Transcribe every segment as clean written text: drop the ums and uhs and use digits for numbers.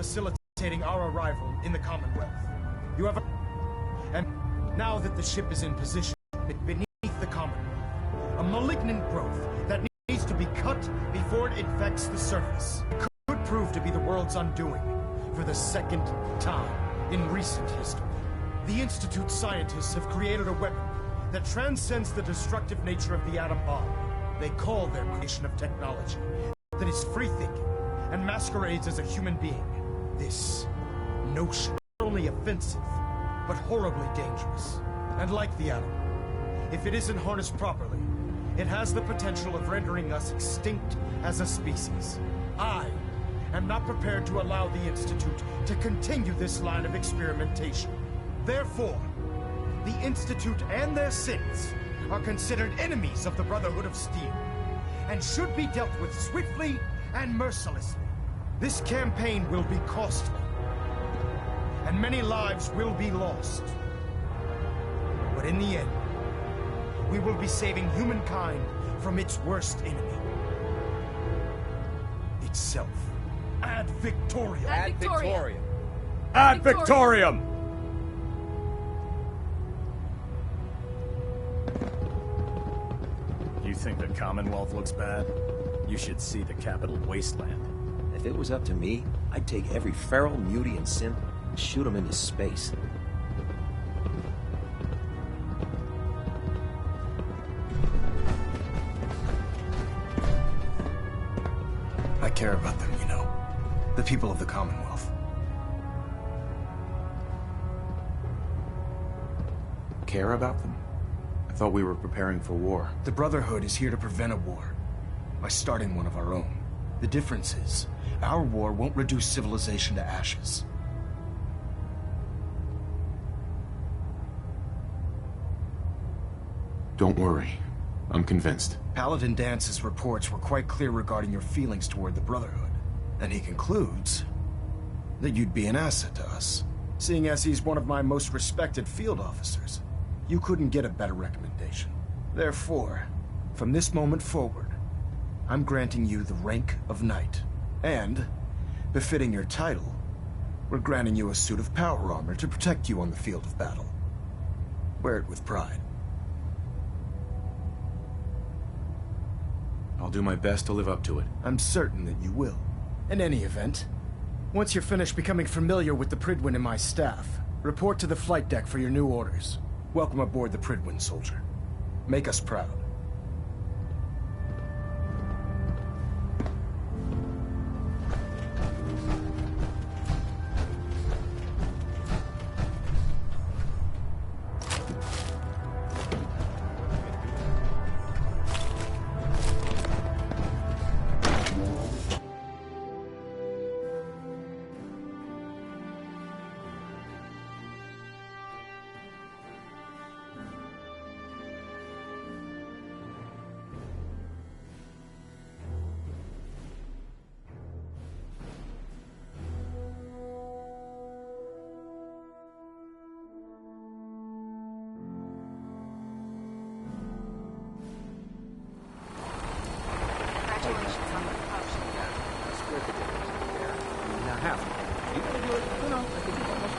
facilitating our arrival in the Commonwealth. You have and now that the ship is in position beneath the Commonwealth, a malignant growth that needs to be cut before it infects the surface. It could prove to be the world's undoing for the second time in recent history. The Institute's scientists have created a weapon that transcends the destructive nature of the atom bomb. They call their creation of technology that is free-thinking and masquerades as a human being. This notion is not only offensive, but horribly dangerous. And like the atom, if it isn't harnessed properly, it has the potential of rendering us extinct as a species. I am not prepared to allow the Institute to continue this line of experimentation. Therefore, the Institute and their sins are considered enemies of the Brotherhood of Steel, and should be dealt with swiftly and mercilessly. This campaign will be costly, and many lives will be lost. But in the end, we will be saving humankind from its worst enemy. Itself. Ad Victoriam! Ad Victoriam! Ad Victoriam! You think the Commonwealth looks bad? You should see the capital wasteland. If it was up to me, I'd take every feral, mutie, and synth and shoot them into space. I care about them, you know. The people of the Commonwealth. Care about them? I thought we were preparing for war. The Brotherhood is here to prevent a war by starting one of our own. The difference is, our war won't reduce civilization to ashes. Don't worry. I'm convinced. Paladin Dance's reports were quite clear regarding your feelings toward the Brotherhood. And he concludes that you'd be an asset to us. Seeing as he's one of my most respected field officers, you couldn't get a better recommendation. Therefore, from this moment forward, I'm granting you the rank of Knight. And, befitting your title, we're granting you a suit of power armor to protect you on the field of battle. Wear it with pride. I'll do my best to live up to it. I'm certain that you will. In any event, once you're finished becoming familiar with the Pridwin and my staff, report to the flight deck for your new orders. Welcome aboard the Pridwin, soldier. Make us proud.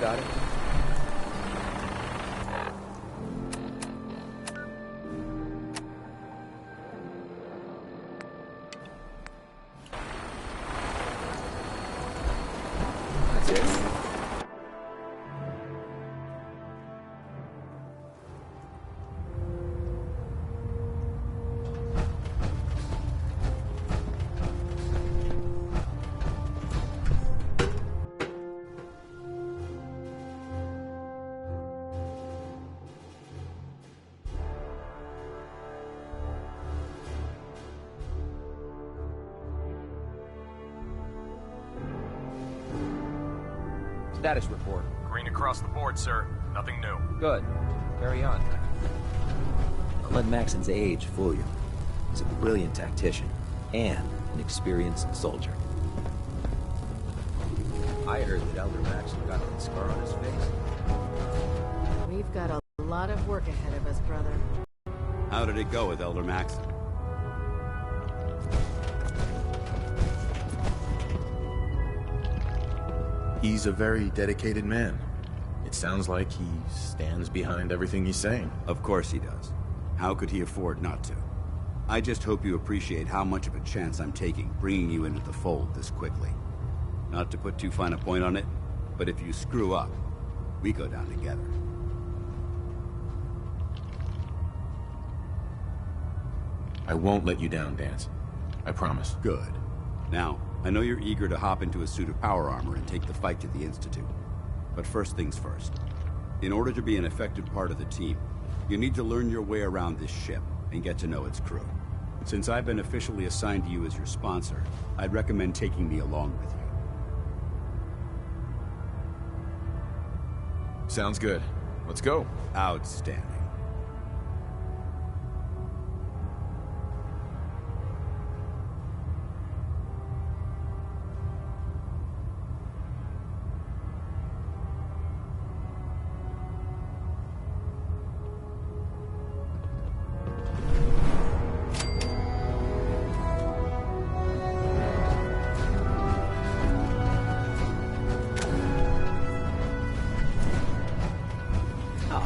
Got it. That's it. Status report. Green across the board, sir. Nothing new. Good. Carry on. Don't let Maxon's age fool you. He's a brilliant tactician and an experienced soldier. I heard that Elder Maxon got that scar on his face. We've got a lot of work ahead of us, brother. How did it go with Elder Maxon? He's a very dedicated man. It sounds like he stands behind everything he's saying. Of course he does. How could he afford not to? I just hope you appreciate how much of a chance I'm taking bringing you into the fold this quickly. Not to put too fine a point on it, but if you screw up, we go down together. I won't let you down, Dance. I promise. Good. Now, I know you're eager to hop into a suit of power armor and take the fight to the Institute. But first things first. In order to be an effective part of the team, you need to learn your way around this ship and get to know its crew. Since I've been officially assigned to you as your sponsor, I'd recommend taking me along with you. Sounds good. Let's go. Outstanding.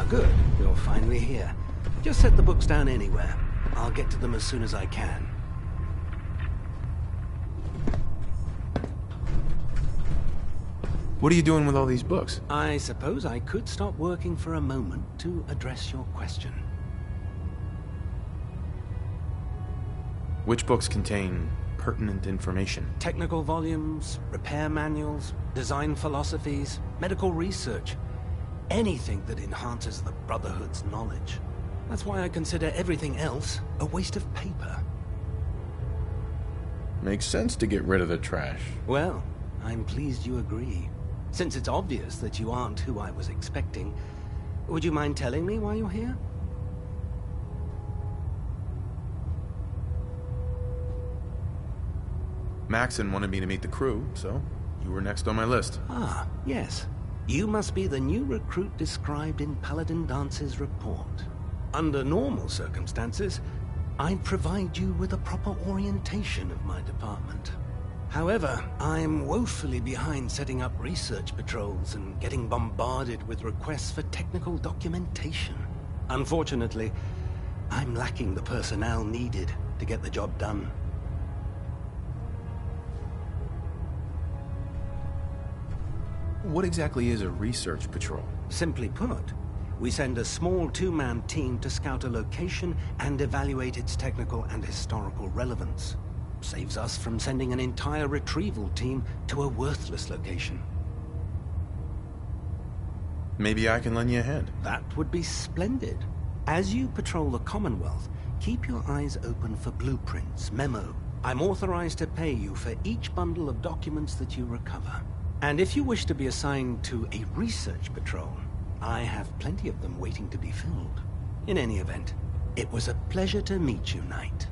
Good. You're finally here. Just set the books down anywhere. I'll get to them as soon as I can. What are you doing with all these books? I suppose I could stop working for a moment to address your question. Which books contain pertinent information? Technical volumes, repair manuals, design philosophies, medical research. Anything that enhances the Brotherhood's knowledge. That's why I consider everything else a waste of paper. Makes sense to get rid of the trash. Well, I'm pleased you agree. Since it's obvious that you aren't who I was expecting, would you mind telling me why you're here? Maxon wanted me to meet the crew, so you were next on my list. Ah, yes. You must be the new recruit described in Paladin Dance's report. Under normal circumstances, I'd provide you with a proper orientation of my department. However, I'm woefully behind setting up research patrols and getting bombarded with requests for technical documentation. Unfortunately, I'm lacking the personnel needed to get the job done. What exactly is a research patrol? Simply put, we send a small two-man team to scout a location and evaluate its technical and historical relevance. Saves us from sending an entire retrieval team to a worthless location. Maybe I can lend you a hand. That would be splendid. As you patrol the Commonwealth, keep your eyes open for blueprints, memo. I'm authorized to pay you for each bundle of documents that you recover. And if you wish to be assigned to a research patrol, I have plenty of them waiting to be filled. In any event, it was a pleasure to meet you, Knight.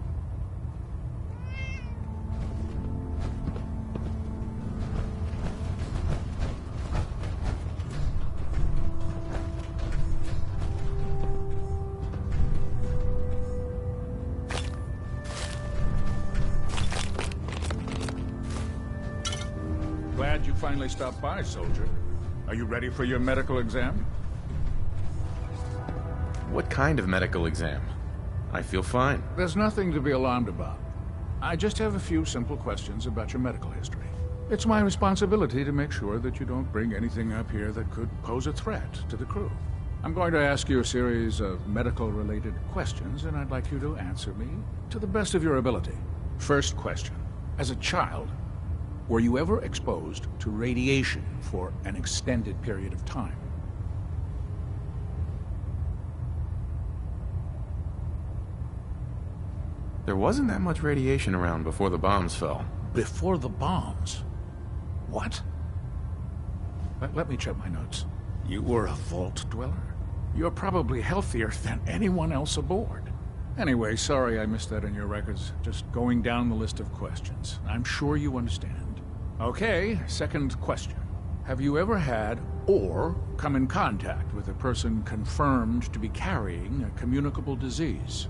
Glad you finally stopped by, soldier. Are you ready for your medical exam? What kind of medical exam? I feel fine. There's nothing to be alarmed about. I just have a few simple questions about your medical history. It's my responsibility to make sure that you don't bring anything up here that could pose a threat to the crew. I'm going to ask you a series of medical-related questions, and I'd like you to answer me to the best of your ability. First question. As a child, were you ever exposed to radiation for an extended period of time? There wasn't that much radiation around before the bombs fell. Before the bombs? What? Let me check my notes. You were a vault dweller? You're probably healthier than anyone else aboard. Anyway, sorry I missed that in your records. Just going down the list of questions. I'm sure you understand. Okay, second question. Have you ever had or come in contact with a person confirmed to be carrying a communicable disease?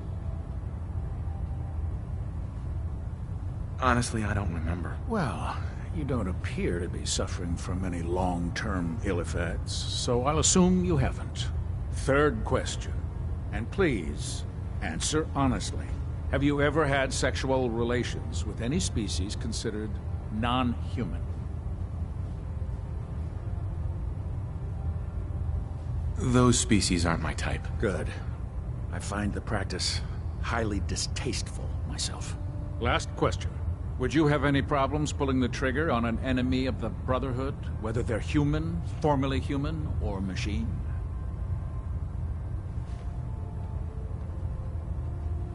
Honestly, I don't remember. Well, You don't appear to be suffering from any long-term ill effects, so I'll assume you haven't. Third question, and please, answer honestly. Have you ever had sexual relations with any species considered non-human? Those species aren't my type. Good. I find the practice highly distasteful myself. Last question. Would you have any problems pulling the trigger on an enemy of the Brotherhood, whether they're human, formerly human, or machine?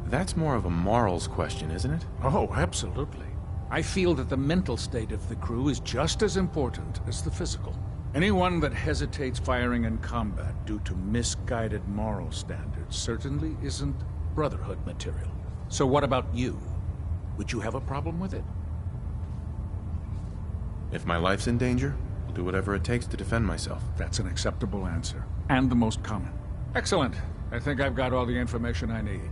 That's more of a morals question, isn't it? Oh, absolutely. I feel that the mental state of the crew is just as important as the physical. Anyone that hesitates firing in combat due to misguided moral standards certainly isn't Brotherhood material. So what about you? Would you have a problem with it? If my life's in danger, I'll do whatever it takes to defend myself. That's an acceptable answer, and the most common. Excellent. I think I've got all the information I need.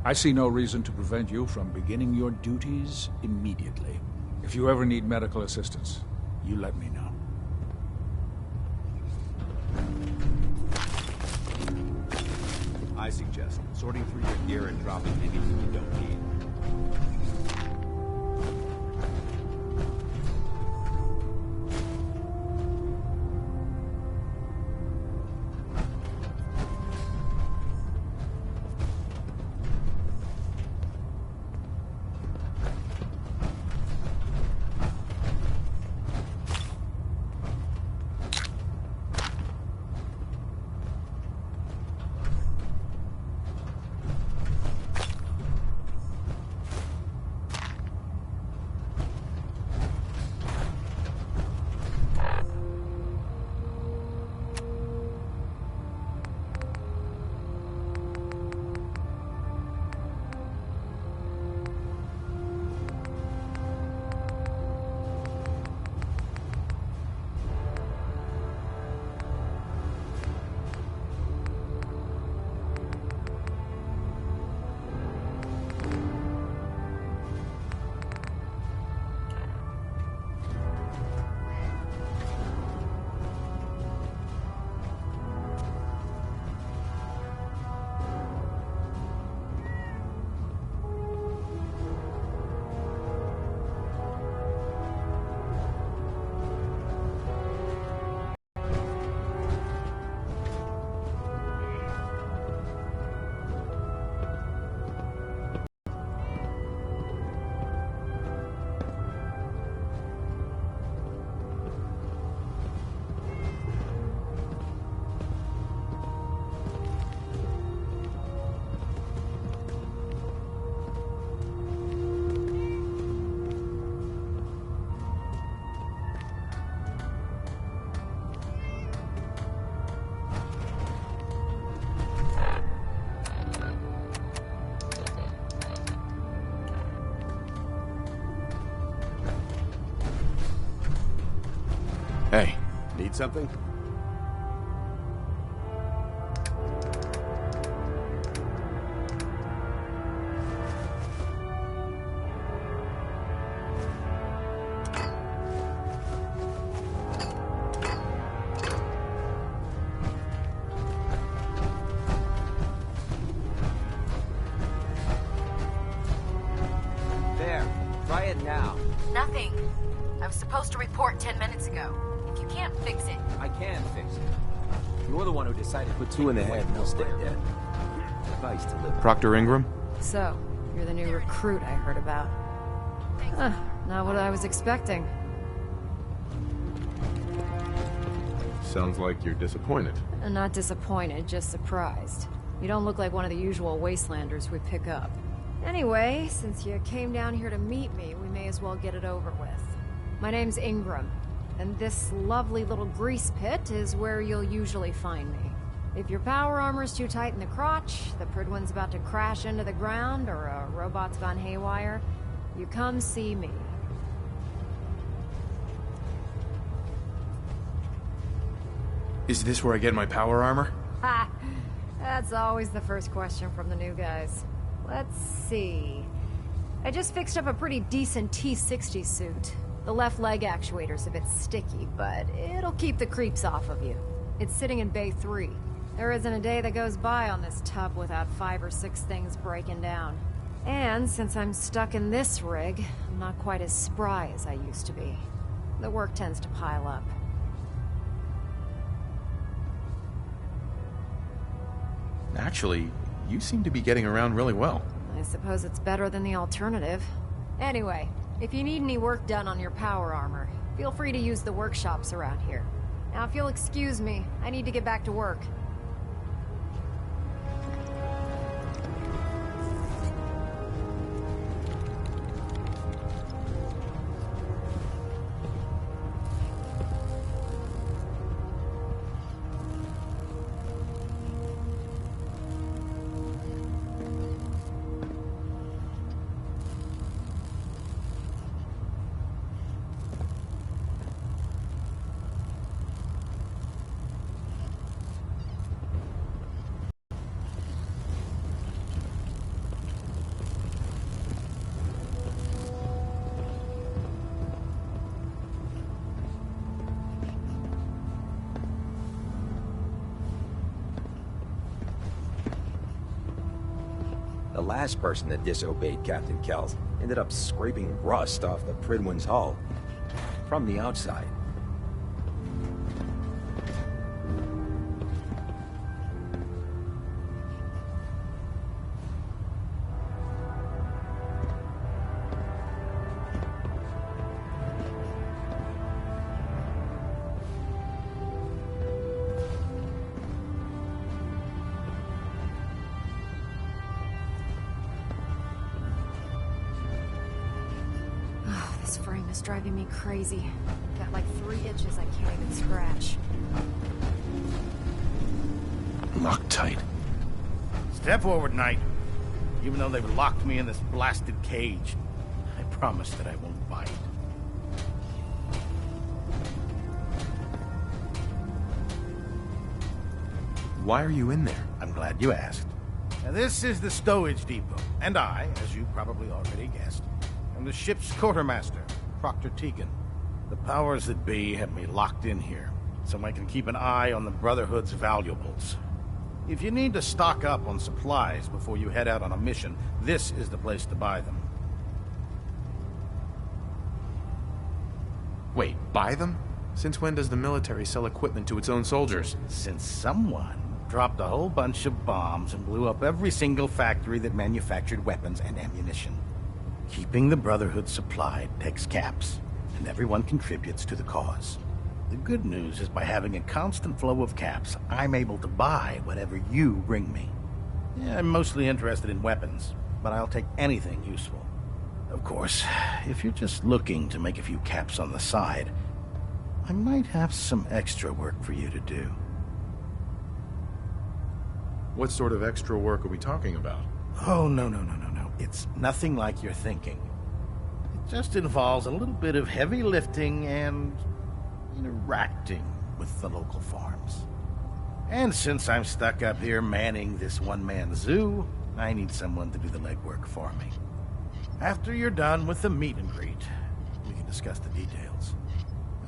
I see no reason to prevent you from beginning your duties immediately. If you ever need medical assistance, you let me know. I suggest sorting through your gear and dropping anything you don't need. Hey, Need something? There. Try it now. Nothing. I was supposed to report 10 minutes ago. If you can't fix it, I can fix it. You're the one who decided to put two in the head and they'll stay dead. Advice to live. Proctor Ingram? So, you're the new recruit I heard about. Huh, not what I was expecting. Sounds like you're disappointed. Not disappointed, just surprised. You don't look like one of the usual wastelanders we pick up. Anyway, since you came down here to meet me, we may as well get it over with. My name's Ingram, and this lovely little grease pit is where you'll usually find me. If your power armor's too tight in the crotch, the Pridwin's about to crash into the ground, or a robot's gone haywire, you come see me. Is this where I get my power armor? Ha! That's always the first question from the new guys. Let's see. I just fixed up a pretty decent T-60 suit. The left leg actuator's a bit sticky, but it'll keep the creeps off of you. It's sitting in Bay 3. There isn't a day that goes by on this tub without 5 or 6 things breaking down. And since I'm stuck in this rig, I'm not quite as spry as I used to be. The work tends to pile up. Actually, you seem to be getting around really well. I suppose it's better than the alternative. Anyway, if you need any work done on your power armor, feel free to use the workshops around here. Now, if you'll excuse me, I need to get back to work. The last person that disobeyed Captain Kells ended up scraping rust off the Pridwin's hull from the outside. This frame is driving me crazy. Got like 3 itches I can't even scratch. Locked tight. Step forward, Knight. Even though they've locked me in this blasted cage, I promise that I won't bite. Why are you in there? I'm glad you asked. Now, this is the stowage depot, and I, as you probably already guessed, am the ship's quartermaster, Proctor Tegan. The powers that be have me locked in here, so I can keep an eye on the Brotherhood's valuables. If you need to stock up on supplies before you head out on a mission, this is the place to buy them. Wait, buy them? Since when does the military sell equipment to its own soldiers? Since someone dropped a whole bunch of bombs and blew up every single factory that manufactured weapons and ammunition. Keeping the Brotherhood supplied takes caps, and everyone contributes to the cause. The good news is by having a constant flow of caps, I'm able to buy whatever you bring me. Yeah, I'm mostly interested in weapons, but I'll take anything useful. Of course, if you're just looking to make a few caps on the side, I might have some extra work for you to do. What sort of extra work are we talking about? Oh, no. It's nothing like you're thinking. It just involves a little bit of heavy lifting and interacting with the local farms. And since I'm stuck up here manning this one-man zoo, I need someone to do the legwork for me. After you're done with the meet and greet, we can discuss the details.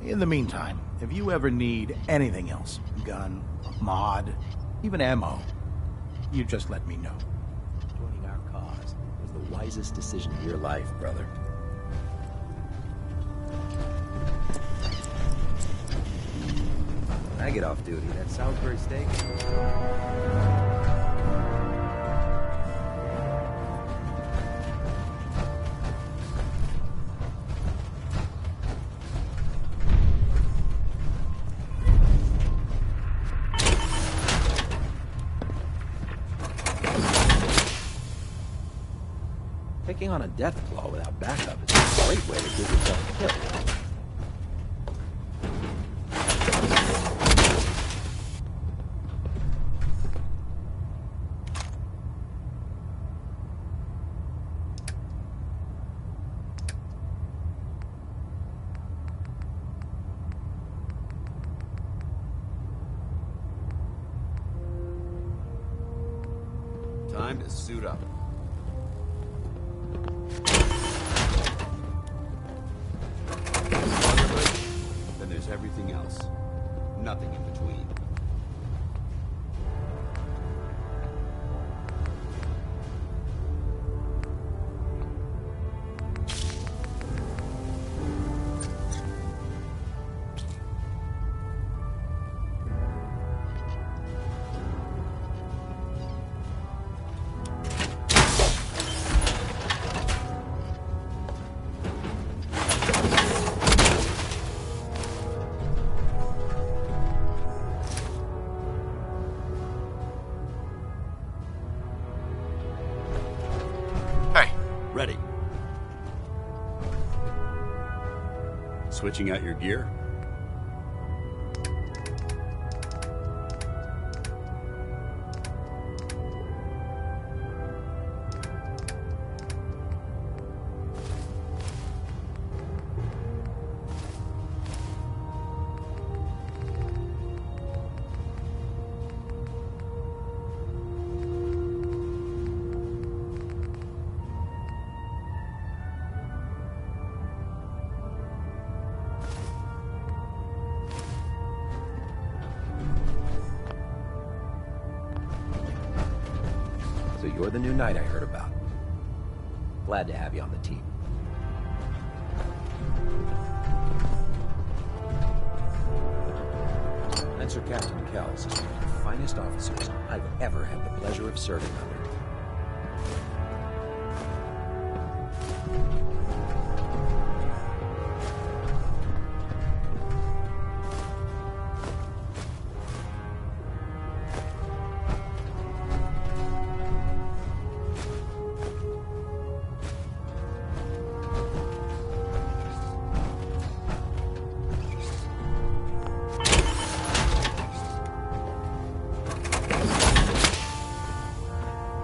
In the meantime, if you ever need anything else, gun, mod, even ammo, you just let me know. Joining our cause was the wisest decision of your life, brother. When I get off duty, that Salisbury steak. Taking on a death claw without backup is a great way to get yourself killed. Time to suit up. else. Nothing in between. Ready. Switching out your gear? So you're the new knight I heard about. Glad to have you on the team. Lancer Captain Kells is one of the finest officers I've ever had the pleasure of serving under.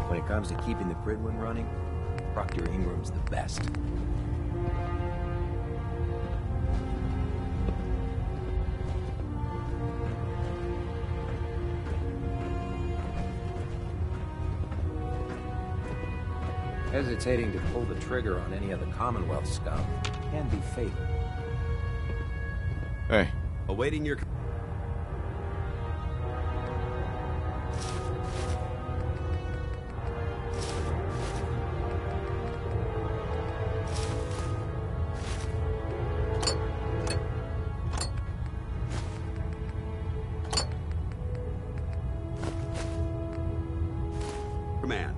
When it comes to keeping the Gridwin running, Proctor Ingram's the best. Hesitating to pull the trigger on any of the Commonwealth scum can be fatal. Hey. Awaiting your... command.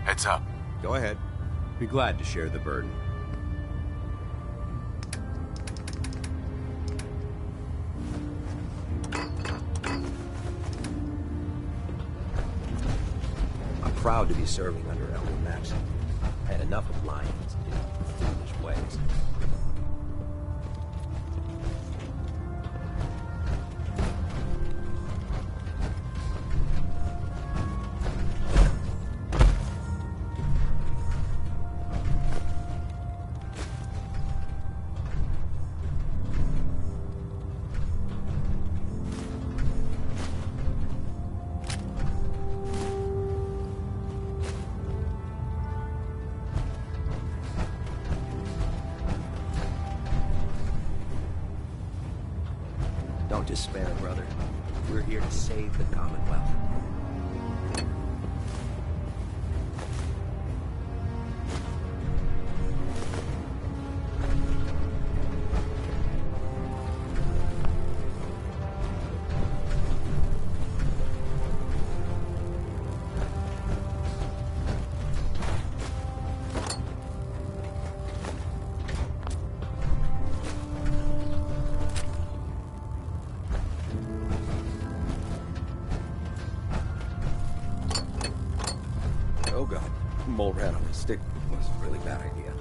Heads up. Go ahead. Be glad to share the burden. proud to be serving under Elder Maxon. I had enough of lions in foolish ways. Don't despair, brother. We're here to save the Commonwealth. Oh god, mole rat on a stick was a really bad idea.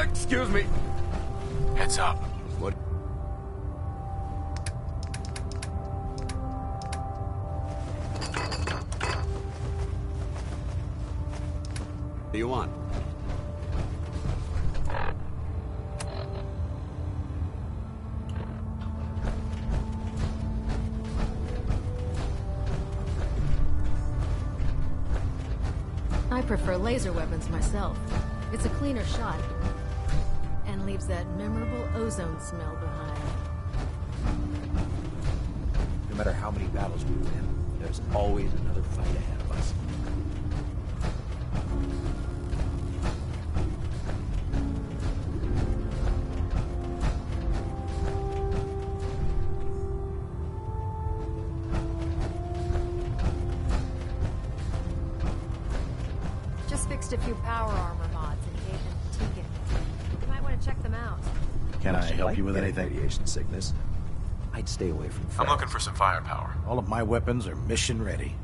Excuse me. Heads up. What? Do you want? I prefer laser weapons myself. It's a cleaner shot. And leaves that memorable ozone smell behind. No matter how many battles we win, there's always another fight ahead of us. Just fixed a few power armor mods and gave them to Tegan. You might want to check them out. Can I Much help like you with getting anything? Radiation sickness. I'd stay away from fire. I'm looking for some firepower. All of my weapons are mission ready.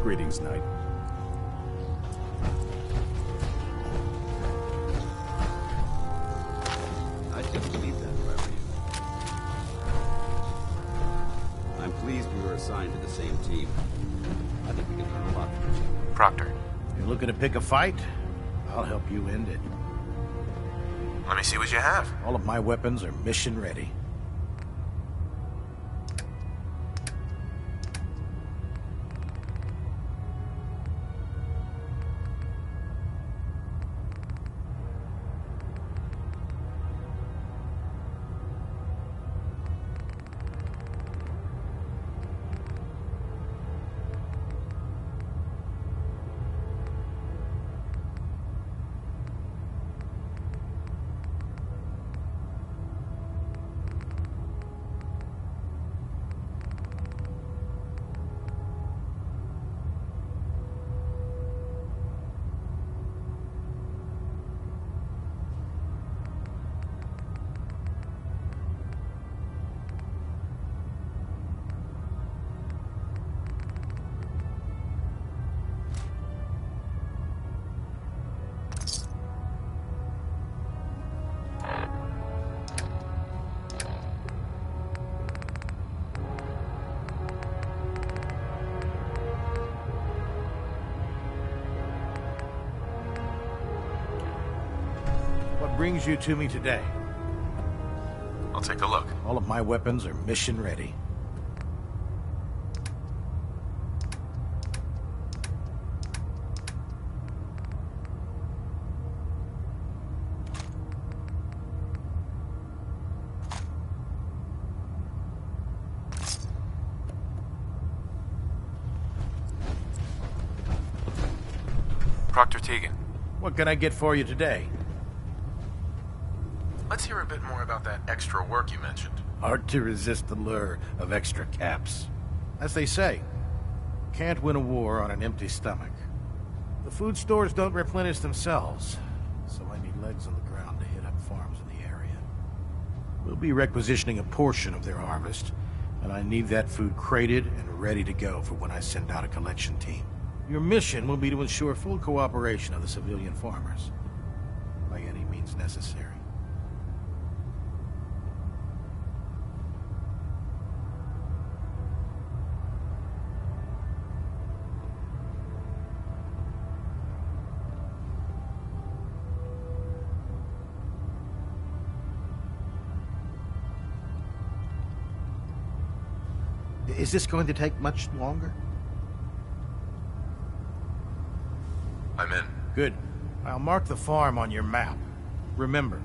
Greetings, Knight. I'd just leave that if I were you. assigned to the same team. I think we can learn a lot from each other. Proctor, You're looking to pick a fight? I'll help you end it. let me see what you have. All of my weapons are mission ready. What brings you to me today? I'll take a look. All of my weapons are mission ready. Proctor Tegan, What can I get for you today? let's hear a bit more about that extra work you mentioned. Hard to resist the lure of extra caps. As they say, can't win a war on an empty stomach. The food stores don't replenish themselves, so I need legs on the ground to hit up farms in the area. We'll be requisitioning a portion of their harvest, and I need that food crated and ready to go for when I send out a collection team. Your mission will be to ensure full cooperation of the civilian farmers, by any means necessary. Is this going to take much longer? I'm in. Good. I'll mark the farm on your map. Remember,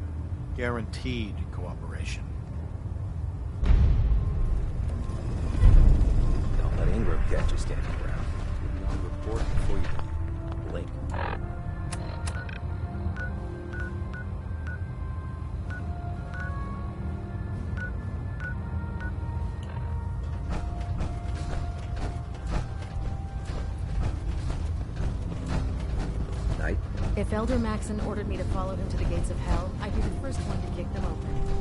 guaranteed cooperation. Don't let Ingram catch you standing around. Give me on report before you Blink. Night. If Elder Maxon ordered me to follow him to the gates of hell, I'd be the first one to kick them open.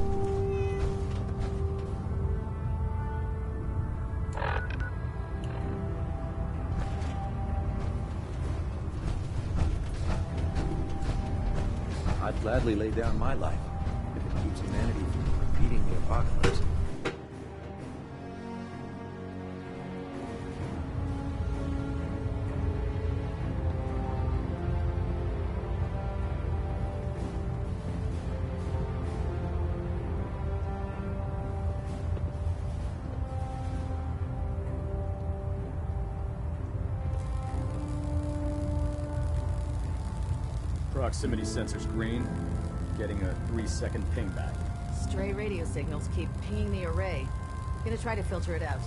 I'd gladly lay down my life if it keeps humanity from repeating the apocalypse. Proximity sensor's green. Getting a 3-second ping back. Stray radio signals keep pinging the array. Gonna try to filter it out.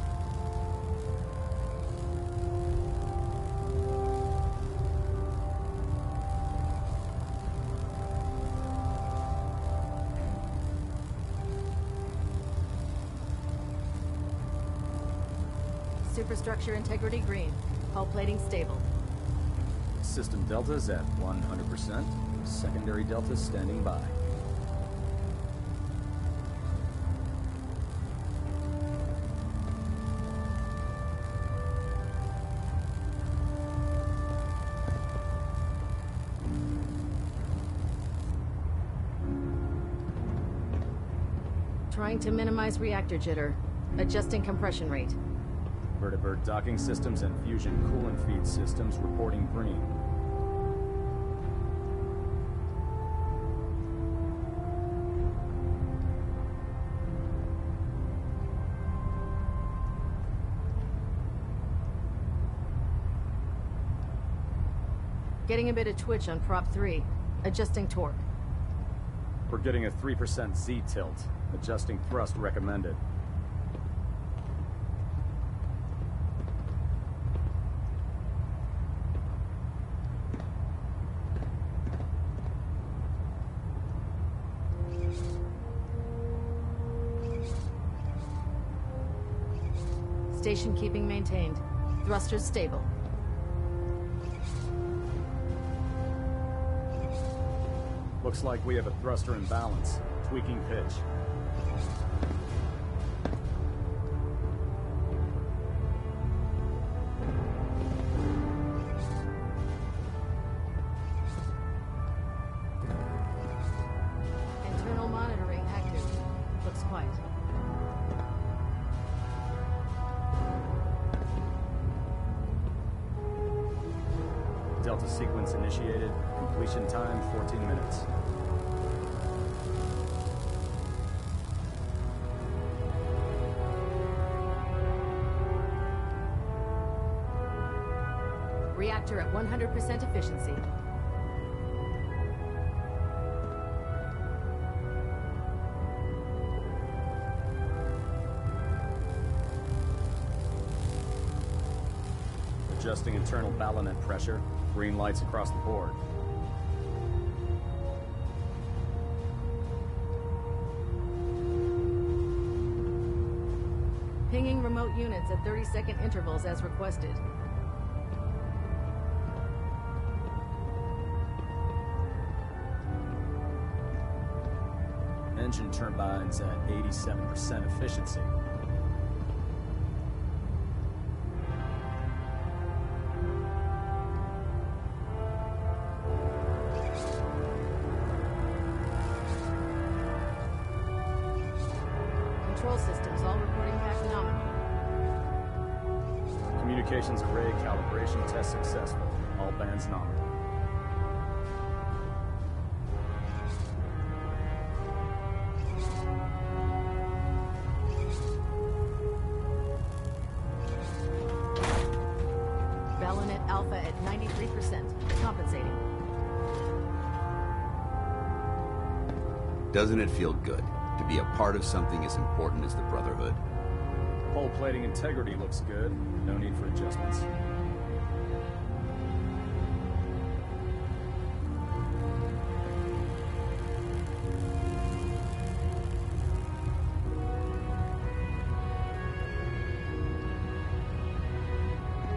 Superstructure integrity green. Hull plating stable. System deltas at 100%. Secondary deltas standing by. Trying to minimize reactor jitter. Adjusting compression rate. Vertibird docking systems and fusion coolant feed systems reporting green. Getting a bit of twitch on prop 3. Adjusting torque. We're getting a 3% Z tilt. Adjusting thrust recommended. Station keeping maintained. Thrusters stable. Looks like we have a thruster imbalance. Tweaking pitch. Internal monitoring active. Looks quiet. Delta sequence initiated. Completion time 14 minutes. Reactor at 100% efficiency. Adjusting internal ballonet pressure. Green lights across the board. Pinging remote units at 30-second intervals as requested. Engine turbines at 87% efficiency. Control systems all reporting back nominal. Communications array calibration test successful. All bands nominal. Ballonet Alpha at 93%. Compensating. Doesn't it feel good to be a part of something as important as the Brotherhood? Hull plating integrity looks good. No need for adjustments.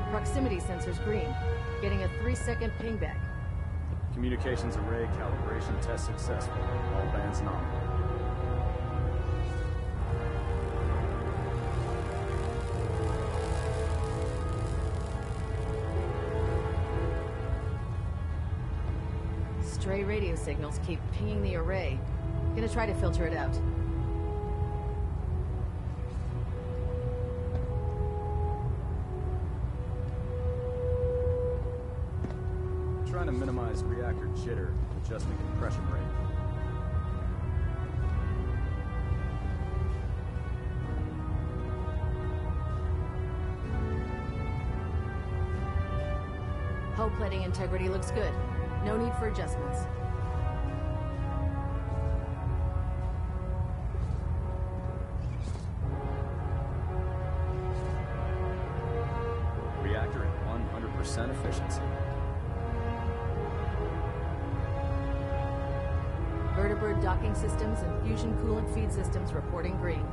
Proximity sensors green. Getting a 3-second pingback. Communications array calibration test successful. All bands nominal. Stray radio signals keep pinging the array. Gonna try to filter it out. Trying to minimize reactor jitter. Adjusting compression rate. Hull plating integrity looks good. No need for adjustments. Reactor at 100% efficiency. Vertibird docking systems and fusion coolant feed systems reporting green.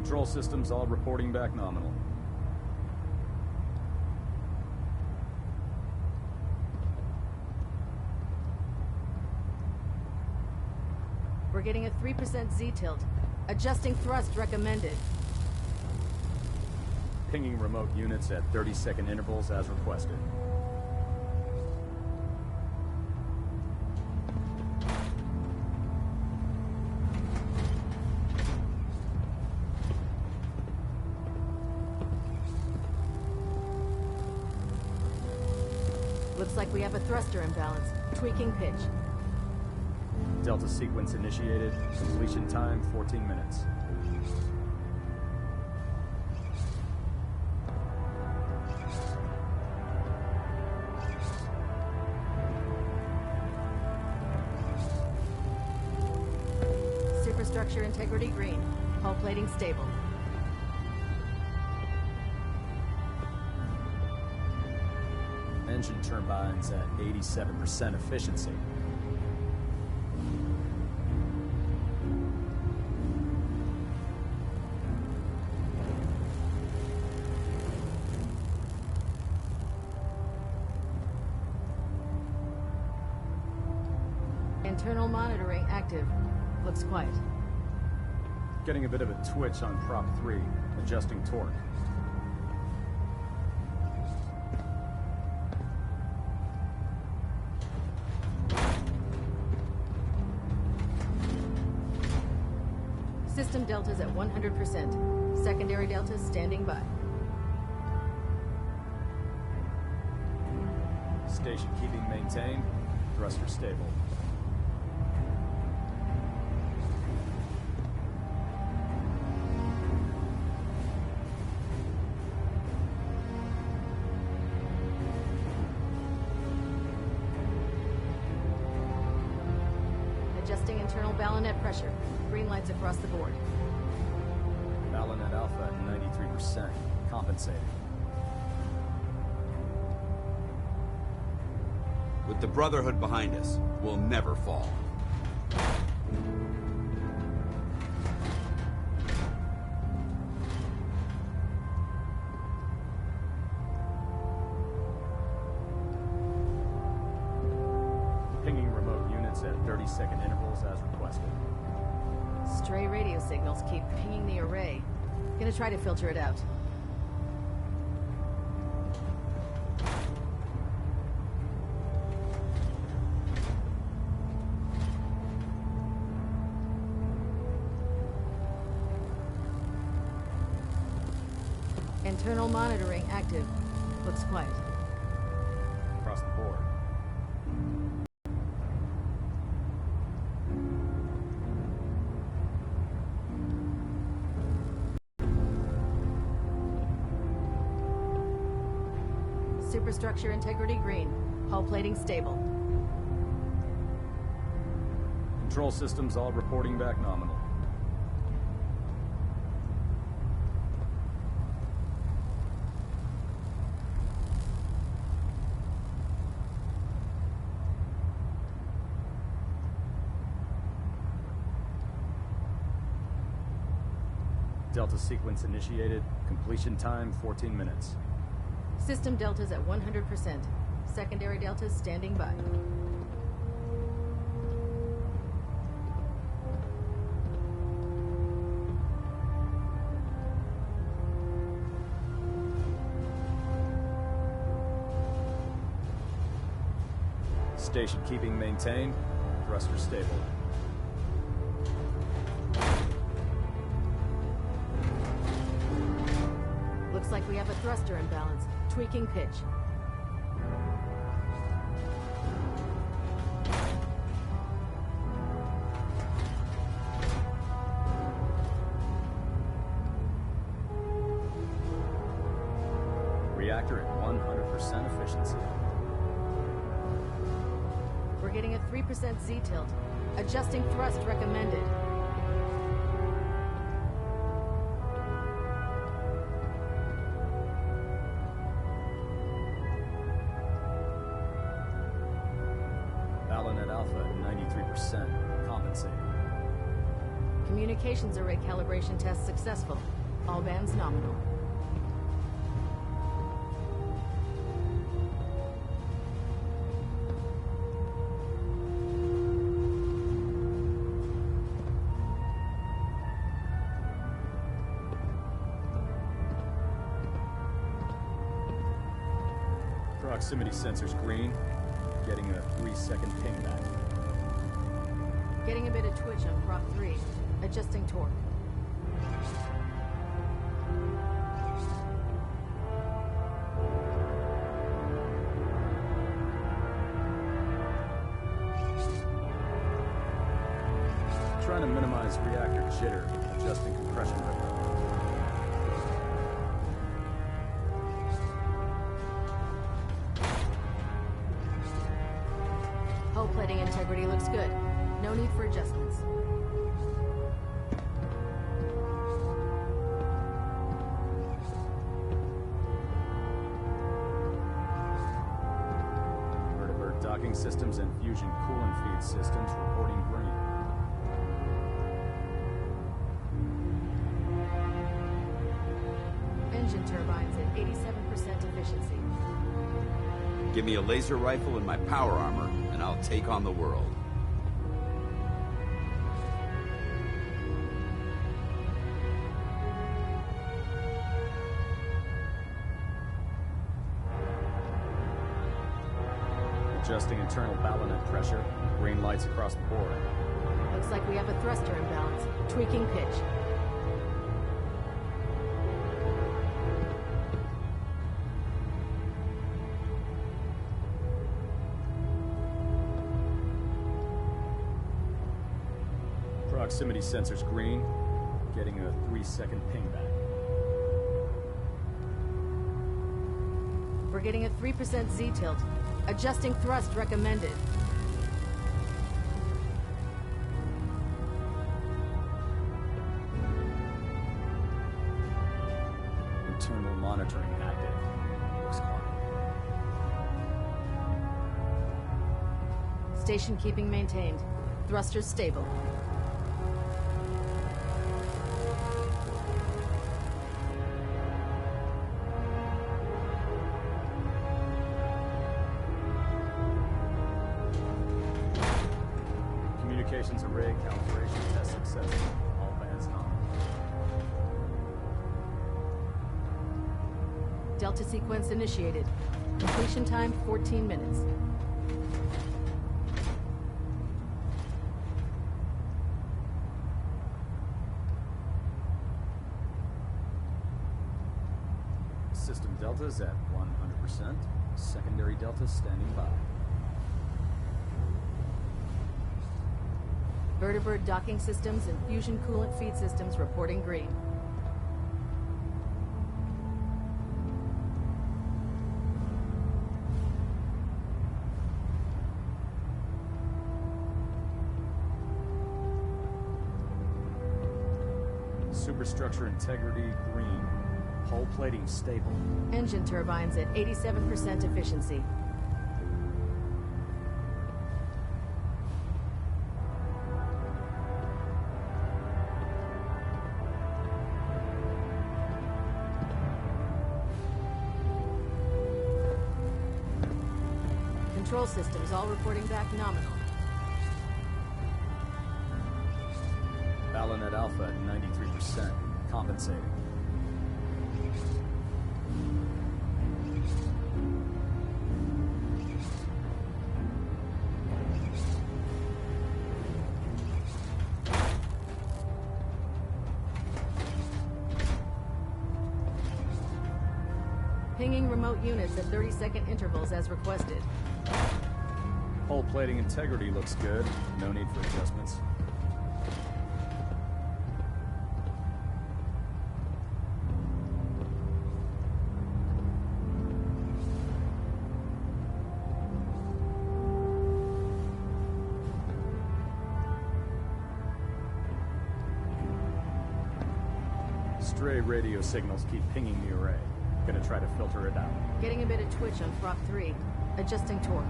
Control systems all reporting back nominal. We're getting a 3% Z tilt. Adjusting thrust recommended. Pinging remote units at 30-second intervals as requested. Looks like we have a thruster imbalance. Tweaking pitch. Delta sequence initiated. Completion time 14 minutes. Superstructure integrity green. Hull plating stable. Engine turbines at 87% efficiency. Internal monitoring active. Looks quiet. Getting a bit of a twitch on prop 3. Adjusting torque. System deltas at 100%. Secondary deltas standing by. Station keeping maintained. Thruster stable. Adjusting internal ballonet pressure. Green lights across the board. Ballonet alpha at 93%. Compensating. With the Brotherhood behind us, we'll never fall. Pinging remote units at 30-second intervals as requested. Stray radio signals keep pinging the array. Gonna try to filter it out. Internal monitoring active. Looks quiet. Across the board. Superstructure integrity green. Hull plating stable. Control systems all reporting back nominal. Delta sequence initiated. Completion time 14 minutes. System deltas at 100%. Secondary deltas standing by. Station keeping maintained. Thruster stable. Looks like we have a thruster imbalance. Tweaking pitch. Reactor at 100% efficiency. We're getting a 3% Z tilt. Adjusting thrust recommended. Ballonet alpha at 93%. Compensating. Communications array calibration test successful. All bands nominal. Proximity sensors green. Getting a 3-second ping back. Getting a bit of twitch on prop 3. Adjusting torque. minimize reactor jitter, adjusting compression rate. Hull plating integrity looks good. No need for adjustments. Vertibird docking systems and fusion coolant feed systems reporting green. Engine turbines at 87% efficiency. Give me a laser rifle and my power armor, and I'll take on the world. Adjusting internal ballonet pressure. Green lights across the board. Looks like we have a thruster imbalance. Tweaking pitch. Proximity sensors green. Getting a 3-second ping back. We're getting a 3% Z tilt. Adjusting thrust recommended. Internal monitoring active. Looks quiet. Station keeping maintained. Thrusters stable. Communications array calibration test successful. All bands nominal. Delta sequence initiated. Completion time 14 minutes. System deltas at 100%. Secondary deltas standing by. Vertibird docking systems and fusion coolant feed systems reporting green. Superstructure integrity green. Hull plating stable. Engine turbines at 87% efficiency. Control systems all reporting back nominal. Ballonet Alpha at 93%. Compensating. Pinging remote units at 30-second intervals as requested. Hull plating integrity looks good. No need for adjustments. Stray radio signals keep pinging the array. Gonna try to filter it out. Getting a bit of twitch on Prop 3. Adjusting torque.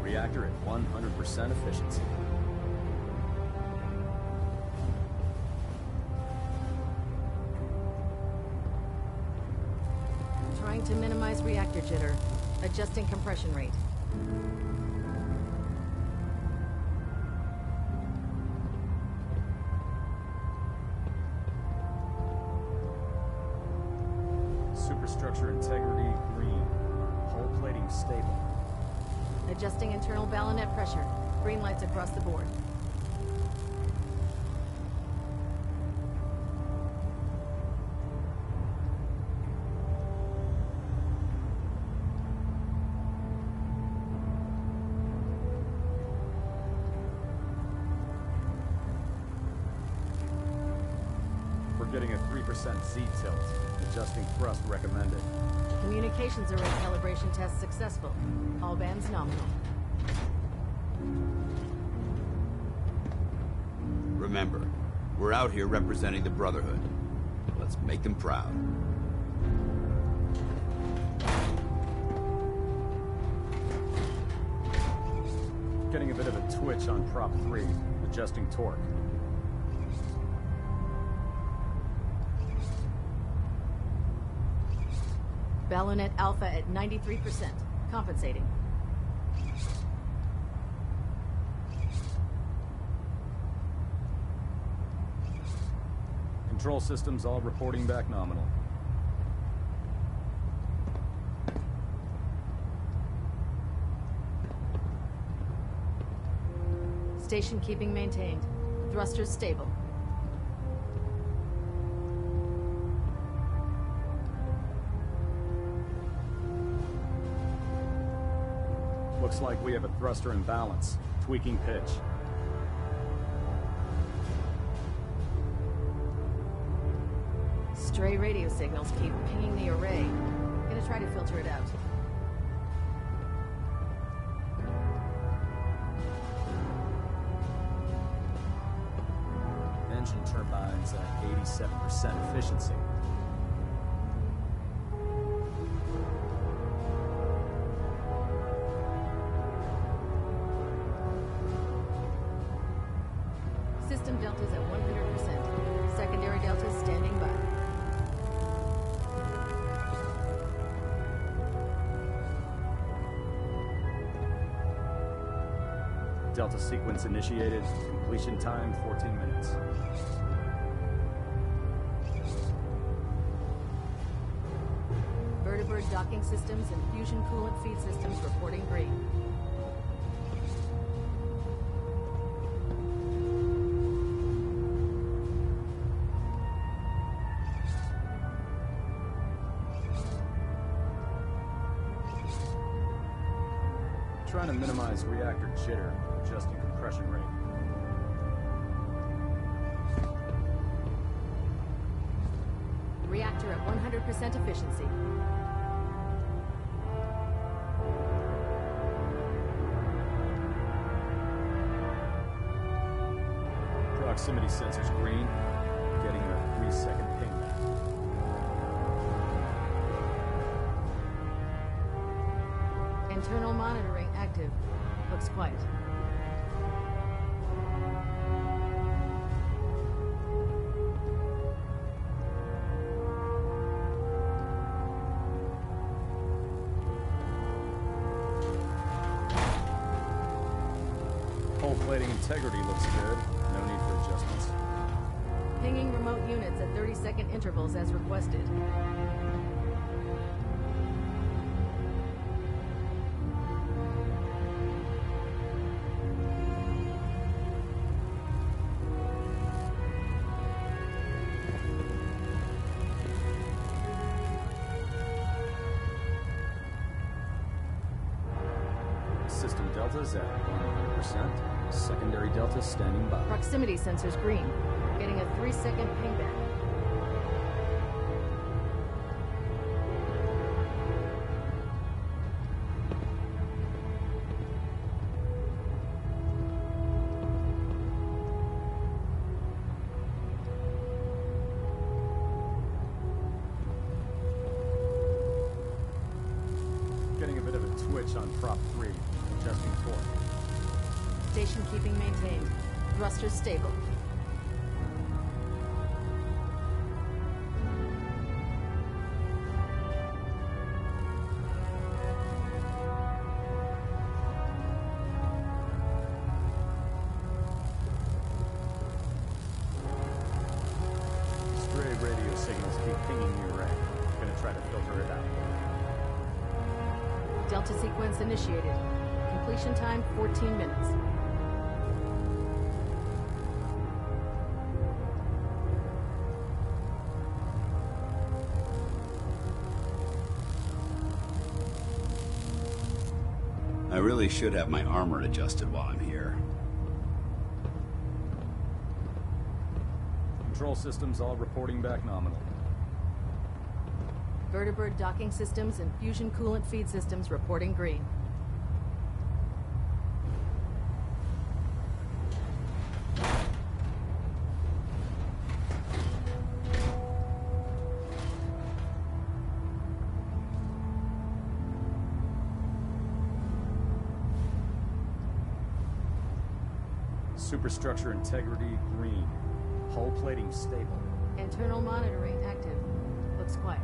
Reactor at 100% efficiency. Trying to minimize reactor jitter. Adjusting compression rate. Superstructure integrity green. Hull plating stable. Adjusting internal ballonet pressure. Green lights across the board. Z tilt. Adjusting thrust recommended. Communications array calibration test successful. All bands nominal. Remember, we're out here representing the Brotherhood. Let's make them proud. Getting a bit of a twitch on prop 3. Adjusting torque. Ballonet Alpha at 93%. Compensating. Control systems all reporting back nominal. Station keeping maintained. Thrusters stable. Looks like we have a thruster imbalance. Tweaking pitch. Stray radio signals keep pinging the array. Gonna try to filter it out. Engine turbines at 87% efficiency. System deltas at 100%. Secondary deltas standing by. Delta sequence initiated. Completion time 14 minutes. Vertibird docking systems and fusion coolant feed systems reporting green. Trying to minimize reactor jitter. Adjusting compression rate. Reactor at 100% efficiency. Proximity sensors green. Getting a 3-second ping back. Internal monitoring active. Looks quiet. Hull plating integrity looks good. No need for adjustments. Pinging remote units at 30-second intervals as requested. System deltas at 100%. Secondary deltas standing by. Proximity sensors green. Getting a 3-second pingback. Getting a bit of a twitch on prop 3. Adjusting torque. Station keeping maintained. Thrusters stable. Stray radio signals keep pinging the array. Gonna try to filter it out. Delta sequence initiated. Completion time 14 minutes. I really should have my armor adjusted while I'm here. Control systems all reporting back nominal. Vertibird docking systems and fusion coolant feed systems reporting green. Superstructure integrity green. Hull plating stable. Internal monitoring active. Looks quiet.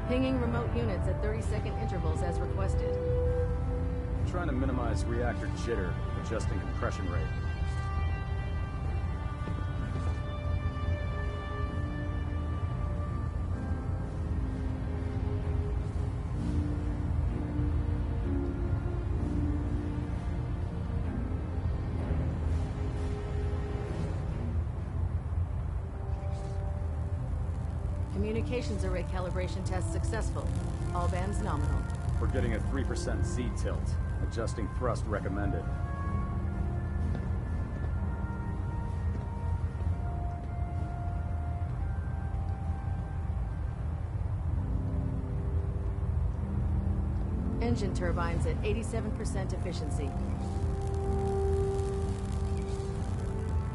Pinging remote units at 30-second intervals as requested. Trying to minimize reactor jitter, adjusting compression rate. Communications array calibration test successful. All bands nominal. We're getting a 3% Z tilt. Adjusting thrust recommended. Engine turbines at 87% efficiency.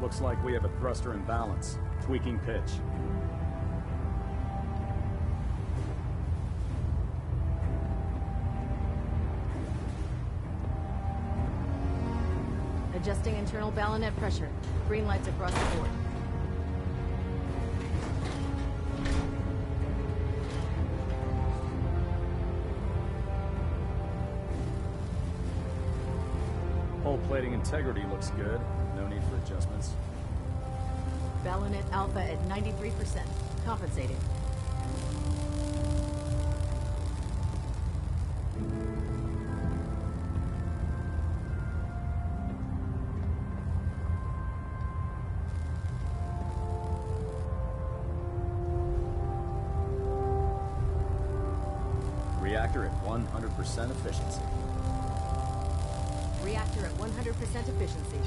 Looks like we have a thruster imbalance. Tweaking pitch. Adjusting internal ballonet pressure. Green lights across the board. Hull plating integrity looks good. No need for adjustments. Ballonet alpha at 93%. Compensating. Reactor at 100% efficiency. Reactor at 100% efficiency.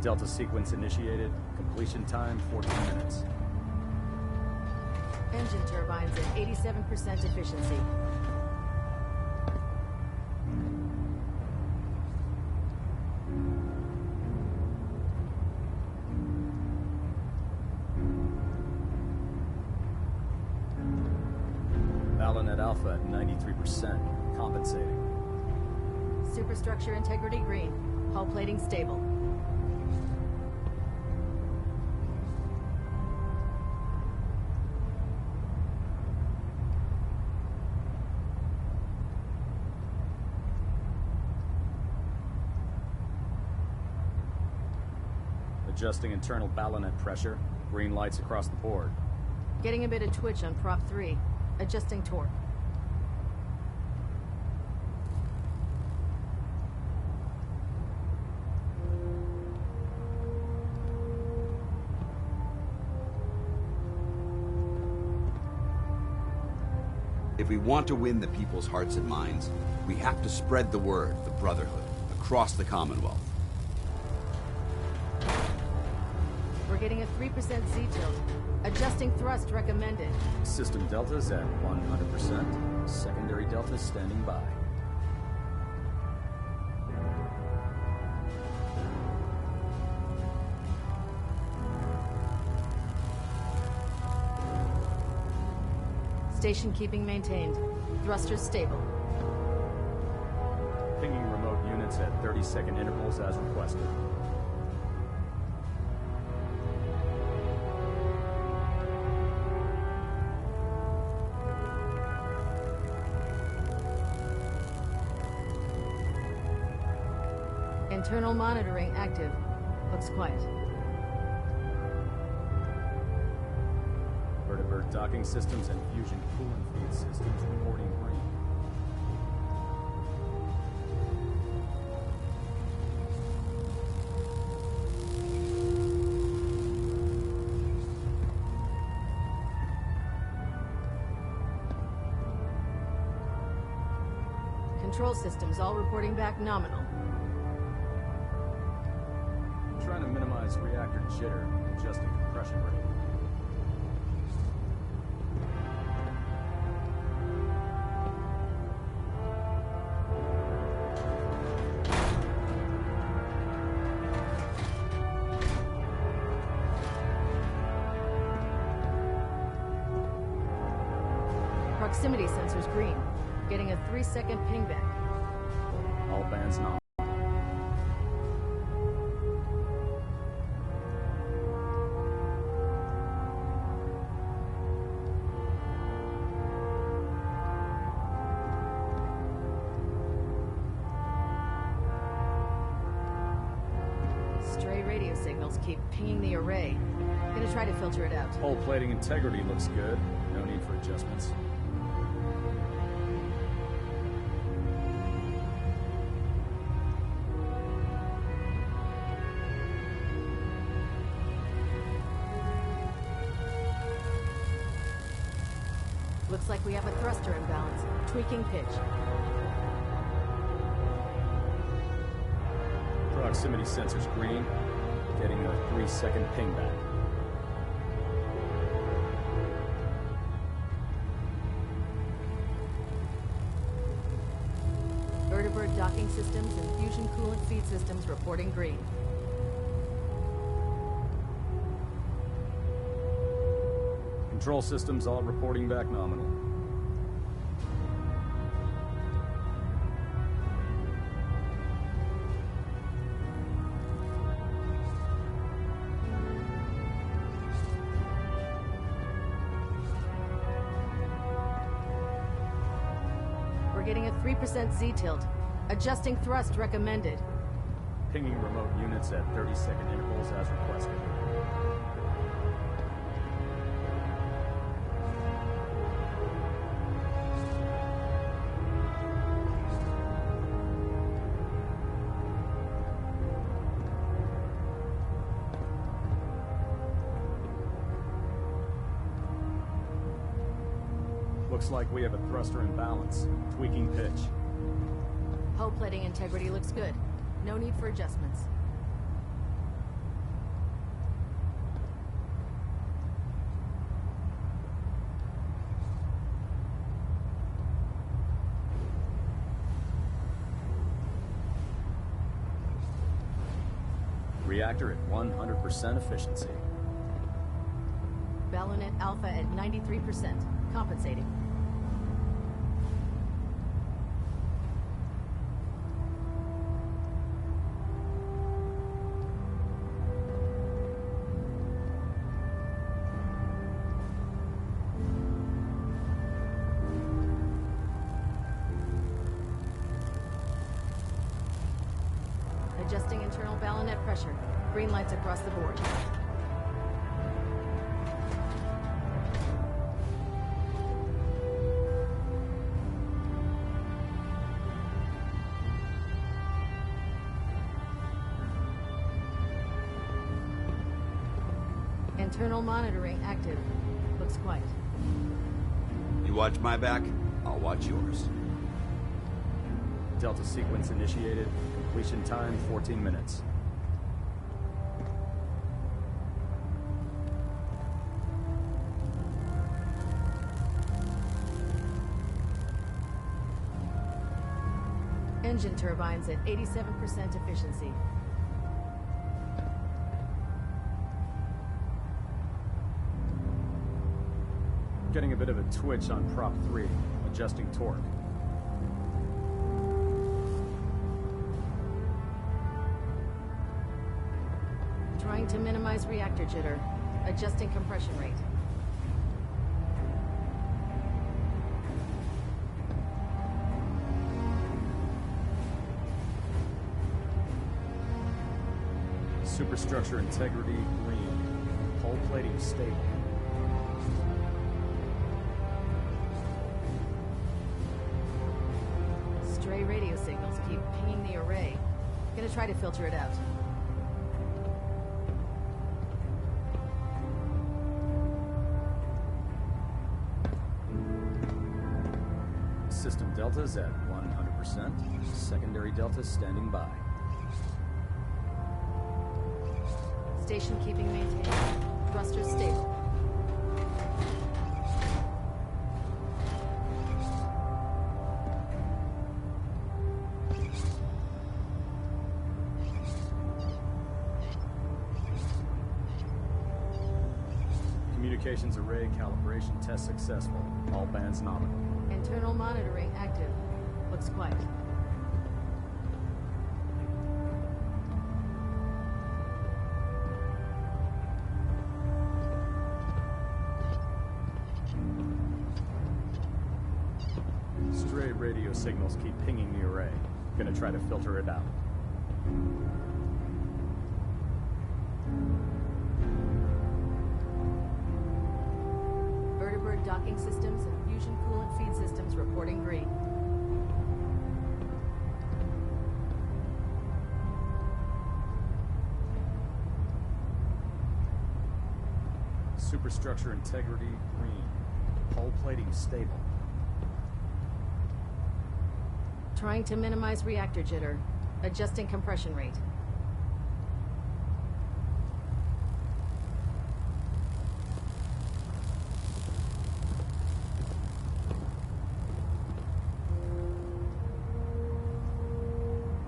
Delta sequence initiated. Completion time 14 minutes. Engine turbines at 87% efficiency. Ballonet alpha at 93%. Compensating. Superstructure integrity green. Hull plating stable. Adjusting internal ballonet pressure. Green lights across the board. Getting a bit of twitch on prop 3. Adjusting torque. If we want to win the people's hearts and minds, we have to spread the word, the Brotherhood, across the Commonwealth. We're getting a 3% Z tilt. Adjusting thrust recommended. System deltas at 100%. Secondary deltas standing by. Station keeping maintained. Thrusters stable. Pinging remote units at 30-second intervals as requested. Internal monitoring active. Looks quiet. Docking systems and fusion coolant feed systems reporting green. Control systems all reporting back nominal. Trying to minimize reactor jitter, adjusting compression rate. Proximity sensors green. Getting a 3-second pingback. All bands nominal. Stray radio signals keep pinging the array. Gonna try to filter it out. Hull plating integrity looks good. No need for adjustments. Looks like we have a thruster imbalance. Tweaking pitch. Proximity sensors green. Getting a 3-second pingback. Vertibird docking systems and fusion coolant feed systems reporting green. Control systems all reporting back nominal. We're getting a 3% Z-tilt. Adjusting thrust recommended. Pinging remote units at 30-second intervals as requested. Looks like we have a thruster imbalance. Tweaking pitch. Hull plating integrity looks good. No need for adjustments. Reactor at 100% efficiency. Ballonet Alpha at 93%. Compensating. Adjusting internal ballonet pressure. Green lights across the board. Internal monitoring active. Looks quiet. You watch my back, I'll watch yours. Delta sequence initiated. Completion time 14 minutes. Engine turbines at 87% efficiency. Getting a bit of a twitch on prop 3. Adjusting torque. Trying to minimize reactor jitter. Adjusting compression rate. Superstructure integrity green. Hull plating stable. gonna try to filter it out. System deltas at 100%. Secondary deltas standing by. Station keeping maintained. Thrusters stable. Communications array calibration test successful. All bands nominal. Internal monitoring active. Looks quiet. Stray radio signals keep pinging the array. Gonna try to filter it out. Vertibird docking systems and fusion coolant feed systems reporting green. Superstructure integrity green. Hull plating stable. Trying to minimize reactor jitter. Adjusting compression rate.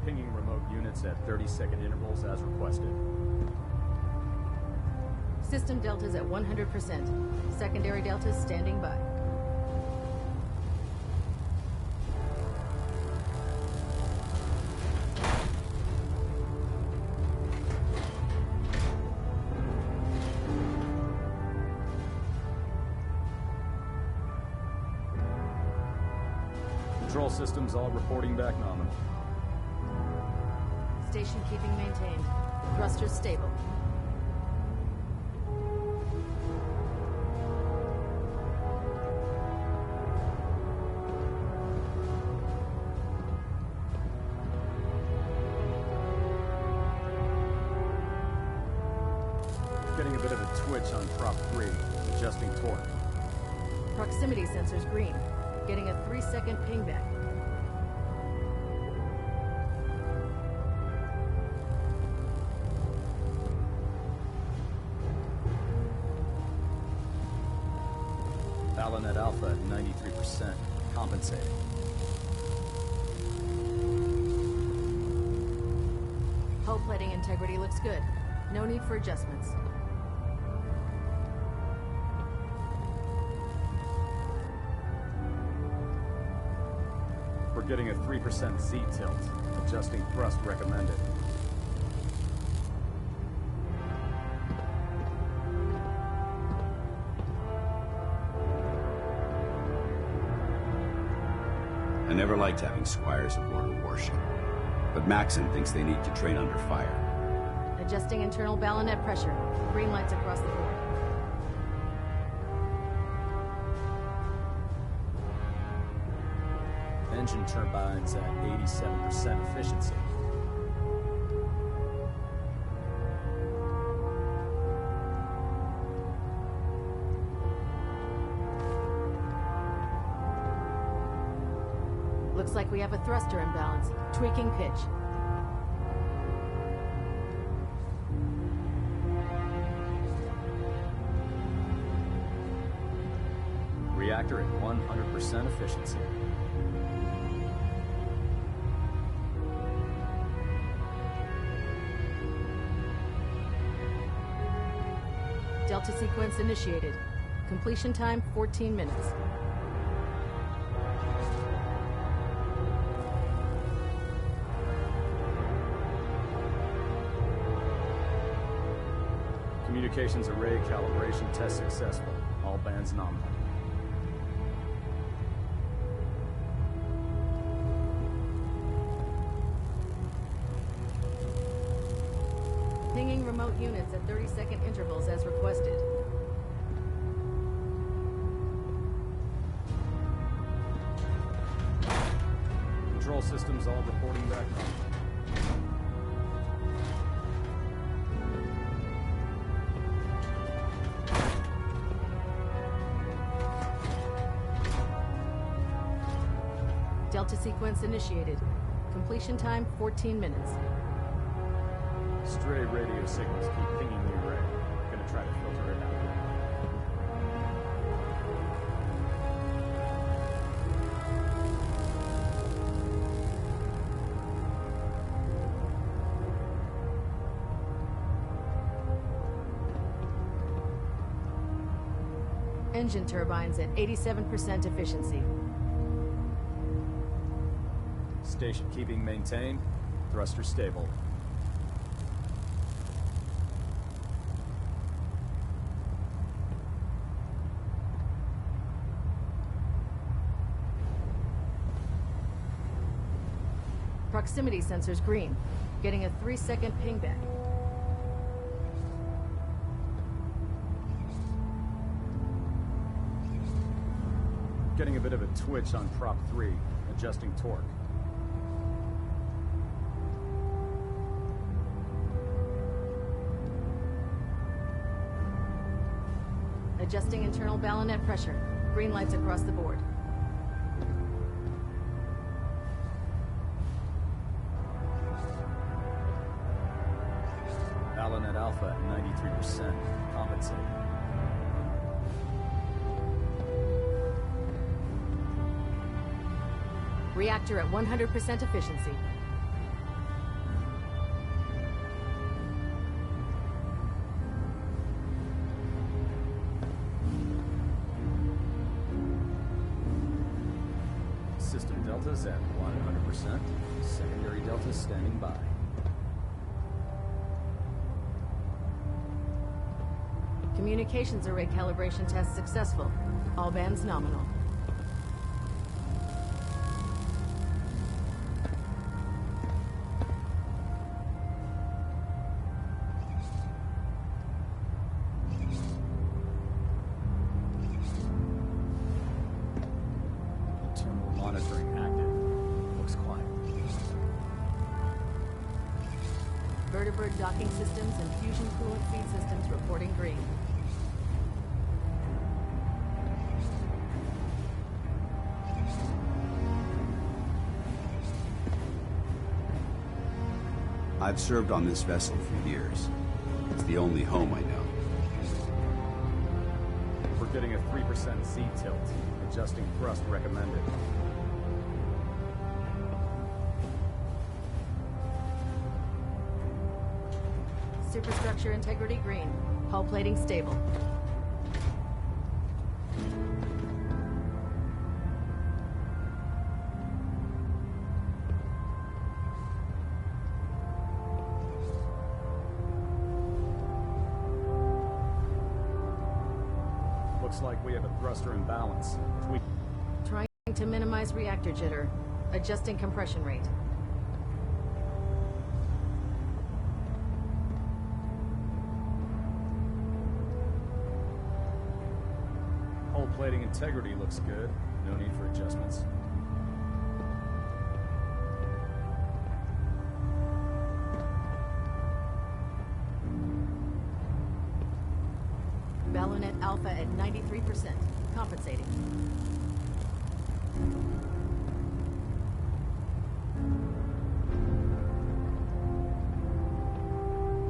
Pinging remote units at 30-second intervals as requested. System deltas at 100%. Secondary deltas standing by. Control systems all reporting back nominal. Station keeping maintained. Thrusters stable. Getting a bit of a twitch on prop 3. Adjusting torque. Proximity sensors green. Getting a 3-second pingback. Balonet Alpha at 93%. Compensating. Hull plating integrity looks good. No need for adjustments. We're getting a 3% Z tilt. Adjusting thrust recommended. I never liked having squires aboard a warship, but Maxon thinks they need to train under fire. Adjusting internal ballonet pressure. Green lights across the board. Engine turbines at 87% efficiency. Looks like we have a thruster imbalance. Tweaking pitch. Reactor at 100% efficiency. Delta sequence initiated. Completion time 14 minutes. Communications array calibration test successful. All bands nominal. Pinging remote units at 30-second intervals as requested. Control systems all reporting back nominal. sequence initiated. Completion time 14 minutes. Stray radio signals keep pinging the array. Gonna try to filter it out. Engine turbines at 87% efficiency. Station keeping maintained. Thruster stable. Proximity sensors green. Getting a 3-second pingback. Getting a bit of a twitch on prop 3. Adjusting torque. Adjusting internal ballonet pressure. Green lights across the board. Ballonet alpha at 93%. Compensating. Reactor at 100% efficiency. System deltas at 100%. Secondary deltas standing by. Communications array calibration test successful. All bands nominal. Terminal monitoring active. Looks quiet. Vertibird docking systems and fusion coolant feed systems reporting green. I've served on this vessel for years. It's the only home I know. We're getting a 3% Z tilt. Adjusting thrust recommended. Superstructure integrity green. Hull plating stable. Looks like we have a thruster imbalance. Tweak. Trying to minimize reactor jitter. Adjusting compression rate. Hull plating integrity looks good. No need for adjustments. Ballonet alpha at 93%. Compensating.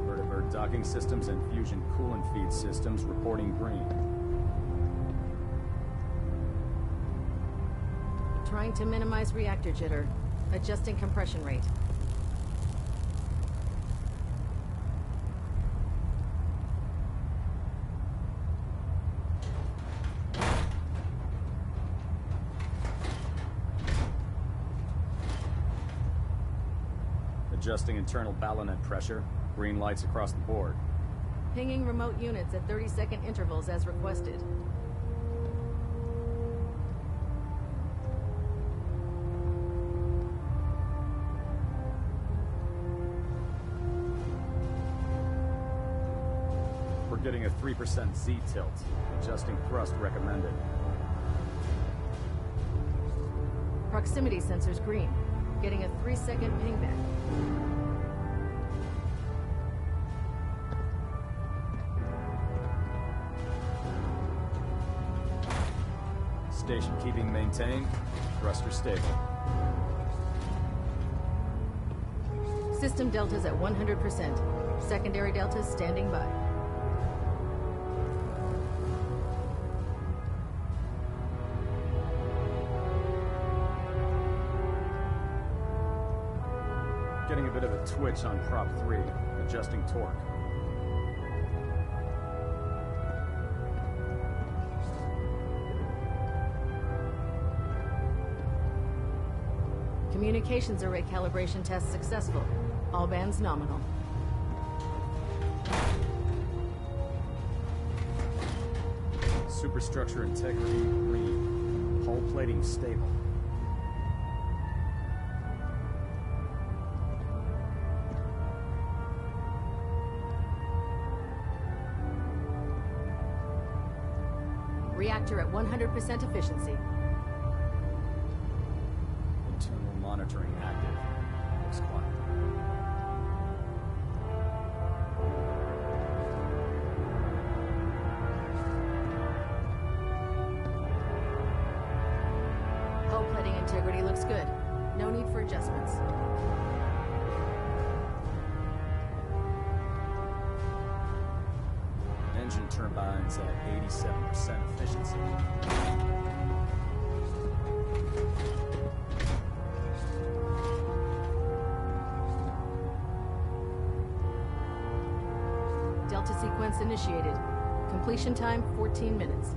Vertibird docking systems and fusion coolant feed systems reporting green. Trying to minimize reactor jitter. Adjusting compression rate. Adjusting internal ballonet pressure. Green lights across the board. Pinging remote units at 30-second intervals as requested. We're getting a 3% Z tilt. Adjusting thrust recommended. Proximity sensors green. Getting a 3-second pingback. Station keeping maintained. Thruster stable. System deltas at 100%. Secondary deltas standing by. Getting a bit of a twitch on prop 3, adjusting torque. Communications array calibration test successful. All bands nominal. Superstructure integrity green. Hull plating stable. Reactor at 100% efficiency. Internal monitoring active. Looks quiet. Hull plating integrity looks good. No need for adjustments. Engine turbines at 87% efficiency. Delta sequence initiated. Completion time 14 minutes.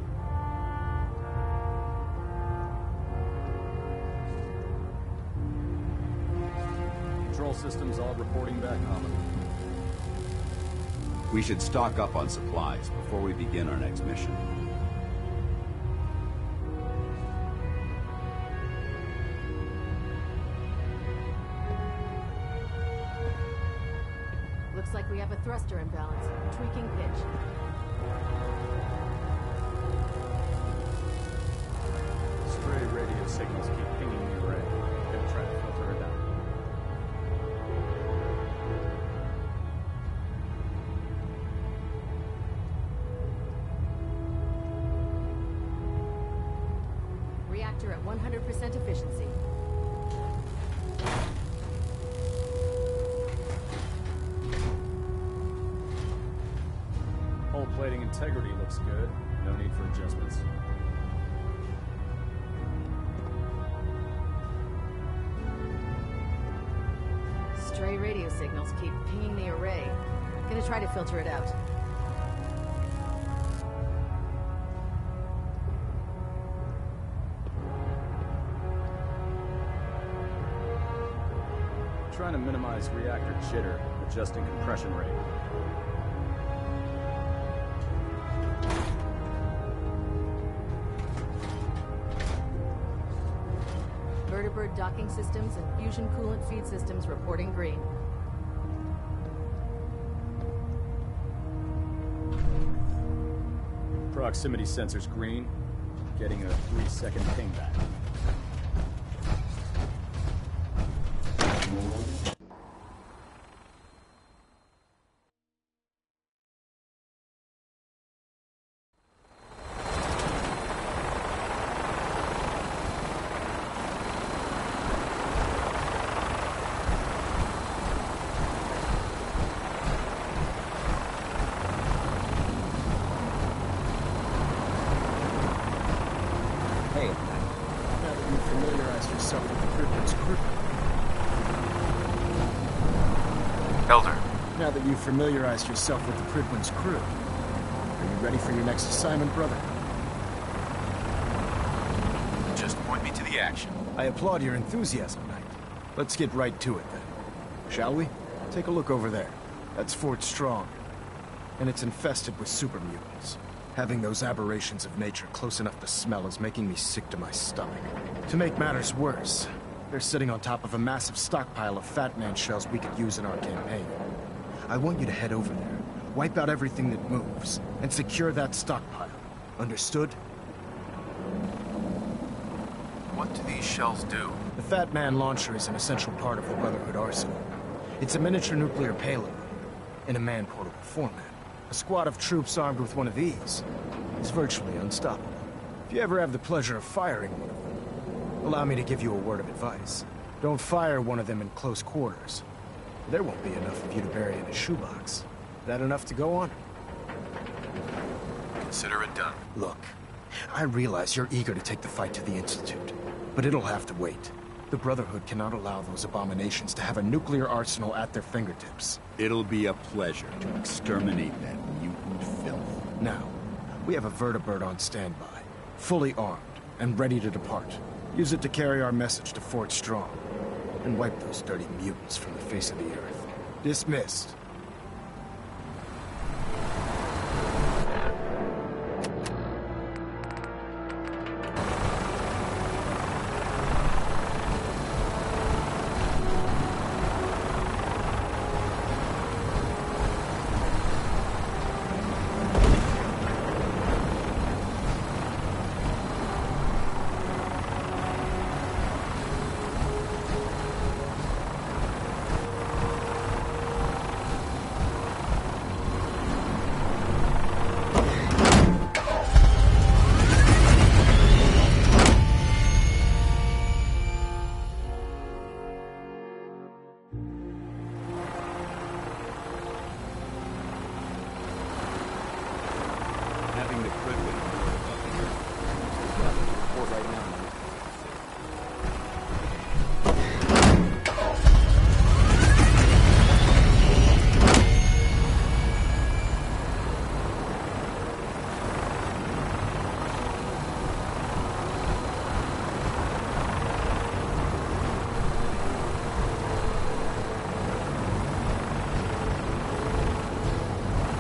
Control systems all reporting back nominal. We should stock up on supplies before we begin our next mission. Looks like we have a thruster imbalance. Tweaking pitch. Stray radio signals keep pinging the array. Gonna try to filter it out. Reactor at 100% efficiency. Hull plating integrity looks good. No need for adjustments. Stray radio signals keep pinging the array. Gonna try to filter it out. Trying to minimize reactor jitter, adjusting compression rate. Vertibird docking systems and fusion coolant feed systems reporting green. Proximity sensors green. Getting a 3-second ping back. Hey, Now that you've familiarized yourself with the Pripyat's crew. Elder, Now that you've familiarized yourself with the Pridwin's crew, are you ready for your next assignment, brother? just point me to the action. I applaud your enthusiasm, Knight. Let's get right to it, then. Shall we? Take a look over there. That's Fort Strong. And it's infested with super mutants. Having those aberrations of nature close enough to smell is making me sick to my stomach. To make matters worse, they're sitting on top of a massive stockpile of Fat Man shells we could use in our campaign. I want you to head over there, wipe out everything that moves, and secure that stockpile. Understood? What do these shells do? The Fat Man launcher is an essential part of the Brotherhood arsenal. It's a miniature nuclear payload, in a man-portable format. A squad of troops armed with one of these is virtually unstoppable. If you ever have the pleasure of firing one of them, Allow me to give you a word of advice. Don't fire one of them in close quarters. There won't be enough of you to bury in a shoebox. That enough to go on? Consider it done. Look, I realize you're eager to take the fight to the Institute, but it'll have to wait. The Brotherhood cannot allow those abominations to have a nuclear arsenal at their fingertips. It'll be a pleasure to exterminate that mutant filth. Now, we have a vertibird on standby, fully armed and ready to depart. Use it to carry our message to Fort Strong, and wipe those dirty mutants from the face of the earth. Dismissed. Having the privilege Report right now.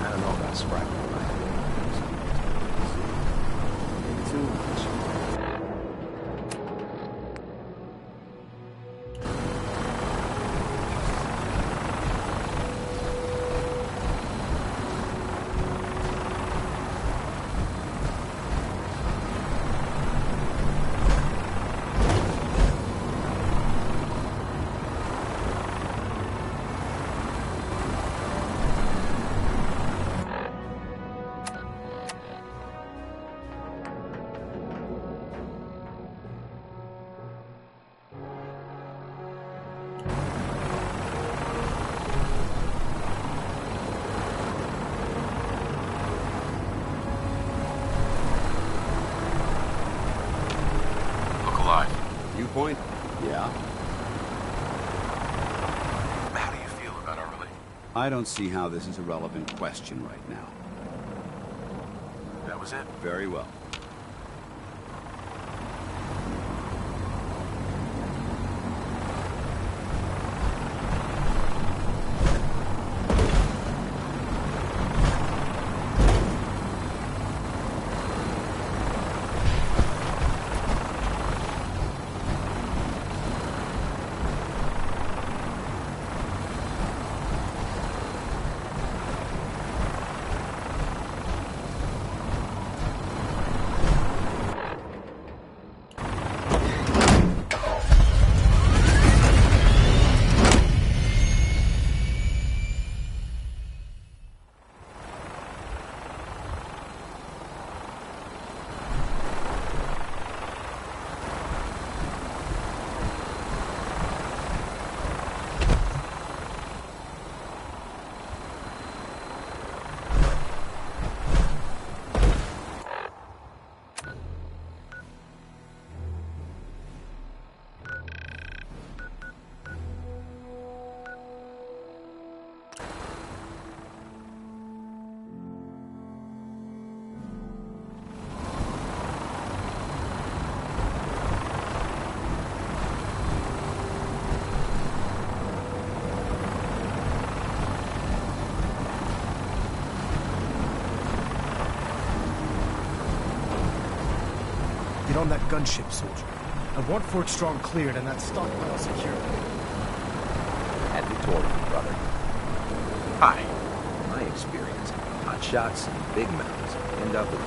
I don't know about Sprite. Too much. Look alive. viewpoint? Yeah? How do you feel about our relation? I don't see how this is a relevant question right now. That was it? Very well. Get on that gunship, soldier. I want Fort Strong cleared and that stockpile secured. At Victoria, brother. Hi. My experience, hot shots and big mountains end up with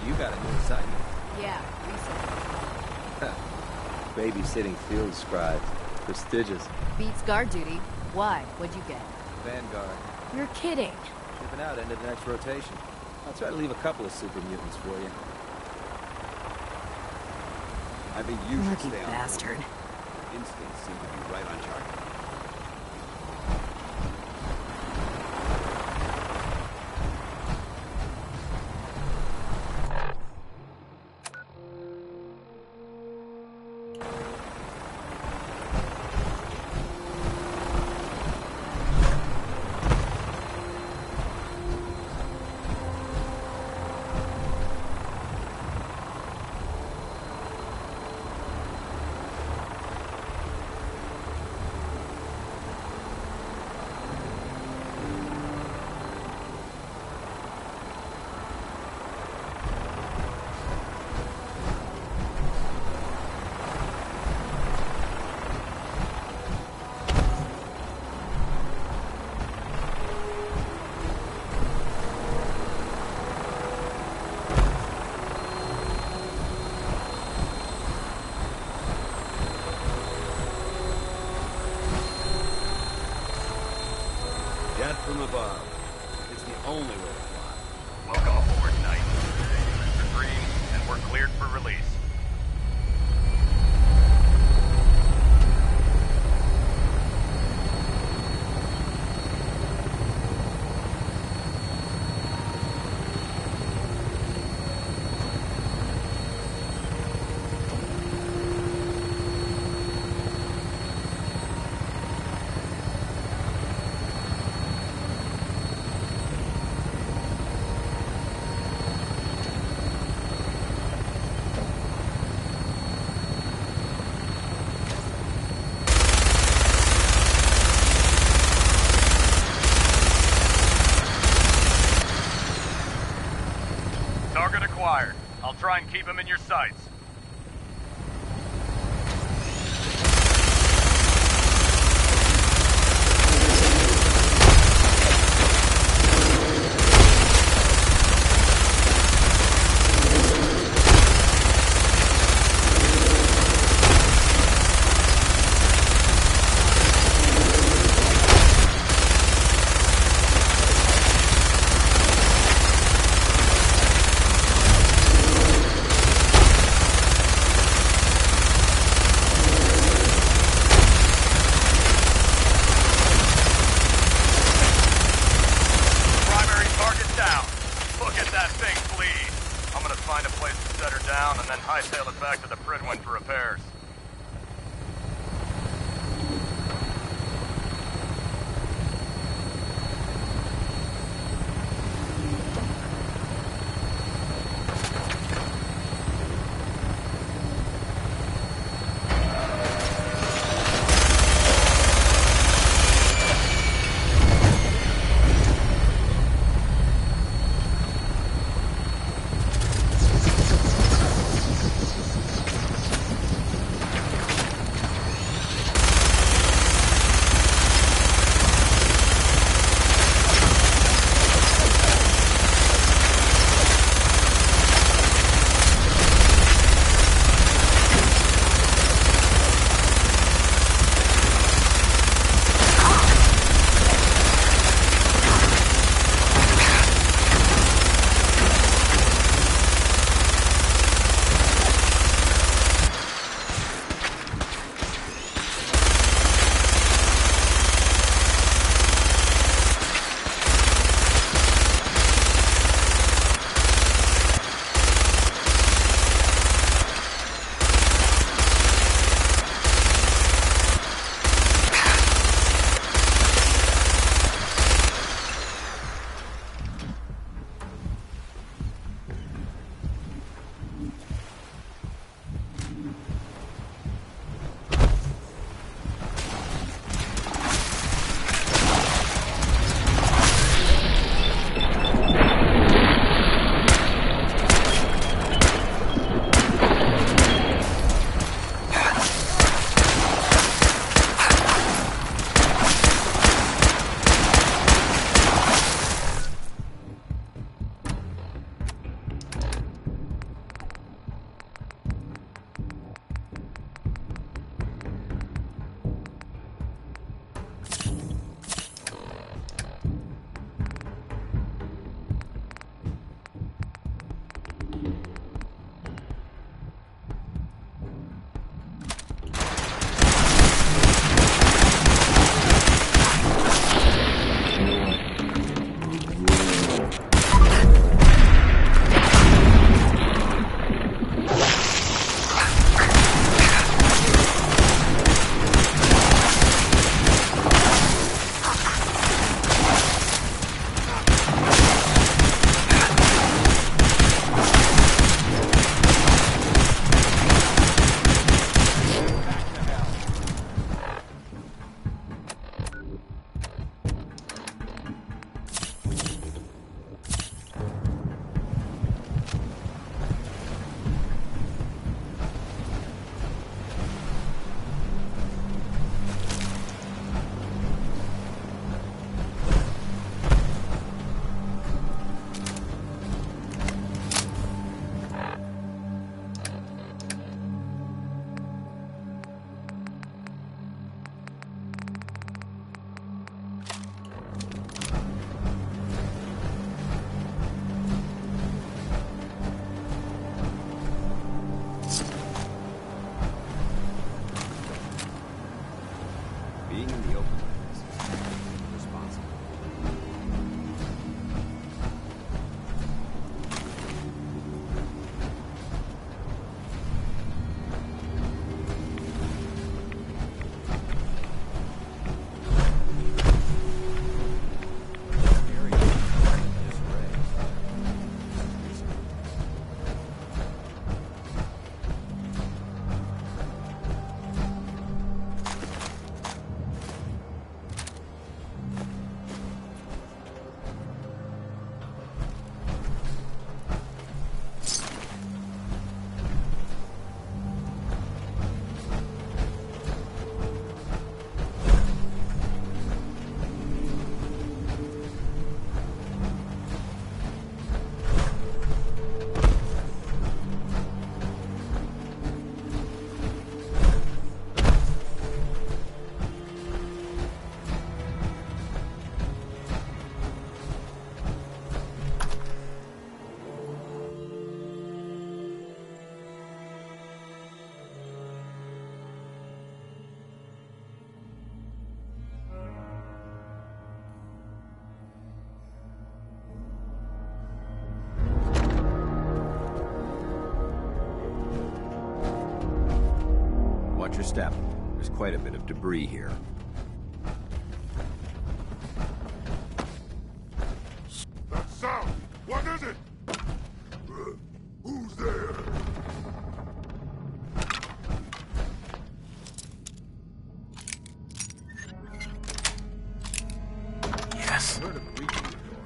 You got a new assignment. Yeah, recently. Babysitting field scribes. Prestigious. Beats guard duty. Why? What'd you get? Vanguard. You're kidding. Shipping out into the next rotation. I'll try to leave a couple of super mutants for you. I think you should Lucky stay on. bastard. Instincts seem to be right on target. Death from above. It's the only way to fly. Welcome aboard, Knight. Mr. Green, and we're cleared for release. Target acquired. I'll try and keep him in your sights. Primary target down. Look at that thing bleed. I'm gonna find a place to set her down and then hightail it back to the Pridwin for repairs. your step. There's quite a bit of debris here. That sound! What is it? Who's there? Yes. Heard of breaching the door.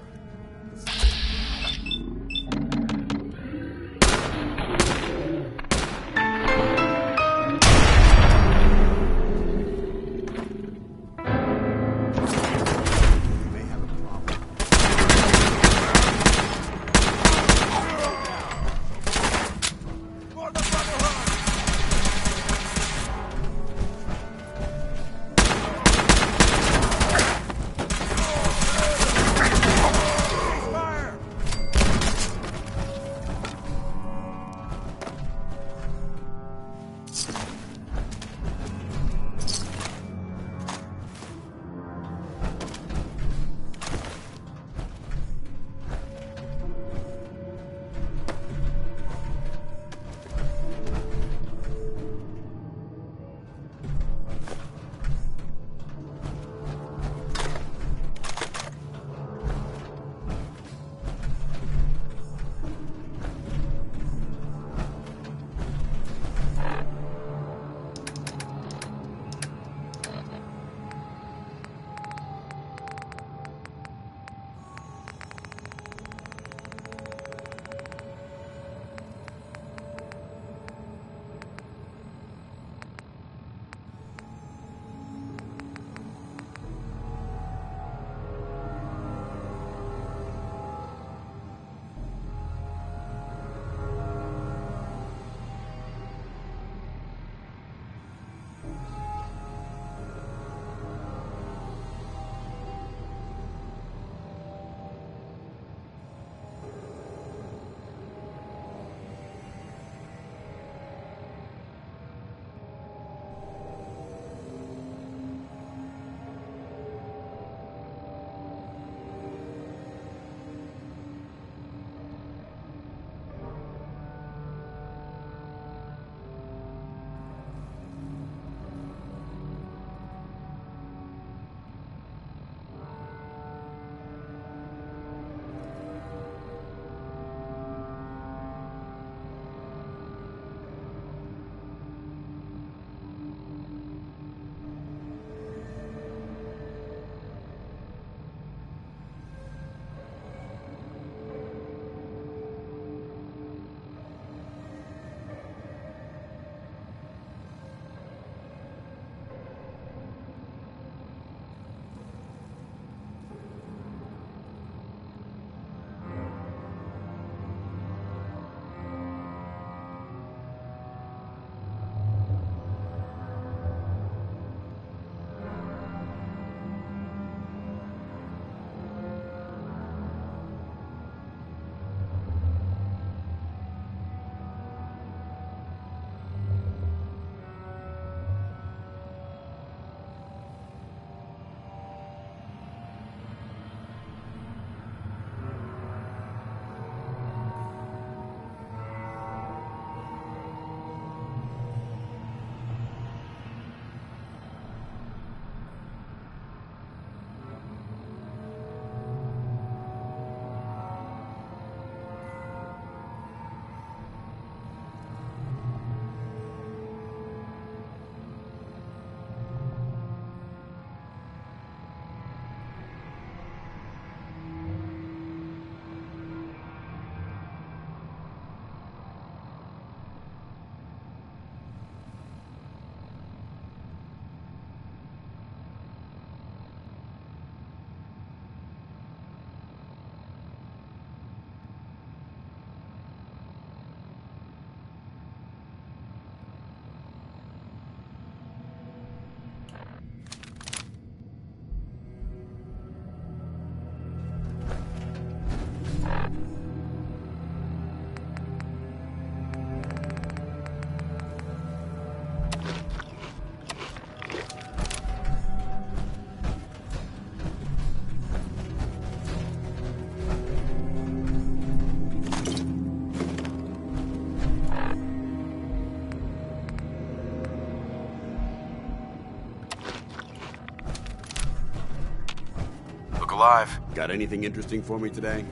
alive. Got anything interesting for me today?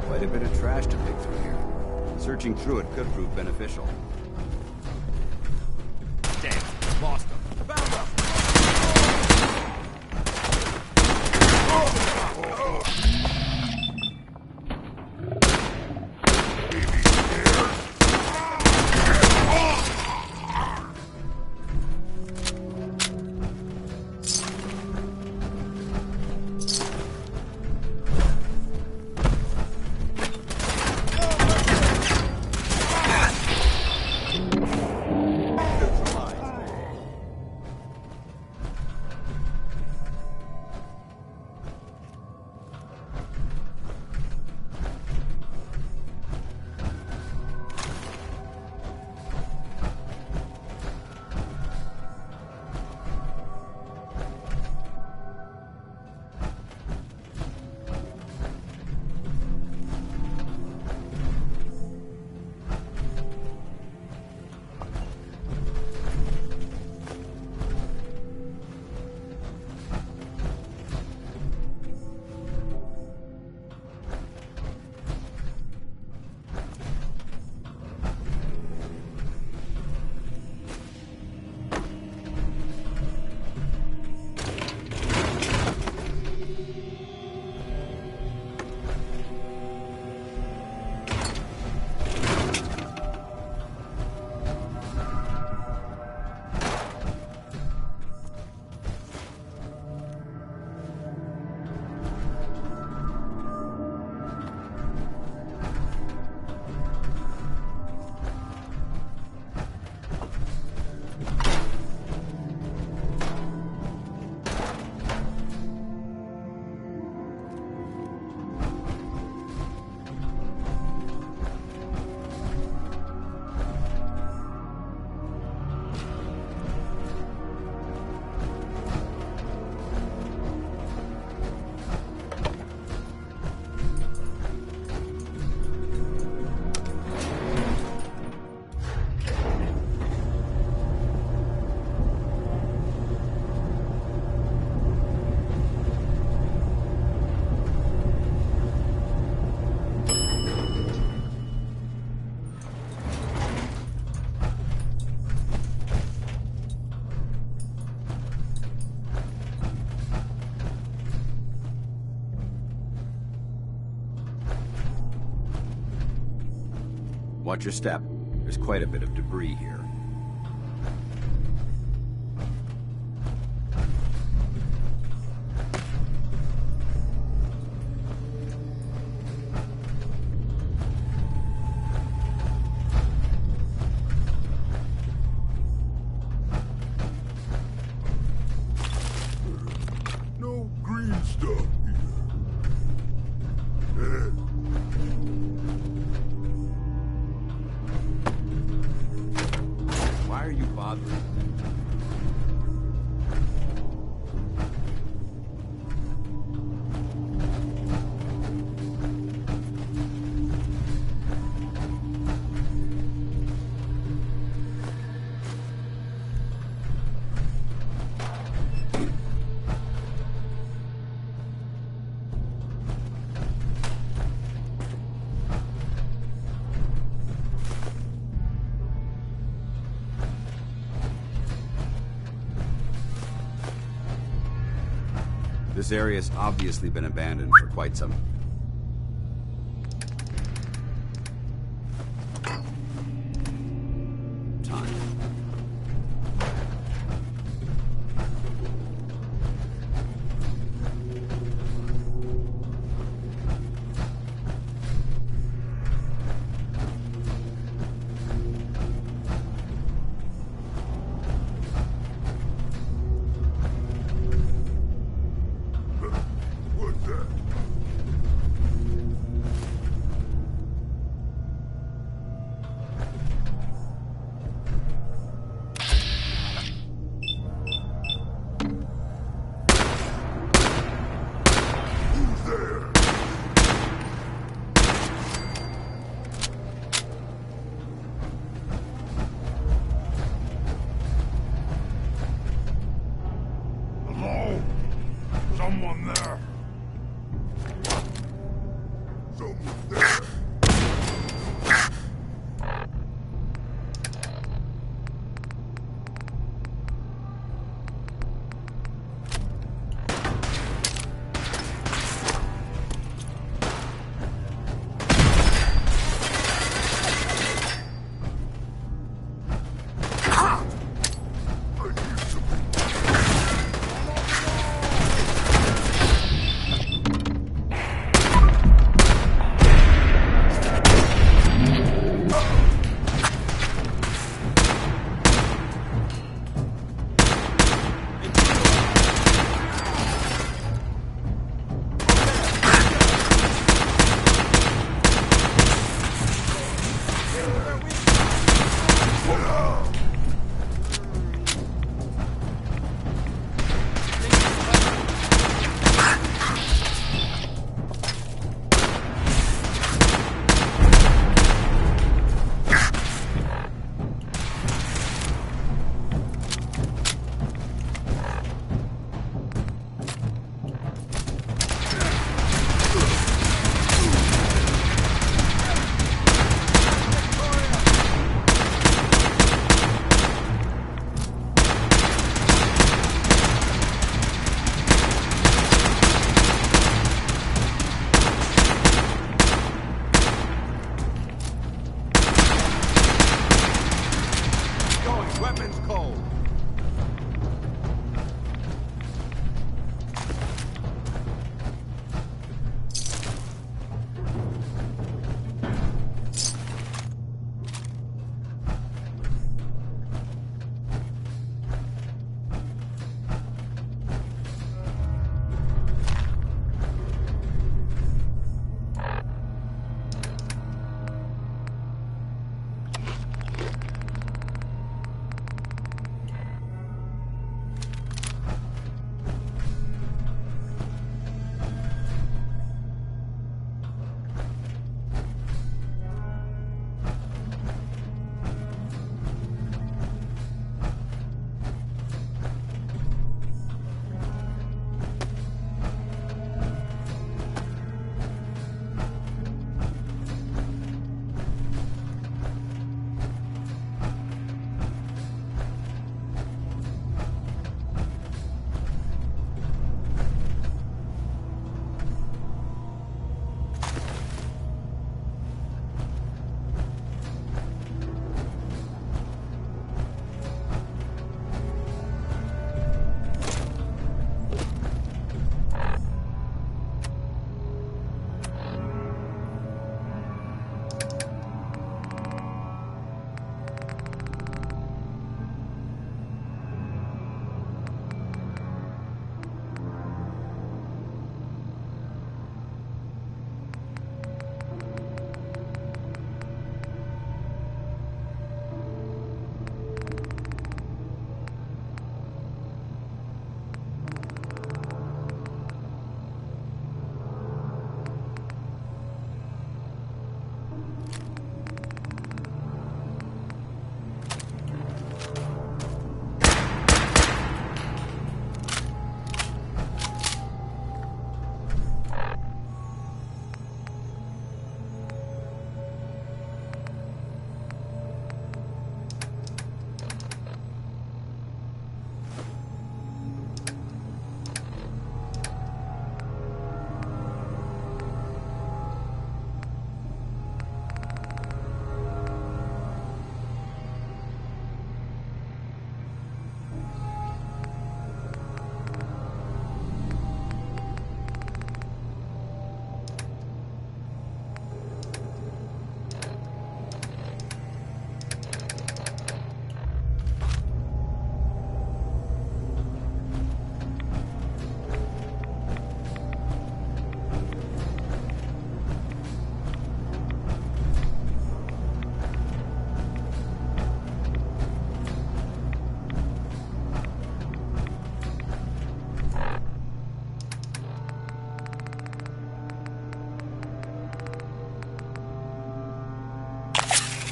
Quite a bit of trash to pick through here. Searching through it could prove beneficial. Damn, lost him. Found him! Watch your step. There's quite a bit of debris here. No green stuff here. Why are you bothering? This area's obviously been abandoned for quite some... time. Weapons cold.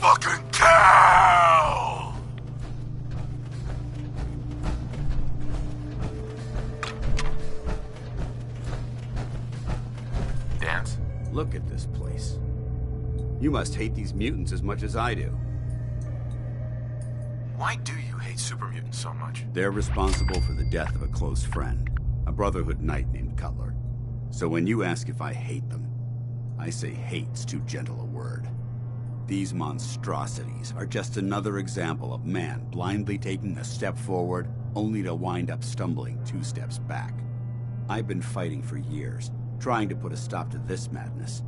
Fucking cow! Dance? Look at this place. You must hate these mutants as much as I do. Why do you hate super mutants so much? They're responsible for the death of a close friend, a Brotherhood knight named Cutler. So when you ask if I hate them, I say hate's too gentle a word. These monstrosities are just another example of man blindly taking a step forward, only to wind up stumbling 2 steps back. I've been fighting for years, trying to put a stop to this madness.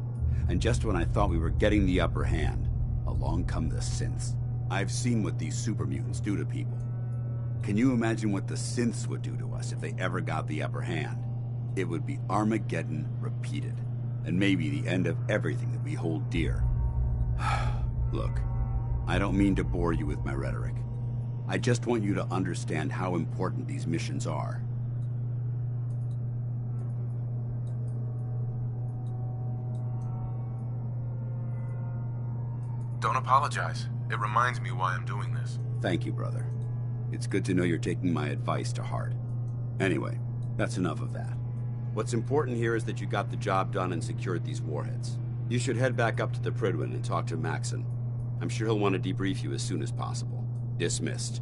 And just when I thought we were getting the upper hand, along come the synths. I've seen what these super mutants do to people. Can you imagine what the synths would do to us if they ever got the upper hand? It would be Armageddon repeated, and maybe the end of everything that we hold dear. Look, I don't mean to bore you with my rhetoric. I just want you to understand how important these missions are. Don't apologize. It reminds me why I'm doing this. Thank you, brother. It's good to know you're taking my advice to heart. Anyway, that's enough of that. What's important here is that you got the job done and secured these warheads. You should head back up to the Prydwen and talk to Maxon. I'm sure he'll want to debrief you as soon as possible. Dismissed.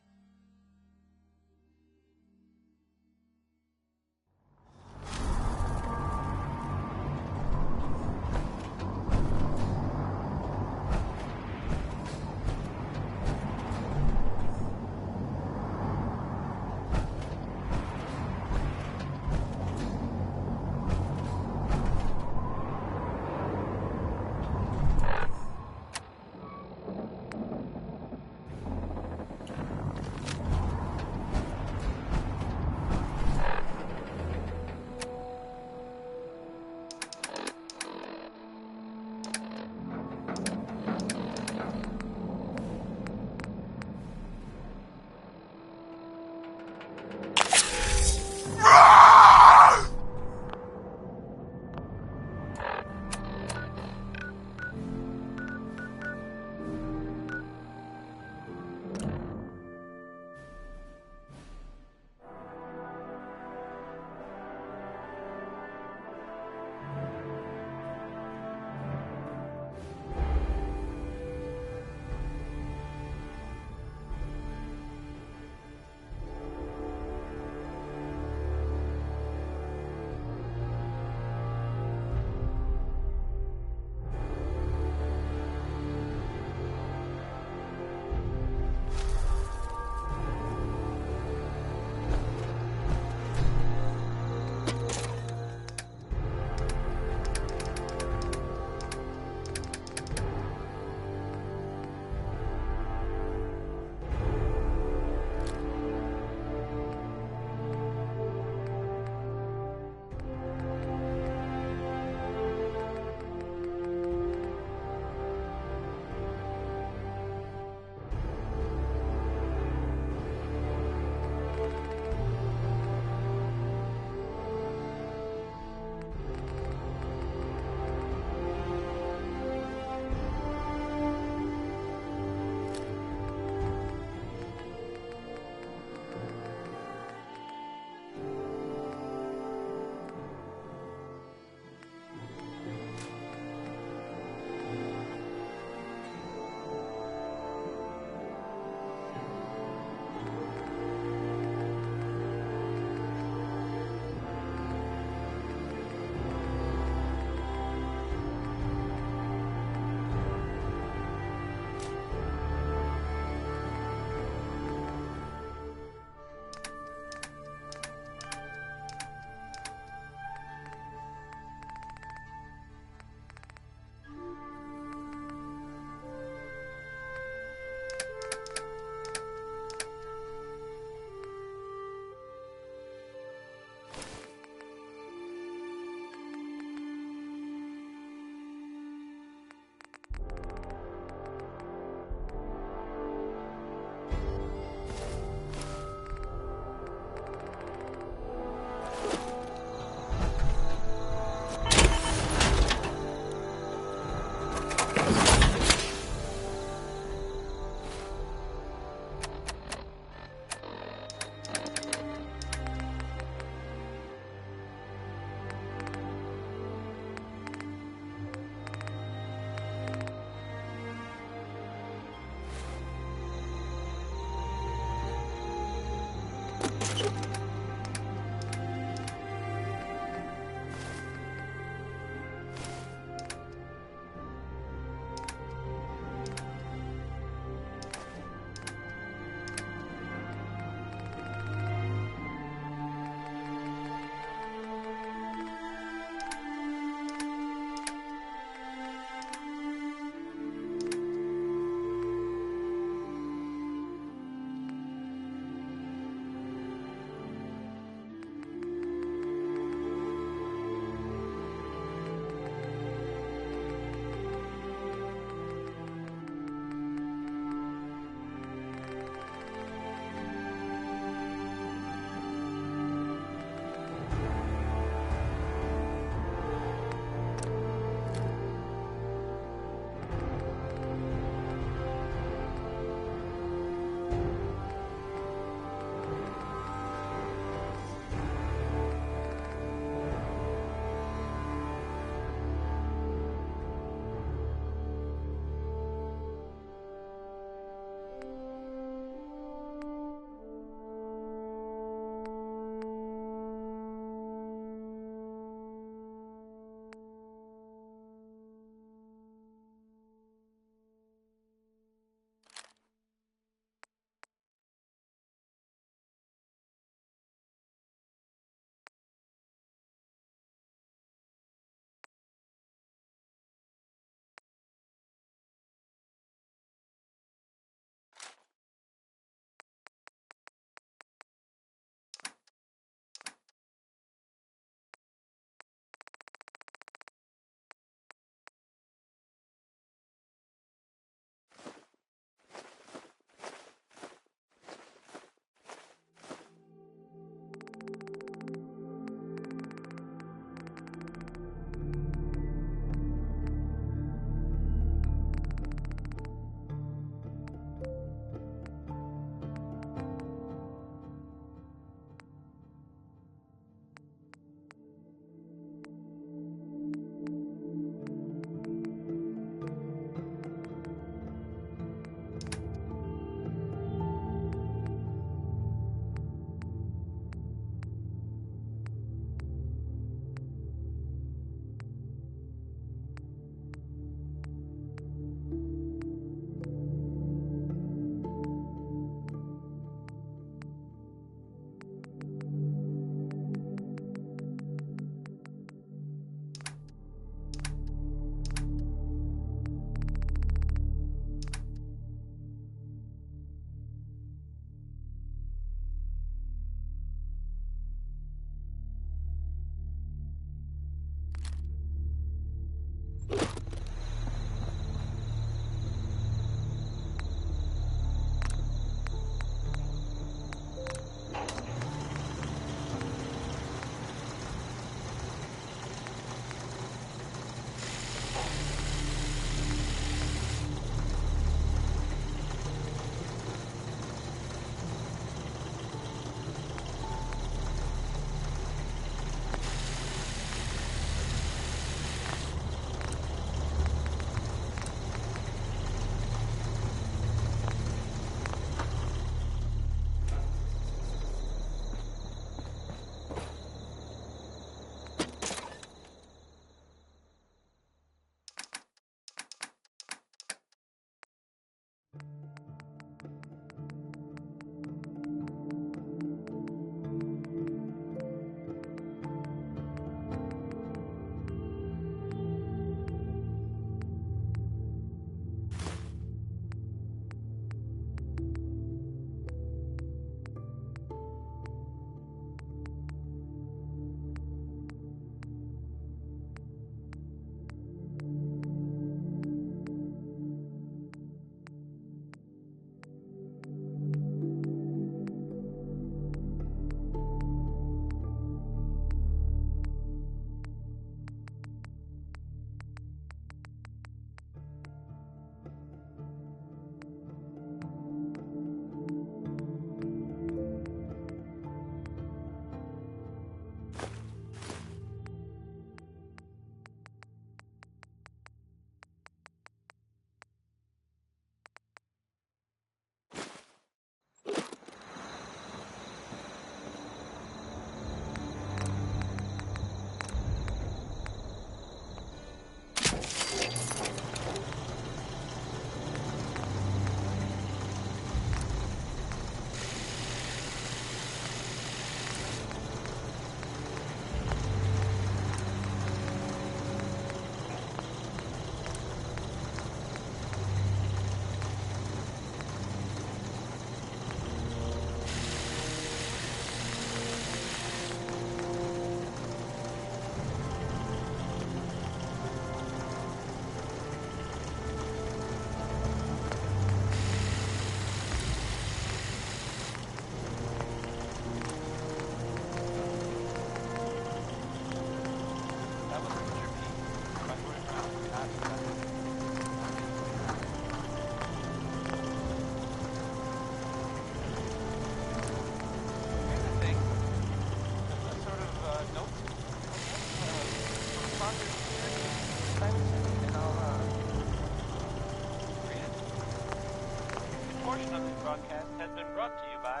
portion of this broadcast has been brought to you by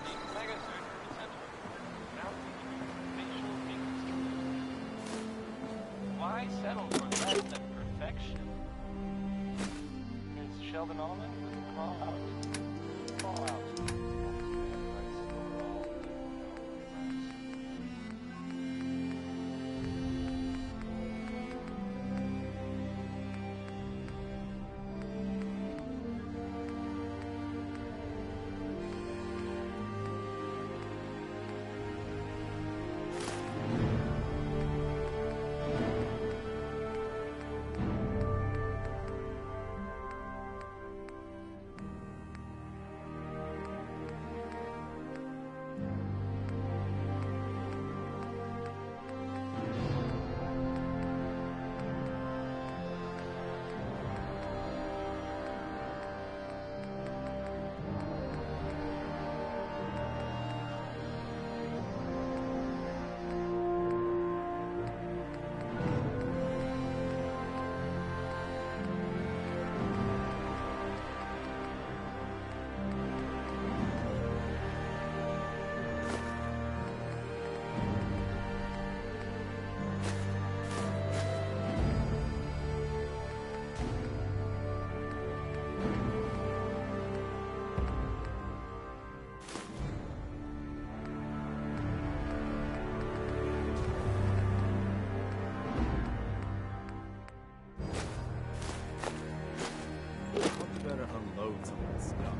the Omega Surgery Center. Now featuring facial reconstruction. Why settle for less than perfection? Here's Sheldon Allman with Fallout. Fallout. Better unload some of this stuff.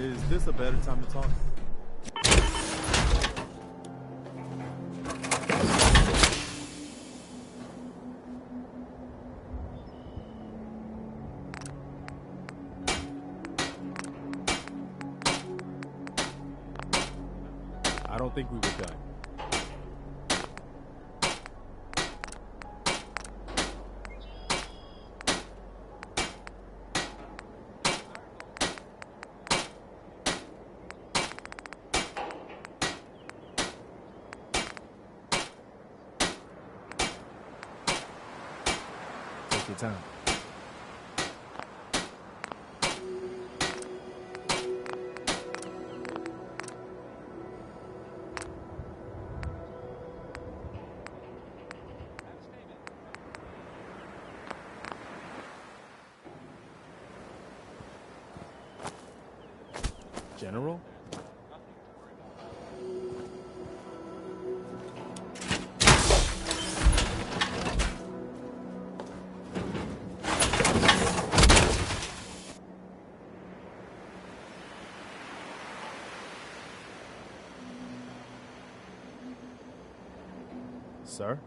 Is this a better time to talk? I don't think we were done. Take your time. General? Sir?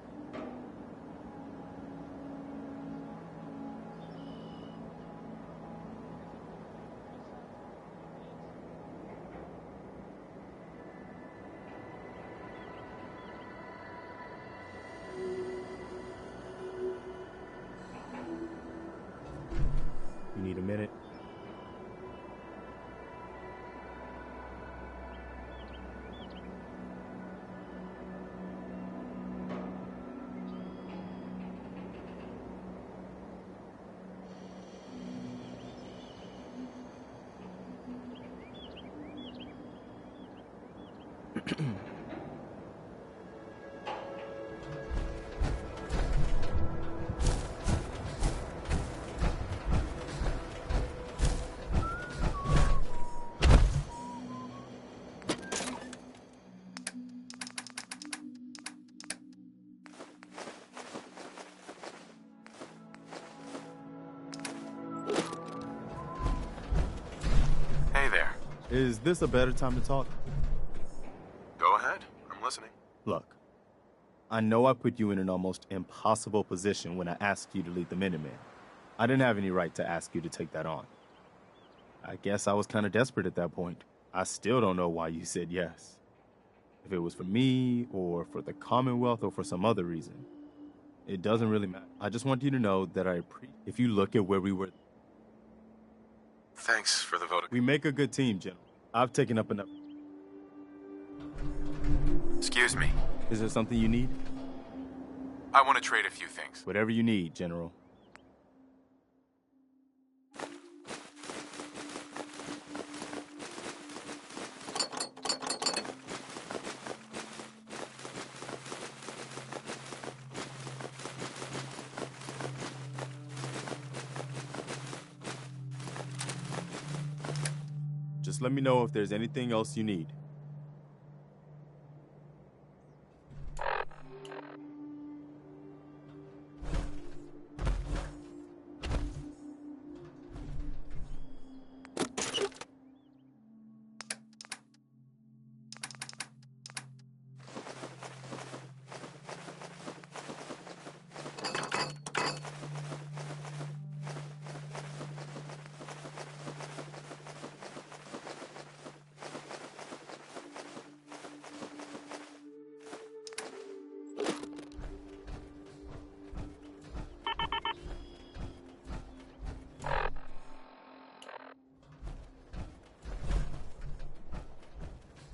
You need a minute? Hey there. Is this a better time to talk? Go ahead. I'm listening. Look, I know I put you in an almost impossible position when I asked you to lead the Minutemen. I didn't have any right to ask you to take that on. I guess I was kind of desperate at that point. I still don't know why you said yes. If it was for me, or for the Commonwealth, or for some other reason. It doesn't really matter. I just want you to know that if you look at where we were... Thanks for the vote. We make a good team, General. I've taken up enough... Excuse me. Is there something you need? I want to trade a few things. Whatever you need, General. Just let me know if there's anything else you need.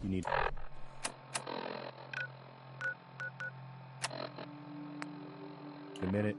You need... A minute.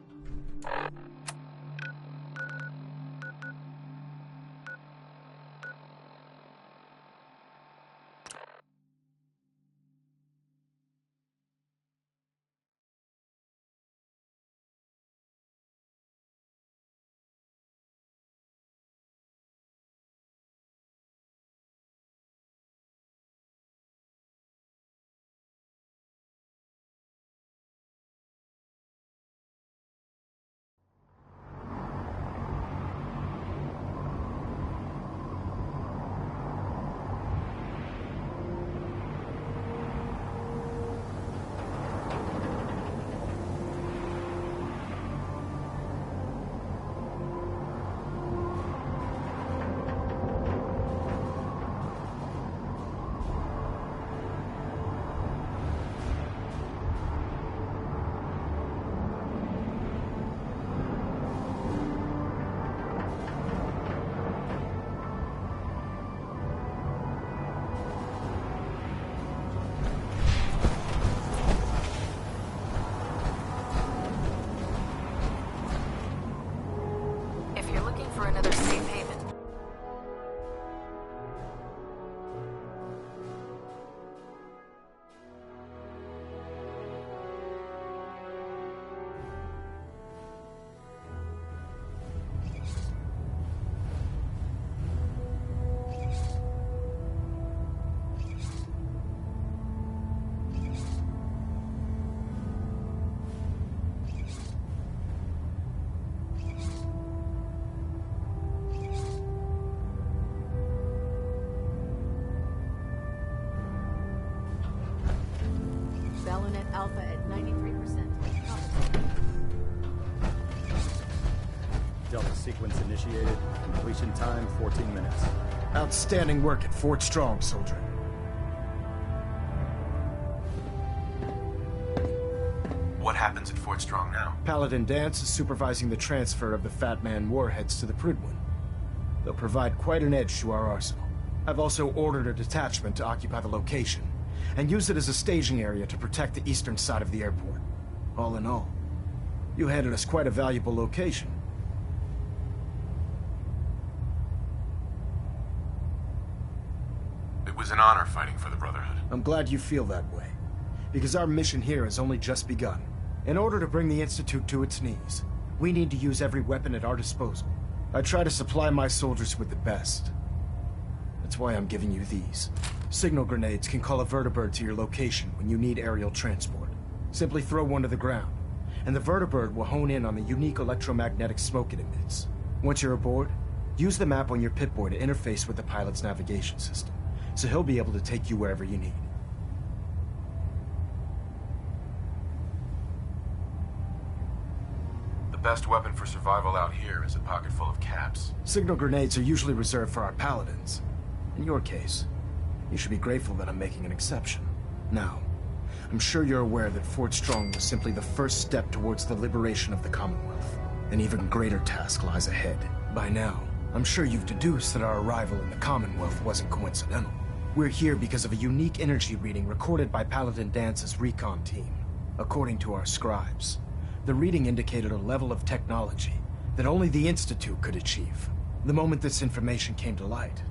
Alpha at 93%. Delta sequence initiated. Completion time 14 minutes. Outstanding work at Fort Strong, soldier. What happens at Fort Strong now? Paladin Dance is supervising the transfer of the Fat Man warheads to the Prydwen. They'll provide quite an edge to our arsenal. I've also ordered a detachment to occupy the location, and use it as a staging area to protect the eastern side of the airport. All in all, you handed us quite a valuable location. It was an honor fighting for the Brotherhood. I'm glad you feel that way, because our mission here has only just begun. In order to bring the Institute to its knees, we need to use every weapon at our disposal. I try to supply my soldiers with the best. That's why I'm giving you these. Signal grenades can call a vertibird to your location when you need aerial transport. Simply throw one to the ground, and the vertibird will hone in on the unique electromagnetic smoke it emits. Once you're aboard, use the map on your Pip-Boy to interface with the pilot's navigation system, so he'll be able to take you wherever you need. The best weapon for survival out here is a pocket full of caps. Signal grenades are usually reserved for our paladins. In your case, you should be grateful that I'm making an exception. Now, I'm sure you're aware that Fort Strong was simply the first step towards the liberation of the Commonwealth. An even greater task lies ahead. By now, I'm sure you've deduced that our arrival in the Commonwealth wasn't coincidental. We're here because of a unique energy reading recorded by Paladin Dance's recon team. According to our scribes, the reading indicated a level of technology that only the Institute could achieve. The moment this information came to light,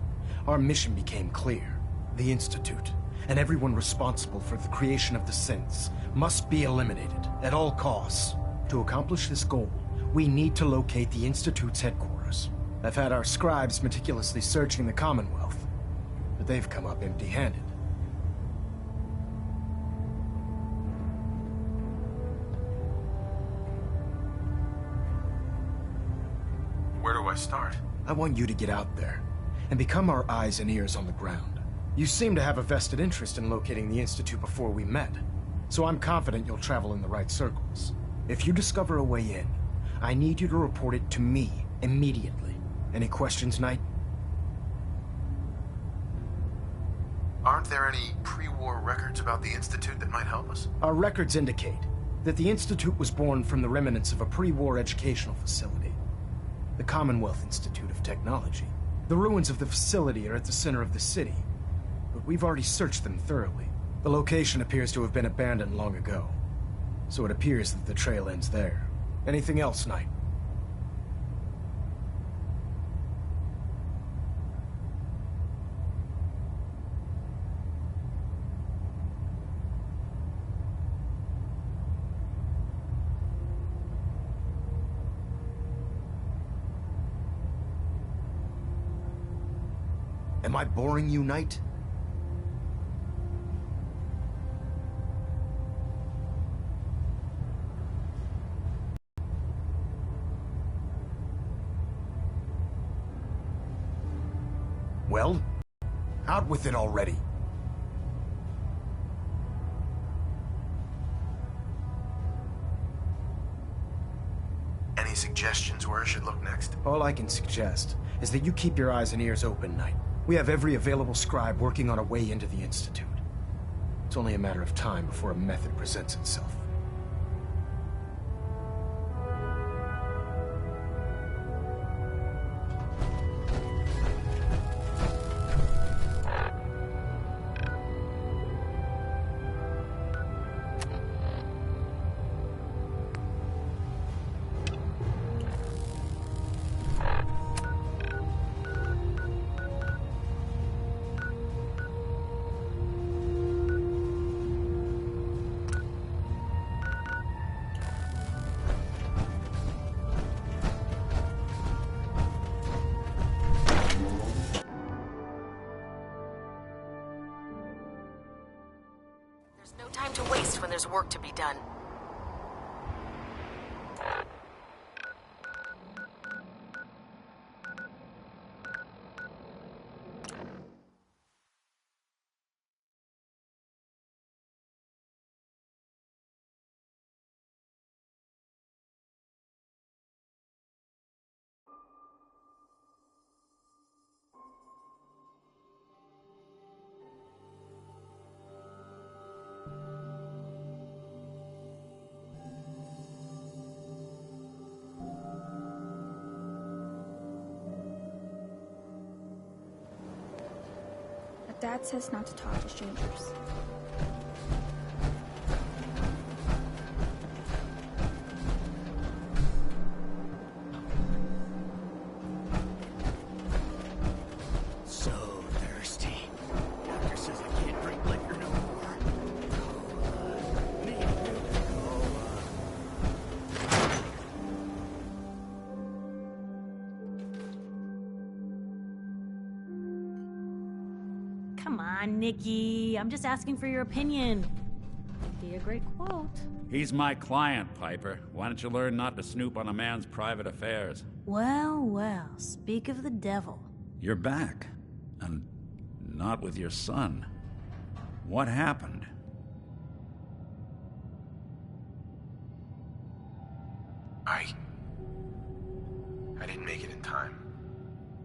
our mission became clear. The Institute, and everyone responsible for the creation of the synths, must be eliminated at all costs. To accomplish this goal, we need to locate the Institute's headquarters. I've had our scribes meticulously searching the Commonwealth, but they've come up empty-handed. Where do I start? I want you to get out there and become our eyes and ears on the ground. You seem to have a vested interest in locating the Institute before we met, so I'm confident you'll travel in the right circles. If you discover a way in, I need you to report it to me immediately. Any questions, Knight? Aren't there any pre-war records about the Institute that might help us? Our records indicate that the Institute was born from the remnants of a pre-war educational facility, the Commonwealth Institute of Technology. The ruins of the facility are at the center of the city, but we've already searched them thoroughly. The location appears to have been abandoned long ago, so it appears that the trail ends there. Anything else, Knight? Am I boring you, Knight? Well, out with it already. Any suggestions where I should look next? All I can suggest is that you keep your eyes and ears open, Knight. We have every available scribe working on a way into the Institute. It's only a matter of time before a method presents itself. No time to waste when there's work to be done. but Dad says not to talk to strangers. So thirsty. Doctor says I can't drink liquor no more. Cola. Need cola. Come on, Nikki. I'm just asking for your opinion. It'd be a great quote. He's my client, Piper. Why don't you learn not to snoop on a man's private affairs? Well, well, speak of the devil. You're back. And not with your son. What happened? I didn't make it in time.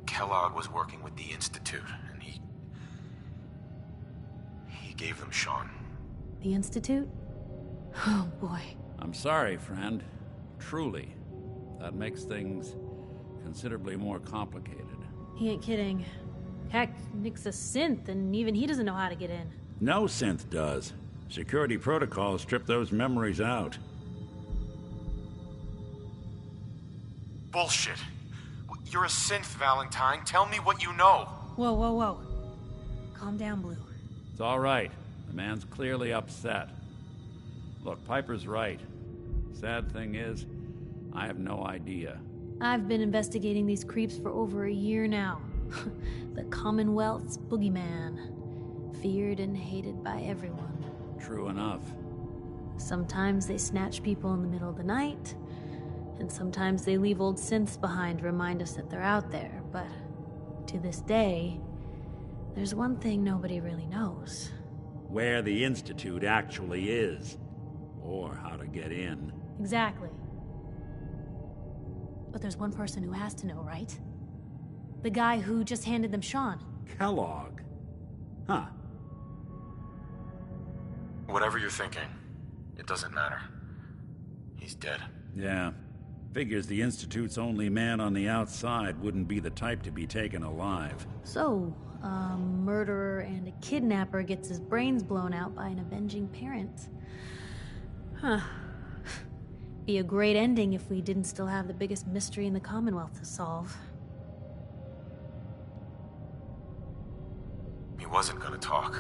Kellogg was working with the Institute, and he gave them Sean. The Institute? Oh, boy. I'm sorry, friend. Truly. That makes things considerably more complicated. He ain't kidding. Heck, Nick's a synth, and even he doesn't know how to get in. No synth does. Security protocols strip those memories out. Bullshit. You're a synth, Valentine. Tell me what you know. Whoa, whoa, whoa. Calm down, Blue. It's all right. The man's clearly upset. Look, Piper's right. Sad thing is, I have no idea. I've been investigating these creeps for over a year now. The Commonwealth's boogeyman. Feared and hated by everyone. True enough. Sometimes they snatch people in the middle of the night, and sometimes they leave old synths behind to remind us that they're out there. But to this day, there's one thing nobody really knows. Where the Institute actually is. Or how to get in. Exactly. But there's one person who has to know, right? The guy who just handed them Sean. Kellogg. Huh. Whatever you're thinking, it doesn't matter. He's dead. Yeah. Figures the Institute's only man on the outside wouldn't be the type to be taken alive. So, a murderer and a kidnapper gets his brains blown out by an avenging parent. Huh. Be a great ending if we didn't still have the biggest mystery in the Commonwealth to solve. He wasn't gonna talk.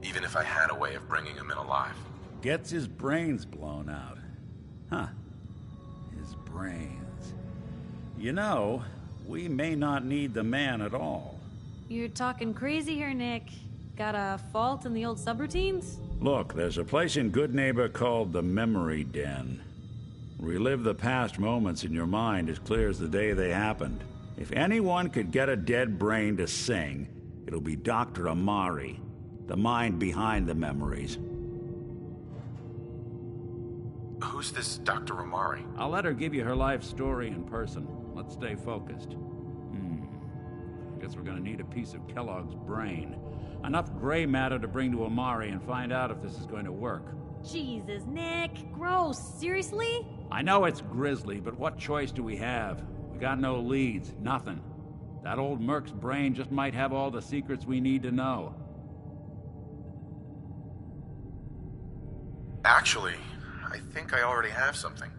Even if I had a way of bringing him in alive. Gets his brains blown out. Huh. His brains. You know, we may not need the man at all. You're talking crazy here, Nick. Got a fault in the old subroutines? Look, there's a place in Good Neighbor called the Memory Den. Relive the past moments in your mind as clear as the day they happened. If anyone could get a dead brain to sing, it'll be Dr. Amari, the mind behind the memories. Who's this Dr. Amari? I'll let her give you her life story in person. Let's stay focused. I guess we're gonna need a piece of Kellogg's brain. Enough gray matter to bring to Amari and find out if this is going to work. Jesus, Nick. Gross. Seriously? I know it's grisly, but what choice do we have? We got no leads, nothing. That old Merc's brain just might have all the secrets we need to know. Actually, I think I already have something.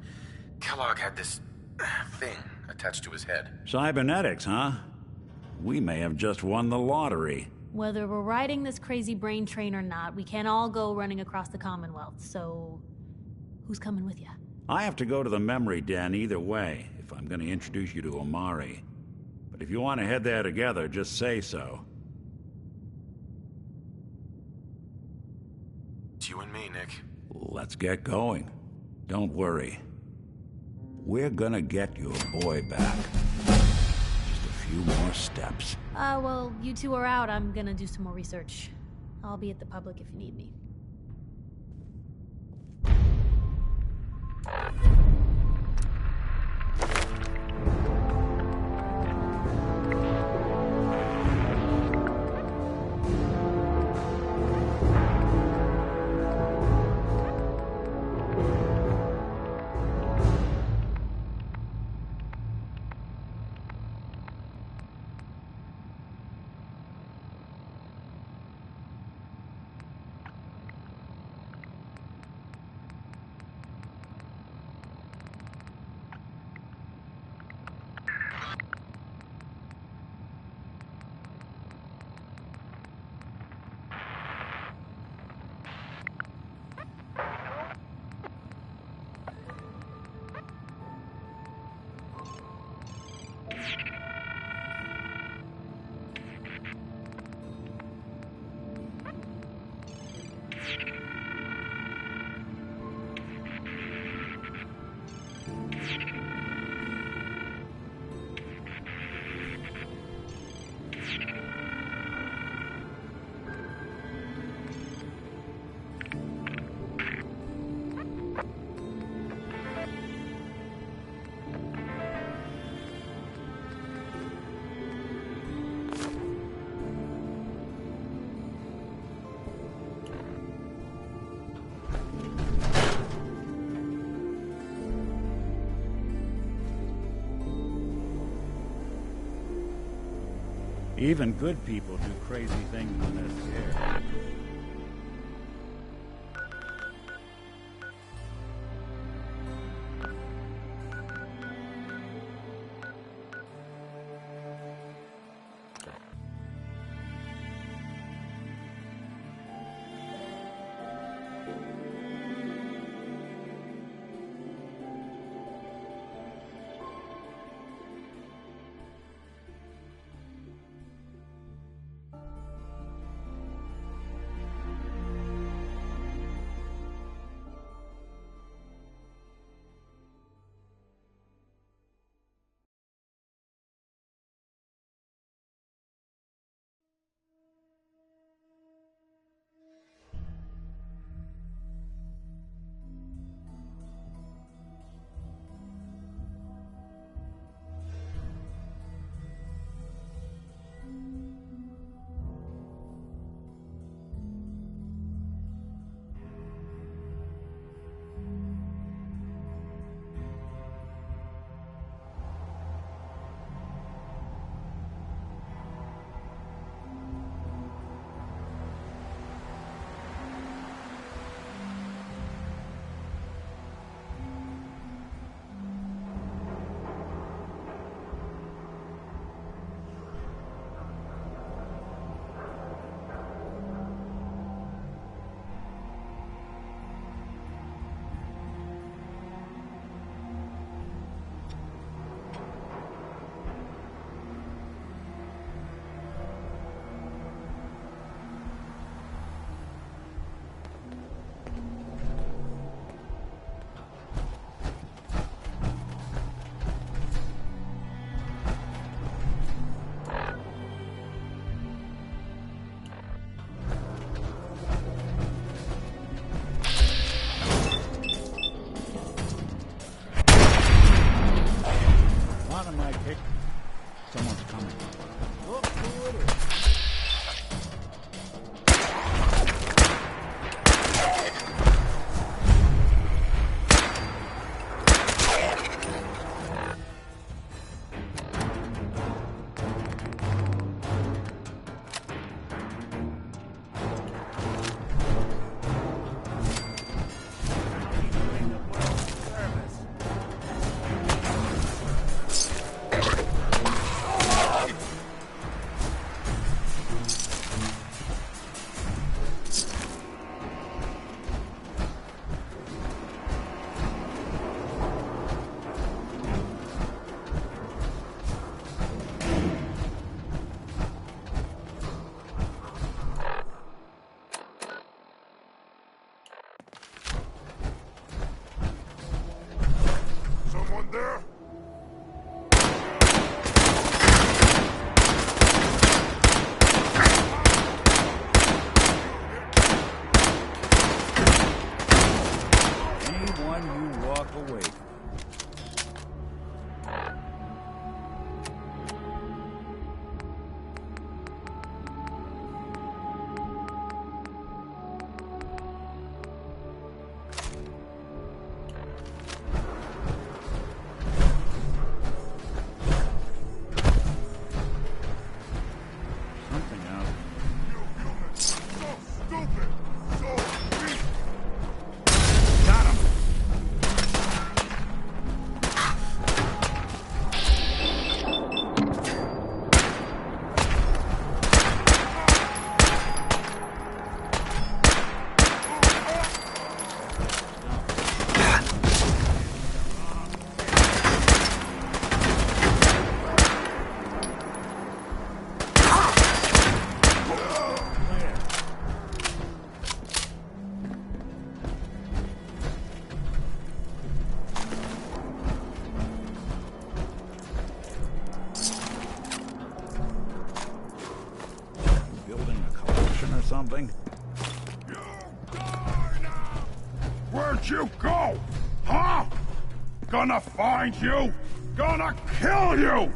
Kellogg had this thing attached to his head. Cybernetics, huh? We may have just won the lottery. Whether we're riding this crazy brain train or not, we can't all go running across the Commonwealth, so who's coming with you? I have to go to the Memory Den either way, if I'm going to introduce you to Amari. But if you want to head there together, just say so. It's you and me, Nick. Let's get going. Don't worry. We're gonna get your boy back. Just a few more steps. Well, you two are out. I'm gonna do some more research. I'll be at the public if you need me. Even good people do crazy things when they're scared. something? Where'd you go? Huh? Gonna find you! Gonna kill you!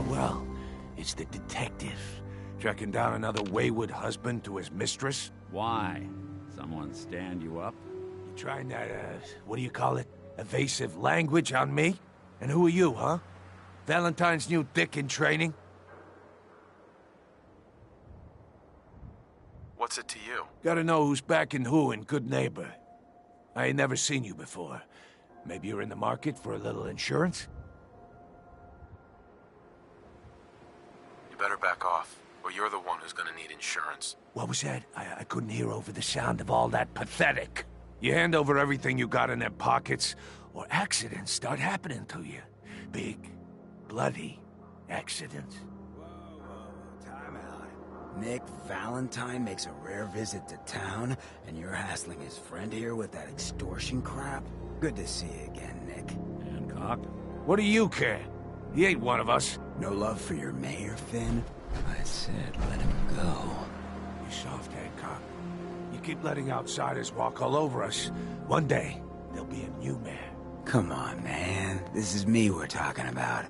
Well. It's the detective. Tracking down another wayward husband to his mistress. Why? Someone stand you up? You trying that, what do you call it? Evasive language on me? And who are you, huh? Valentine's new dick in training? What's it to you? Gotta know who's backing who in Good Neighbor. I ain't never seen you before. Maybe you're in the market for a little insurance? You better back off, or you're the one who's gonna need insurance. What was that? I couldn't hear over the sound of all that pathetic. You hand over everything you got in them pockets, or accidents start happening to you. Big, bloody accidents. Time out. Nick Valentine makes a rare visit to town, and you're hassling his friend here with that extortion crap? Good to see you again, Nick. Hancock? What do you care? He ain't one of us. No love for your mayor, Finn? I said let him go. You soft, Hancock. You keep letting outsiders walk all over us. One day, there'll be a new mayor. Come on, man. This is me we're talking about.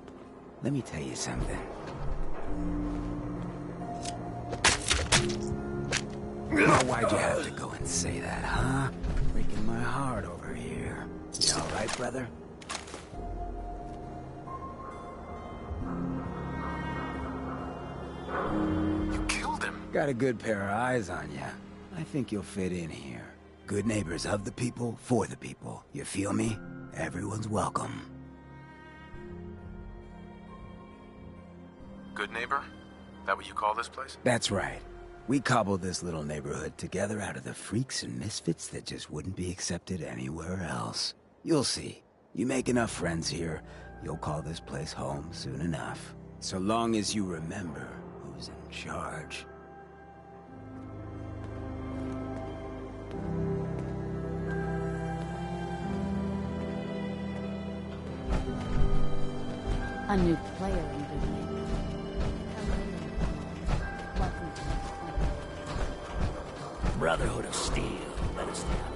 Let me tell you something. Oh, why'd you have to go and say that, huh? Breaking my heart over here. You all right, brother? You killed him. Got a good pair of eyes on you. I think you'll fit in here. Good neighbors of the people, for the people. You feel me? Everyone's welcome. Good neighbor? That what you call this place? That's right. We cobbled this little neighborhood together out of the freaks and misfits that just wouldn't be accepted anywhere else. You'll see. You make enough friends here, you'll call this place home soon enough. So long as you remember who's in charge. A new player in Good Neighbor. Welcome to my club. Brotherhood of Steel, let us down.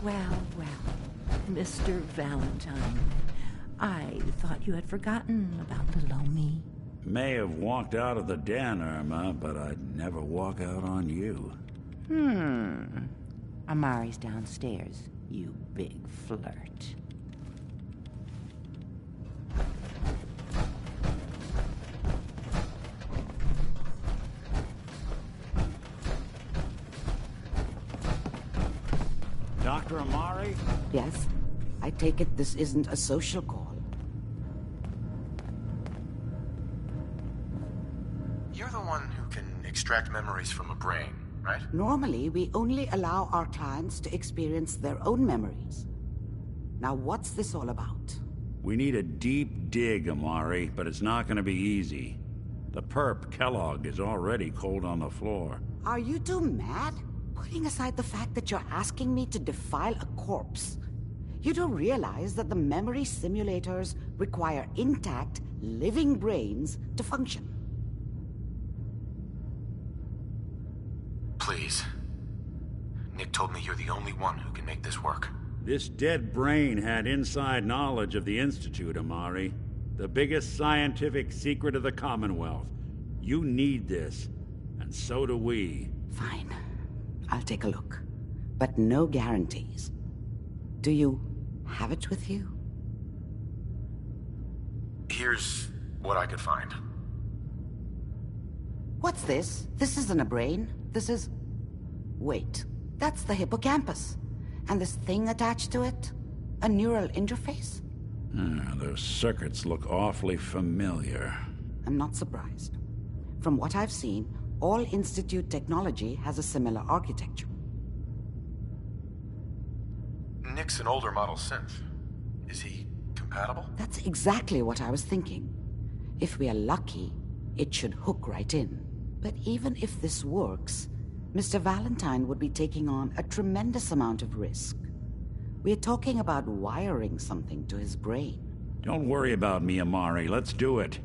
Well, Mr. Valentine, I thought you had forgotten about little me. May have walked out of the den, Irma, but I'd never walk out on you. Amari's downstairs, you big flirt. Dr. Amari? Yes? I take it this isn't a social call. You're the one who can extract memories from a brain, right? Normally, we only allow our clients to experience their own memories. Now, what's this all about? We need a deep dig, Amari, but it's not gonna be easy. The perp, Kellogg, is already cold on the floor. Are you two mad? Putting aside the fact that you're asking me to defile a corpse, you do realize that the memory simulators require intact, living brains to function. Please. Nick told me you're the only one who can make this work. This dead brain had inside knowledge of the Institute, Amari. The biggest scientific secret of the Commonwealth. You need this, and so do we. Fine. I'll take a look. But no guarantees. Do you have it with you? Here's what I could find. What's this? This isn't a brain. This is... Wait. That's the hippocampus. And this thing attached to it? A neural interface? Those circuits look awfully familiar. I'm not surprised. From what I've seen, all Institute technology has a similar architecture. Nick's an older model synth. Is he compatible? That's exactly what I was thinking. If we are lucky, it should hook right in. But even if this works, Mr. Valentine would be taking on a tremendous amount of risk. We're talking about wiring something to his brain. Don't worry about me, Amari. Let's do it.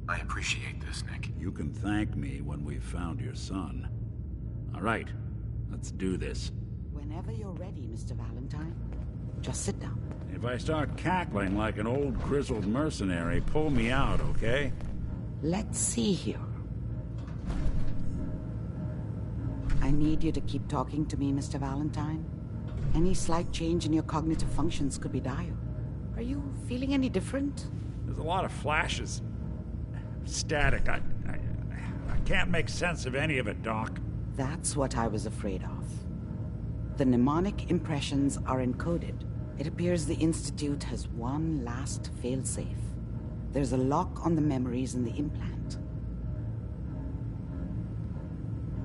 I appreciate this, Nick. You can thank me when we've found your son. All right, let's do this. Whenever you're ready, Mr. Valentine. Just sit down. If I start cackling like an old grizzled mercenary, pull me out, okay? Let's see here. I need you to keep talking to me, Mr. Valentine. Any slight change in your cognitive functions could be dire. Are you feeling any different? There's a lot of flashes. Static. I can't make sense of any of it, Doc. That's what I was afraid of. The mnemonic impressions are encoded. It appears the Institute has one last failsafe. There's a lock on the memories in the implant.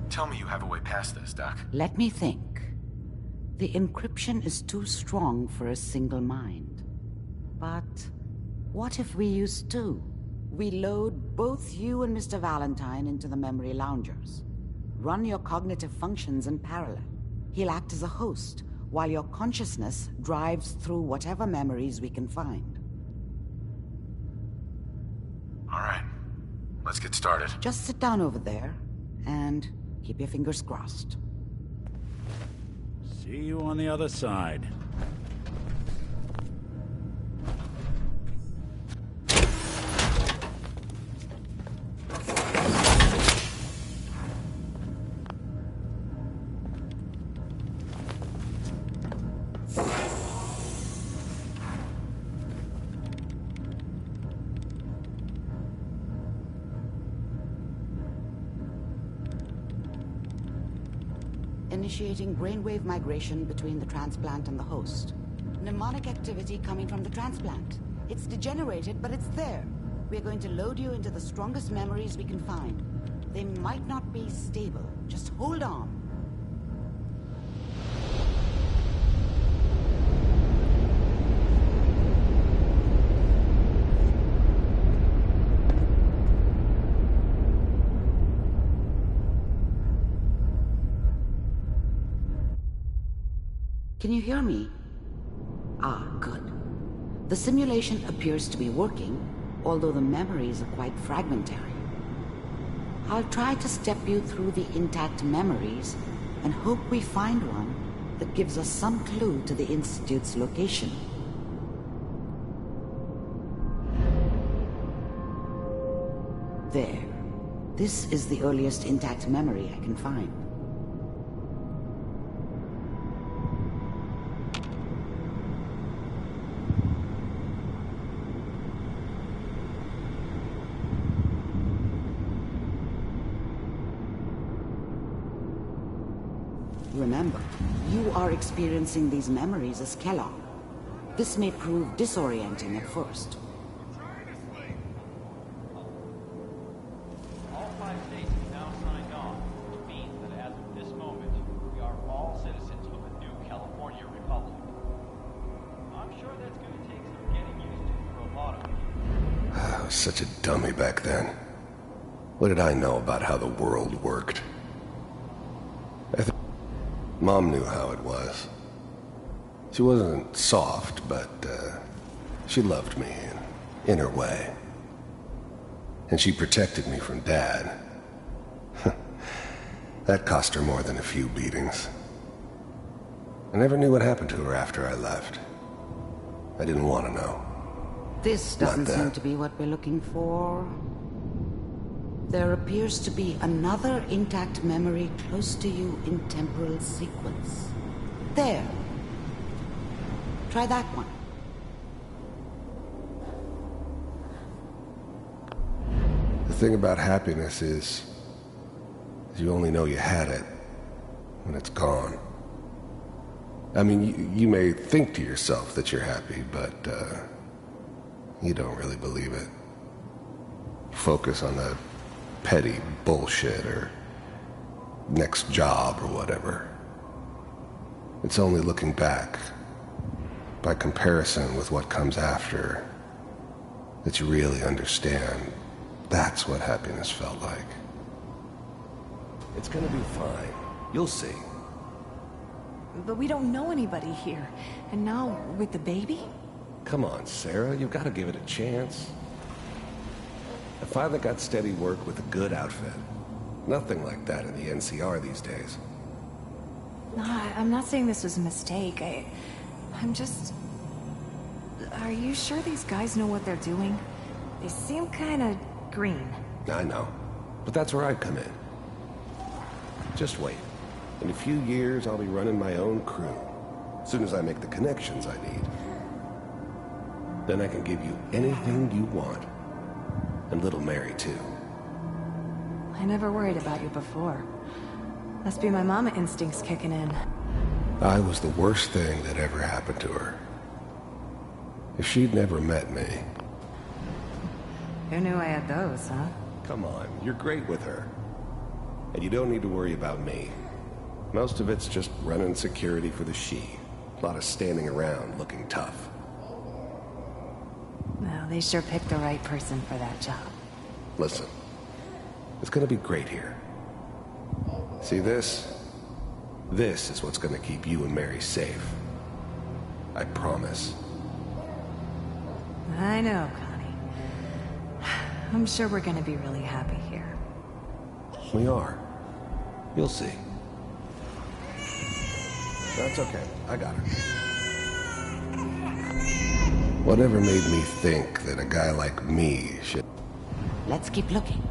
Tell me you have a way past this, Doc. Let me think. The encryption is too strong for a single mind. But what if we use two? We load both you and Mr. Valentine into the memory loungers. Run your cognitive functions in parallel. He'll act as a host, while your consciousness drives through whatever memories we can find. All right. Let's get started. Just sit down over there, and keep your fingers crossed. See you on the other side. Initiating brainwave migration between the transplant and the host. Mnemonic activity coming from the transplant. It's degenerated, but it's there. We're going to load you into the strongest memories we can find. They might not be stable. Just hold on. Can you hear me? Ah, good. The simulation appears to be working, although the memories are quite fragmentary. I'll try to step you through the intact memories, and hope we find one that gives us some clue to the Institute's location. There. This is the earliest intact memory I can find. Remember, you are experiencing these memories as Kellogg. This may prove disorienting at first. All 5 states have now signed on, which means that as of this moment, we are all citizens of the new California Republic. I'm sure that's going to take some getting used to for a lot of you. I was such a dummy back then. What did I know about how the world worked? Mom knew how it was. She wasn't soft, but she loved me in her way. And she protected me from Dad. That cost her more than a few beatings. I never knew what happened to her after I left. I didn't want to know. This doesn't seem to be what we're looking for. There appears to be another intact memory close to you in temporal sequence. There. Try that one. The thing about happiness is you only know you had it when it's gone. I mean, you may think to yourself that you're happy, but you don't really believe it. Focus on that petty bullshit or next job or whatever. It's only looking back, by comparison with what comes after, that you really understand that's what happiness felt like. It's gonna be fine. You'll see. But we don't know anybody here. And now, with the baby? Come on, Sarah, you've got to give it a chance. I finally got steady work with a good outfit. Nothing like that in the NCR these days. No, I'm not saying this was a mistake. I'm just... Are you sure these guys know what they're doing? They seem kinda green. I know, but that's where I come in. Just wait. In a few years, I'll be running my own crew. As soon as I make the connections I need. Then I can give you anything you want. And little Mary, too. I never worried about you before. Must be my mama instincts kicking in. I was the worst thing that ever happened to her. If she'd never met me... Who knew I had those, huh? Come on, you're great with her. And you don't need to worry about me. Most of it's just running security for the she. A lot of standing around looking tough. Well, they sure picked the right person for that job. Listen, it's gonna be great here. See this? This is what's gonna keep you and Mary safe. I promise. I know, Connie. I'm sure we're gonna be really happy here. We are. You'll see. That's okay. I got her. Whatever made me think that a guy like me should... Let's keep looking.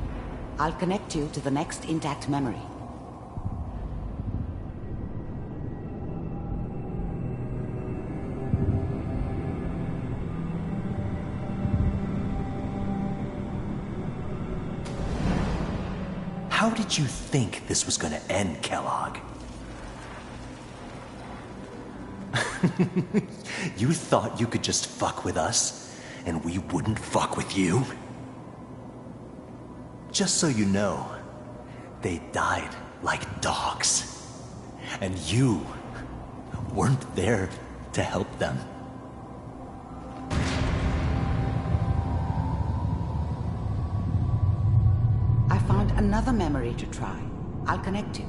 I'll connect you to the next intact memory. How did you think this was gonna end, Kellogg? You thought you could just fuck with us, and we wouldn't fuck with you? Just so you know, they died like dogs. And you weren't there to help them. I found another memory to try. I'll connect you.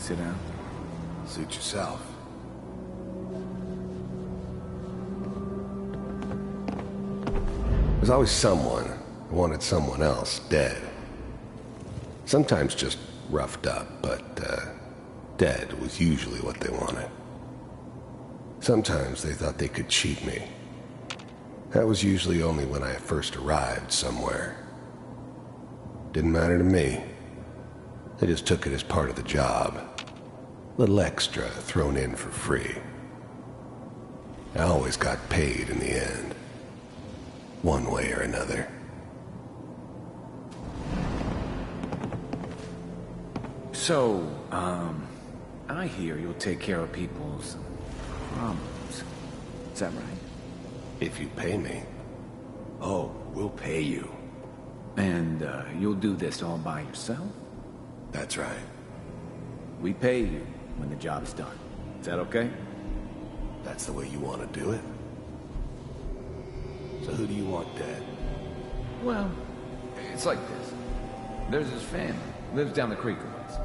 Sit down. Suit yourself. There's always someone who wanted someone else dead. Sometimes just roughed up, but dead was usually what they wanted. Sometimes they thought they could cheat me. That was usually only when I first arrived somewhere. Didn't matter to me. They just took it as part of the job. Little extra thrown in for free. I always got paid in the end. One way or another. So, I hear you'll take care of people's problems. Is that right? If you pay me. Oh, we'll pay you. And, you'll do this all by yourself? That's right. We pay you when the job's done. Is that okay? That's the way you want to do it? So who do you want dead? Well, it's like this. There's his family. Lives down the creek a ways.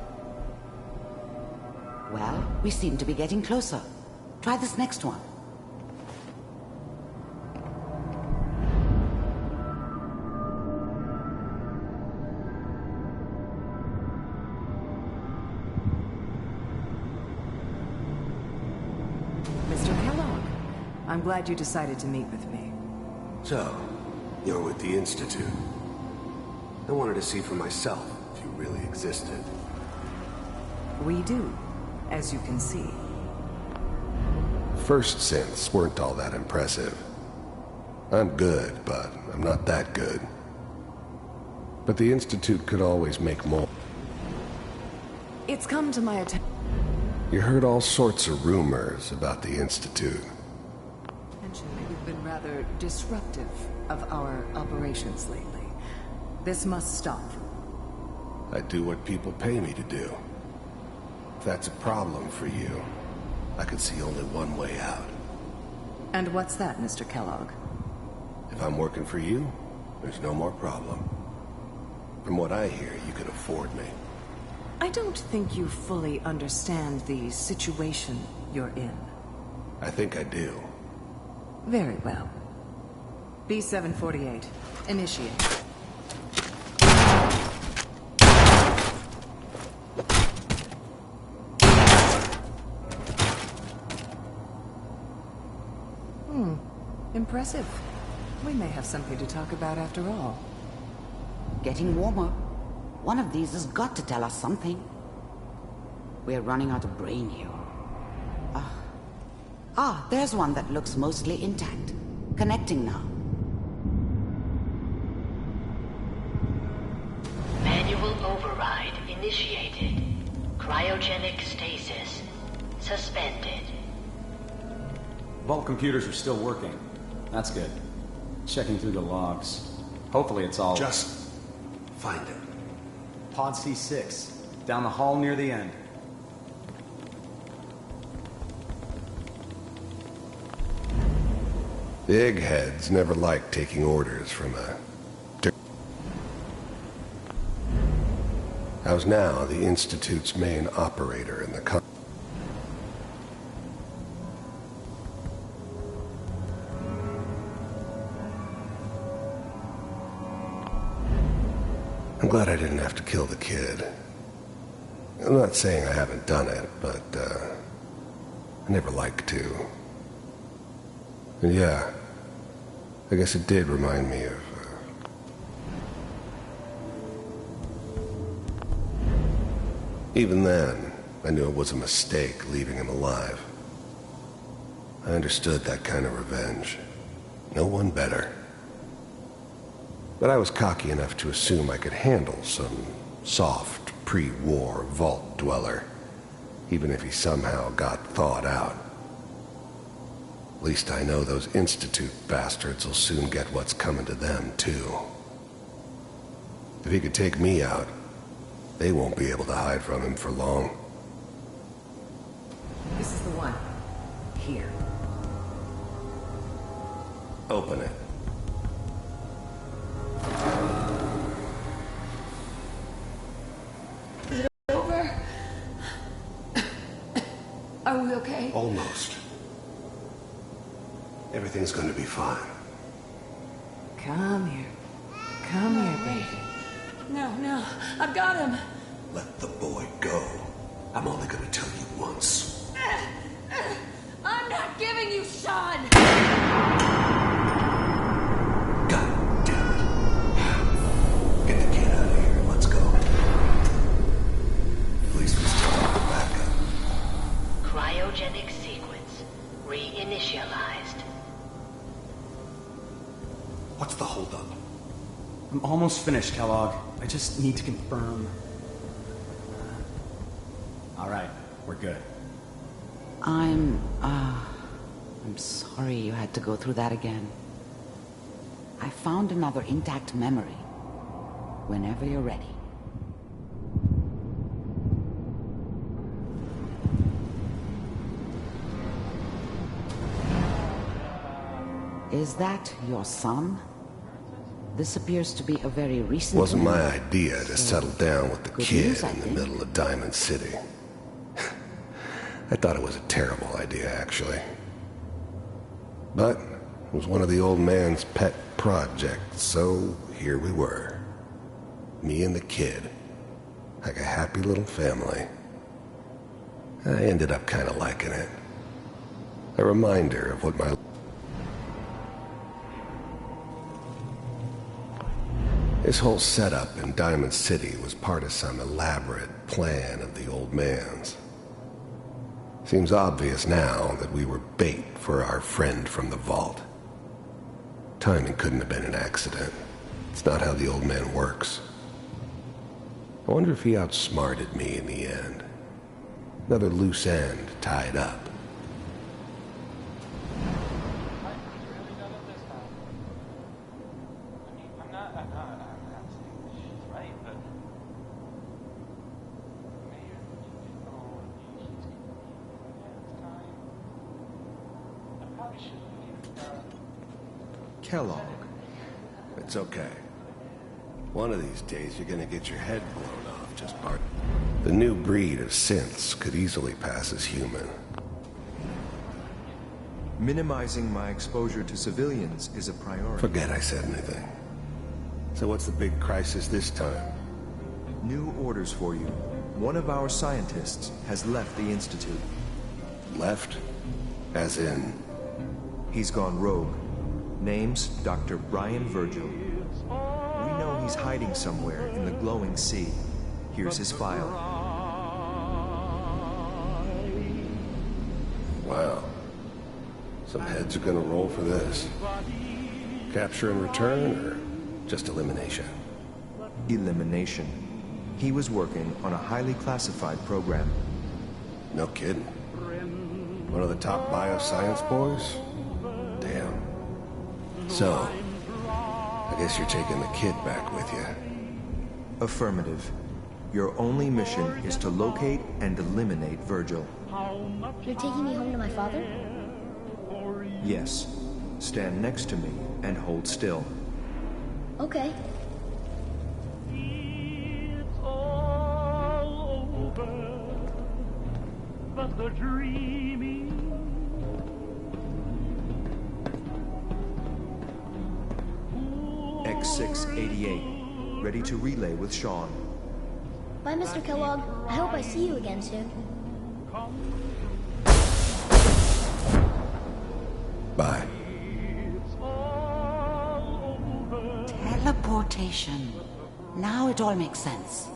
Well, we seem to be getting closer. Try this next one. Mr. Kellogg, I'm glad you decided to meet with me. So, you're with the Institute. I wanted to see for myself if you really existed. We do, as you can see. First synths weren't all that impressive. I'm good, but I'm not that good. But the Institute could always make more. It's come to my attention. You heard all sorts of rumors about the Institute. You've been rather disruptive of our operations lately. This must stop. I do what people pay me to do. If that's a problem for you, I could see only one way out. And what's that, Mr. Kellogg? If I'm working for you, there's no more problem. From what I hear, you can afford me. I don't think you fully understand the situation you're in. I think I do. Very well. B-748, initiate. Impressive. We may have something to talk about after all. Getting warmer. One of these has got to tell us something. We're running out of brain here. There's one that looks mostly intact. Connecting now. Manual override initiated. Cryogenic stasis suspended. Vault computers are still working. That's good. Checking through the logs. Hopefully it's all... Just find it. Pod C6. Down the hall near the end. The eggheads never liked taking orders from a... I was now the Institute's main operator in the I'm glad I didn't have to kill the kid. I'm not saying I haven't done it, but, I never liked to. And yeah, I guess it did remind me of, Even then, I knew it was a mistake leaving him alive. I understood that kind of revenge. No one better. But I was cocky enough to assume I could handle some soft, pre-war vault dweller, even if he somehow got thawed out. At least I know those Institute bastards will soon get what's coming to them, too. If he could take me out, they won't be able to hide from him for long. This is the one. Here. Open it. Is it over? Are we okay? Almost. Everything's gonna be fine. Come here. Come here, baby. No, I've got him. Let the boy go. I'm only gonna tell you once. I'm not giving you Sean! God damn it. Get the kid out of here. Let's go. Please, we still have the backup. Cryogenic sequence reinitialized. What's the holdup? I'm almost finished, Kellogg. I just need to confirm. All right, we're good. I'm sorry you had to go through that again. I found another intact memory. Whenever you're ready. Is that your son? This appears to be a very recent... It wasn't my event. idea to settle down with the Good kid news, I in the think. middle of Diamond City. I thought it was a terrible idea, actually. But it was one of the old man's pet projects, so here we were. Me and the kid. Like a happy little family. I ended up kind of liking it. A reminder of what my... This whole setup in Diamond City was part of some elaborate plan of the old man's. Seems obvious now that we were bait for our friend from the vault. Timing couldn't have been an accident. It's not how the old man works. I wonder if he outsmarted me in the end. Another loose end tied up. Kellogg. It's okay. One of these days you're gonna get your head blown off just part. The new breed of synths could easily pass as human. Minimizing my exposure to civilians is a priority. Forget I said anything. So what's the big crisis this time? New orders for you. One of our scientists has left the Institute. Left? As in? He's gone rogue. Name's Dr. Brian Virgil. We know he's hiding somewhere in the glowing sea. Here's his file. Wow. Some heads are gonna roll for this. Capture and return, or just elimination? Elimination. He was working on a highly classified program. No kidding. One of the top bioscience boys? Damn. So, I guess you're taking the kid back with you. Affirmative. Your only mission is to locate and eliminate Virgil. You're taking me home to my father? Yes. Stand next to me and hold still. Okay. But the dreaming X688, ready to relay with Sean. Bye, Mr. Kellogg. I hope I see you again soon. Bye. Teleportation. Now it all makes sense.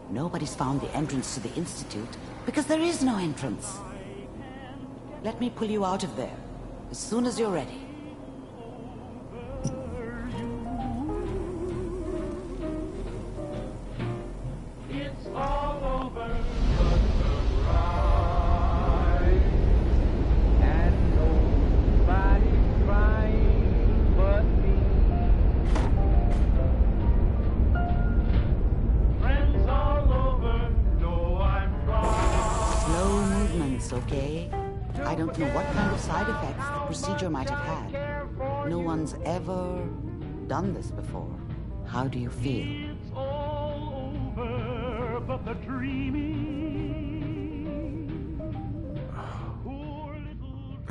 Nobody's found the entrance to the Institute because there is no entrance. Let me pull you out of there as soon as you're ready. it's all over. And nobody's crying but me. Friends all over know I'm wrong. Slow movements, okay? I don't know what kind of side effects the procedure might have had. No one's ever done this before. How do you feel? It's all over, but the dreaming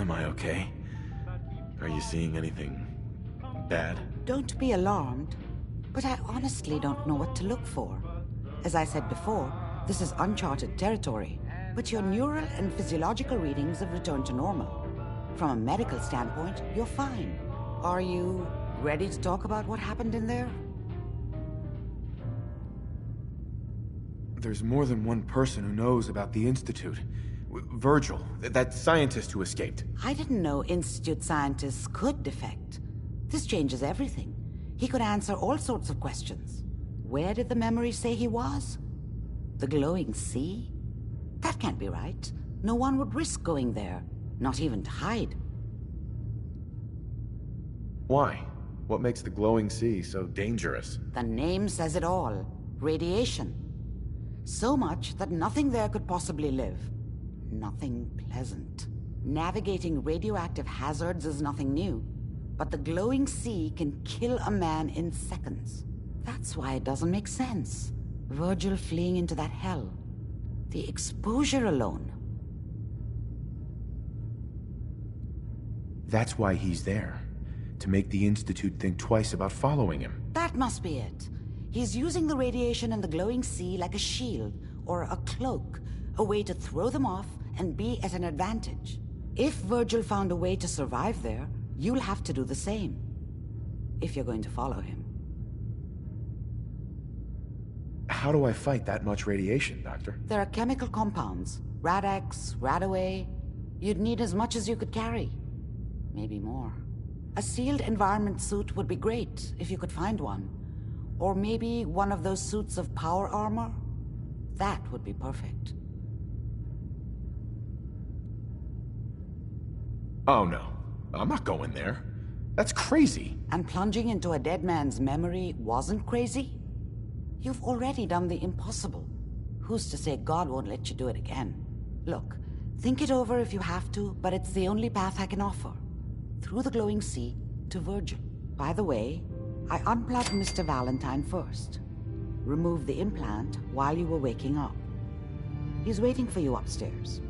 Am I okay? Are you seeing anything bad? Don't be alarmed, but I honestly don't know what to look for. As I said before, this is uncharted territory, but your neural and physiological readings have returned to normal. From a medical standpoint, you're fine. Are you ready to talk about what happened in there? There's more than one person who knows about the Institute. Virgil, that scientist who escaped. I didn't know Institute scientists could defect. This changes everything. He could answer all sorts of questions. Where did the memory say he was? The glowing sea? That can't be right. No one would risk going there, not even to hide. Why? What makes the glowing sea so dangerous? The name says it all. Radiation. So much that nothing there could possibly live. Nothing pleasant. Navigating radioactive hazards is nothing new, but the glowing sea can kill a man in seconds. That's why it doesn't make sense. Virgil fleeing into that hell. The exposure alone. That's why he's there. To make the Institute think twice about following him. That must be it. He's using the radiation in the glowing sea like a shield or a cloak, a way to throw them off and be at an advantage. If Virgil found a way to survive there, you'll have to do the same. If you're going to follow him. How do I fight that much radiation, Doctor? There are chemical compounds. Rad-X, Radaway. You'd need as much as you could carry. Maybe more. A sealed environment suit would be great if you could find one. Or maybe one of those suits of power armor? That would be perfect. Oh no, I'm not going there. That's crazy. And plunging into a dead man's memory wasn't crazy? You've already done the impossible. Who's to say God won't let you do it again? Look, think it over if you have to, but it's the only path I can offer. Through the glowing sea to Virgil. By the way, I unplugged Mr. Valentine first. Removed the implant while you were waking up. He's waiting for you upstairs.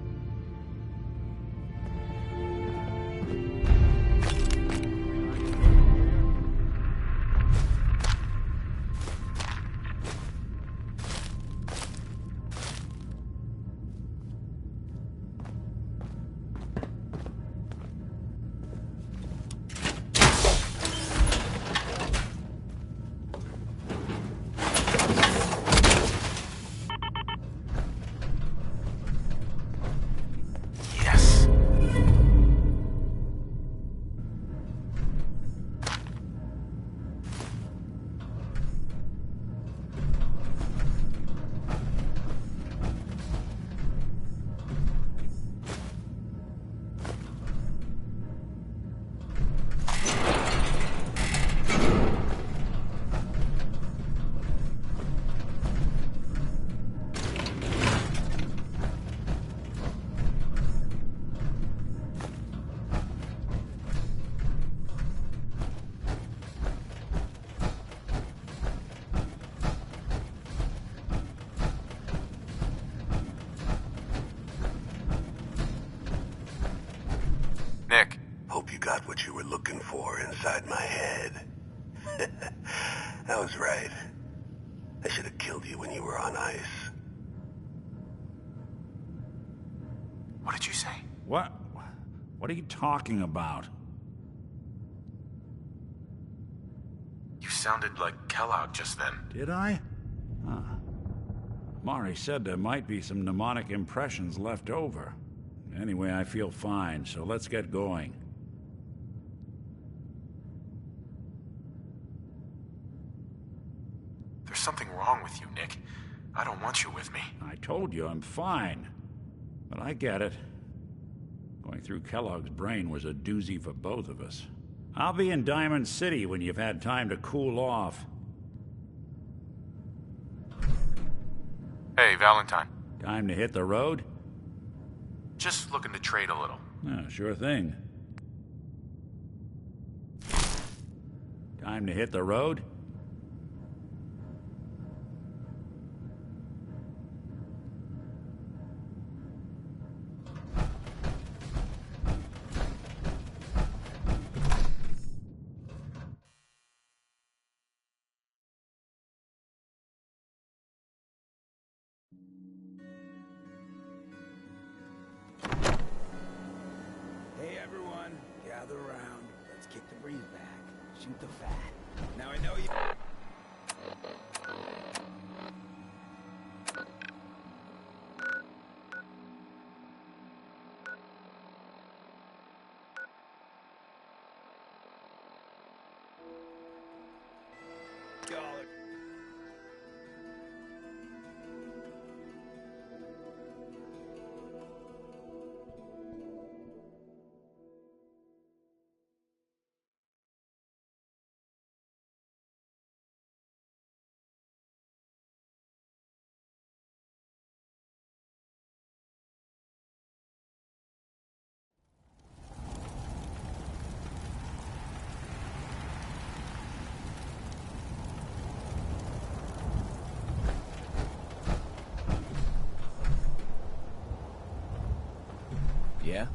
Nick. Hope you got what you were looking for inside my head. I was right. I should have killed you when you were on ice. What did you say? What? What are you talking about? You sounded like Kellogg just then. Did I? Huh. Mari said there might be some mnemonic impressions left over. Anyway, I feel fine, so let's get going. There's something wrong with you, Nick. I don't want you with me. I told you I'm fine. But I get it. Going through Kellogg's brain was a doozy for both of us. I'll be in Diamond City when you've had time to cool off. Hey, Valentine. Time to hit the road? Just looking to trade a little. Yeah, sure thing. Time to hit the road? Everyone, gather around. Let's kick the breeze back. Shoot the fat. Now I know you... Yeah?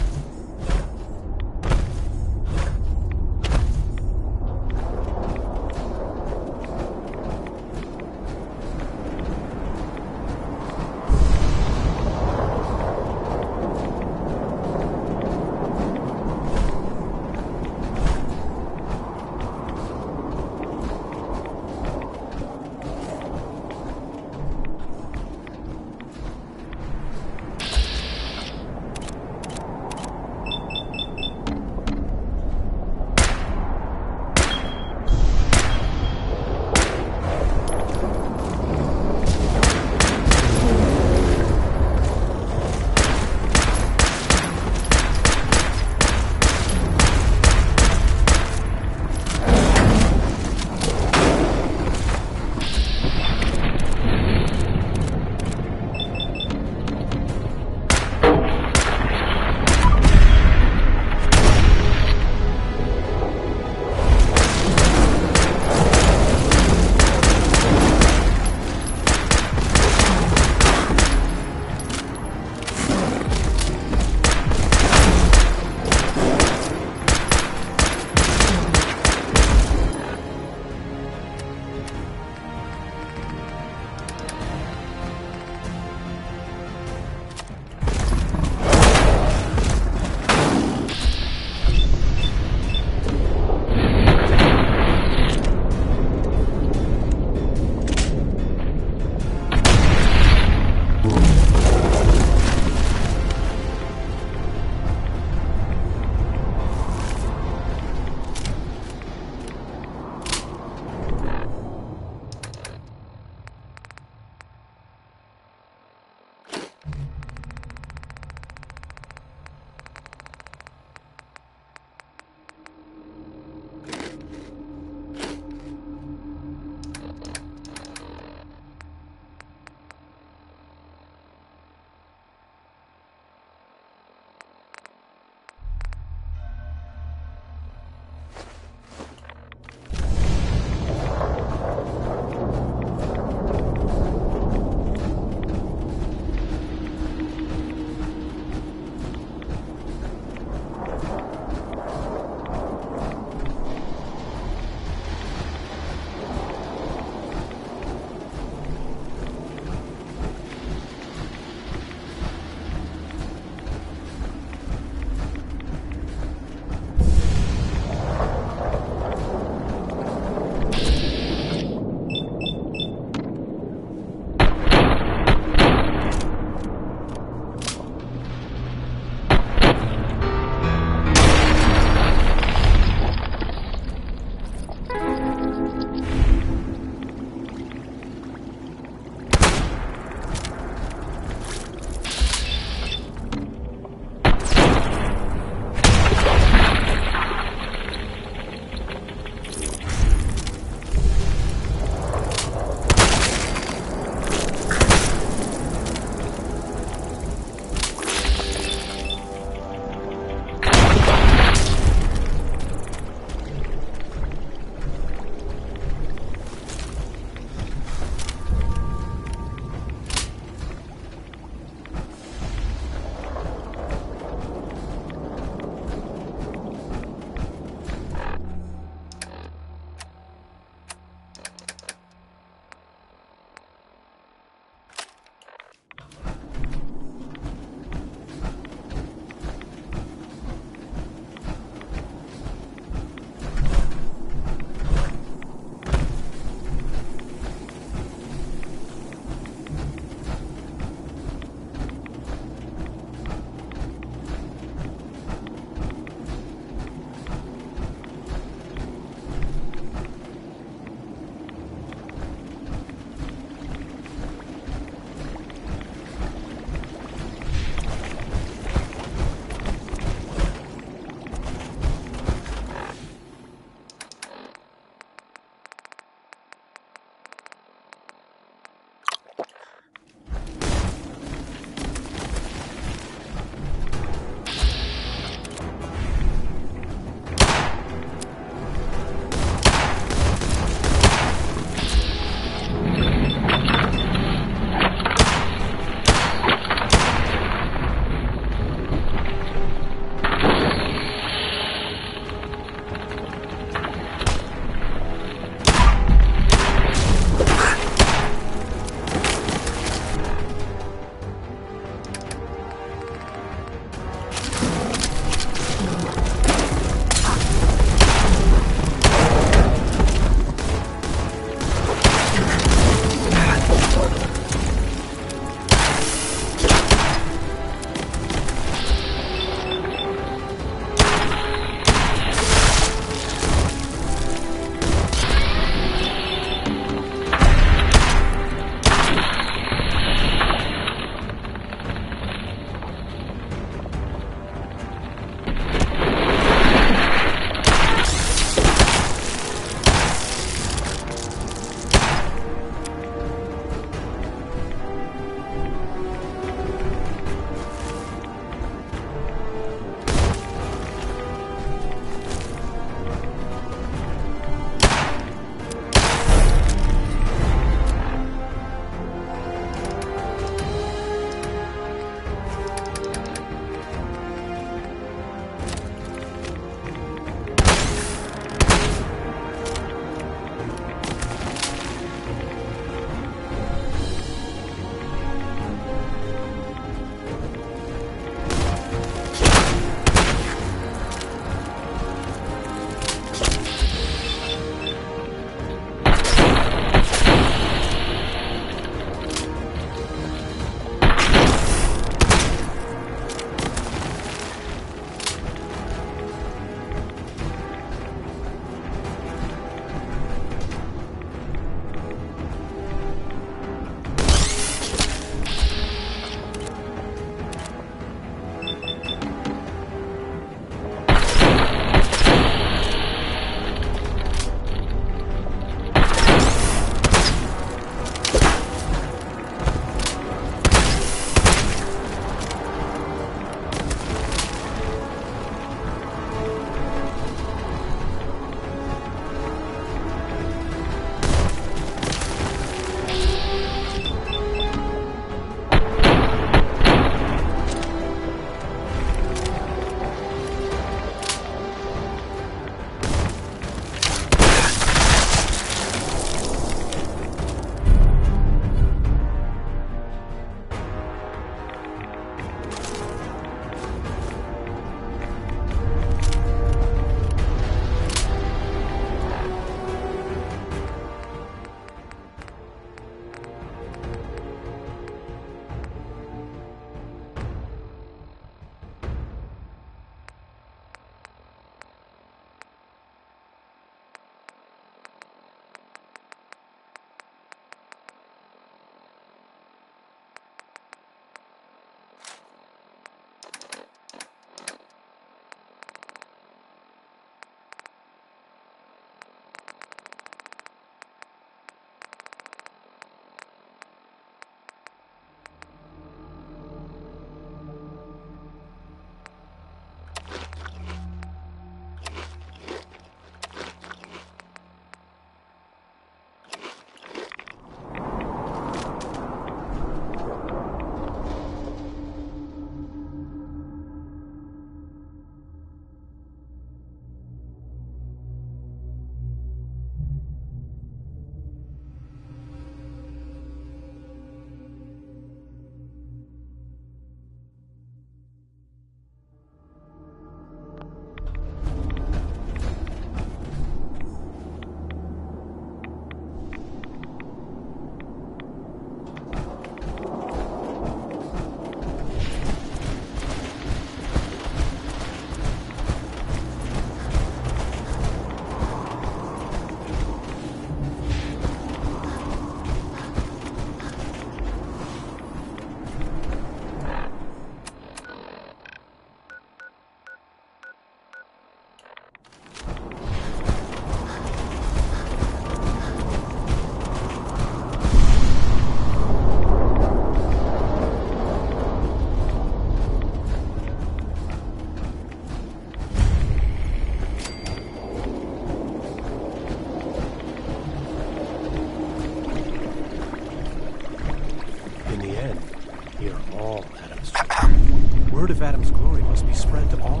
word of Adam's glory must be spread to all.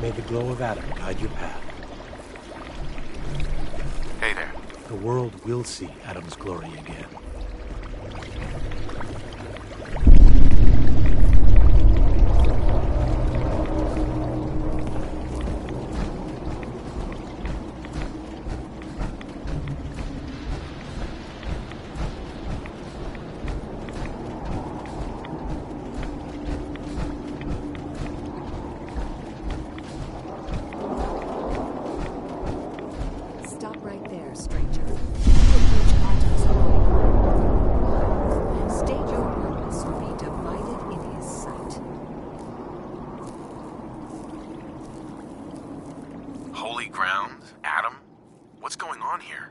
May the glow of Adam guide your path. Hey there. The world will see Adam's glory again.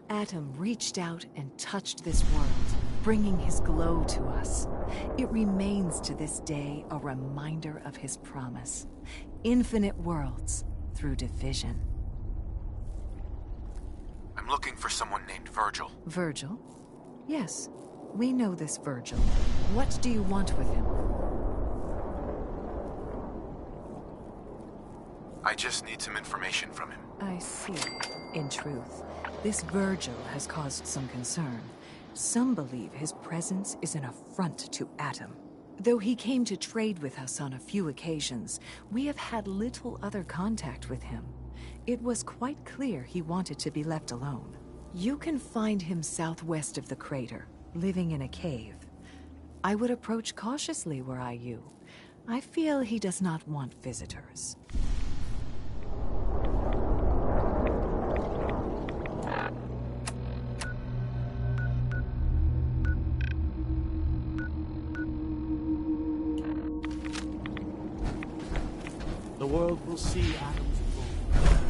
Atom reached out and touched this world, bringing his glow to us. It remains to this day a reminder of his promise. Infinite worlds through division. I'm looking for someone named Virgil. Virgil? Yes, we know this Virgil. What do you want with him? I just need some information from him. I see. In truth, this Virgil has caused some concern. Some believe his presence is an affront to Atom. Though he came to trade with us on a few occasions, we have had little other contact with him. It was quite clear he wanted to be left alone. You can find him southwest of the crater, living in a cave. I would approach cautiously were I you. I feel he does not want visitors. The world will see Adam's glory.